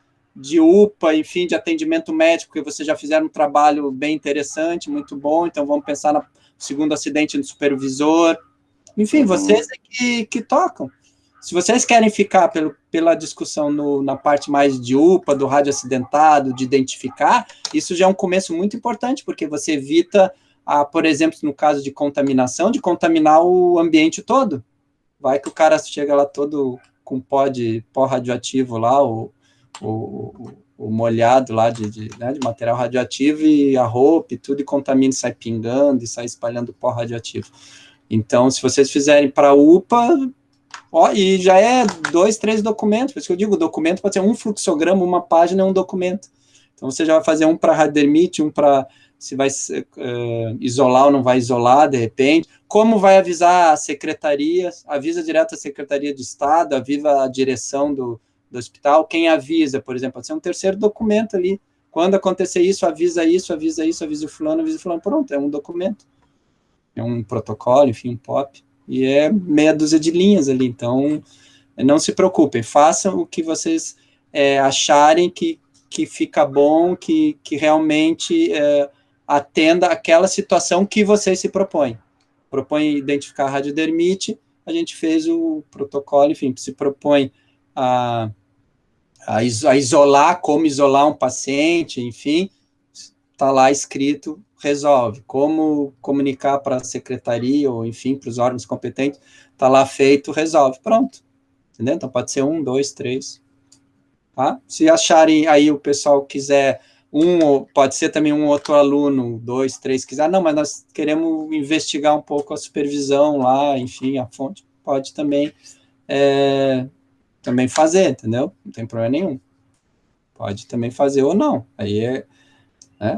[SPEAKER 1] UPA, enfim, de atendimento médico, porque vocês já fizeram um trabalho bem interessante, muito bom, então vamos pensar no segundo acidente no supervisor. Enfim, vocês é que tocam. Se vocês querem ficar pela discussão na parte mais de UPA, do rádio acidentado, de identificar, isso já é um começo muito importante, porque você evita, por exemplo, no caso de contaminação, de contaminar o ambiente todo. Vai que o cara chega lá todo com pó radioativo lá, o molhado lá de material radioativo, e a roupa e tudo, e contamina, e sai pingando, e sai espalhando pó radioativo. Então, se vocês fizerem para a UPA, e já é 2, 3 documentos, por isso que eu digo, o documento pode ser um fluxograma, uma página é um documento. Então, você já vai fazer um para radiodermite, um para se vai isolar ou não vai isolar, de repente, como vai avisar a secretaria, avisa direto a Secretaria de Estado, avisa a direção do hospital, quem avisa, por exemplo, pode ser um terceiro documento ali, quando acontecer isso, avisa o fulano, pronto, é um documento, é um protocolo, enfim, um POP, e é meia dúzia de linhas ali, então, não se preocupem, façam o que vocês acharem que fica bom, que realmente atenda aquela situação que vocês se propõem. Propõe identificar a radiodermite, a gente fez o protocolo, enfim, se propõe a isolar, como isolar um paciente, enfim, está lá escrito, resolve. Como comunicar para a secretaria, ou enfim, para os órgãos competentes, está lá feito, resolve. Pronto. Entendeu? Então pode ser 1, 2, 3. Tá? Se acharem aí, o pessoal quiser pode ser também um outro aluno, 2, 3, quiser, não, mas nós queremos investigar um pouco a supervisão lá, enfim, a fonte, pode também fazer, entendeu? Não tem problema nenhum. Pode também fazer ou não. Aí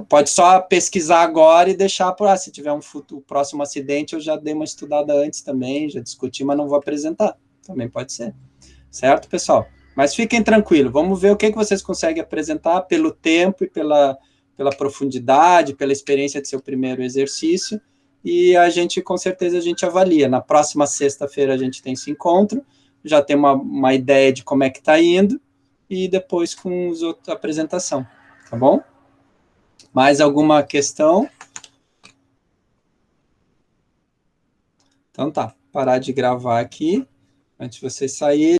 [SPEAKER 1] pode só pesquisar agora e deixar se tiver o próximo acidente, eu já dei uma estudada antes também, já discuti, mas não vou apresentar. Também pode ser. Certo, pessoal? Mas fiquem tranquilos, vamos ver o que vocês conseguem apresentar pelo tempo e pela profundidade, pela experiência de seu primeiro exercício, e com certeza, a gente avalia. Na próxima sexta-feira a gente tem esse encontro, já tem uma ideia de como é que está indo, e depois com a apresentação, tá bom? Mais alguma questão? Então tá, parar de gravar aqui, antes de vocês saírem.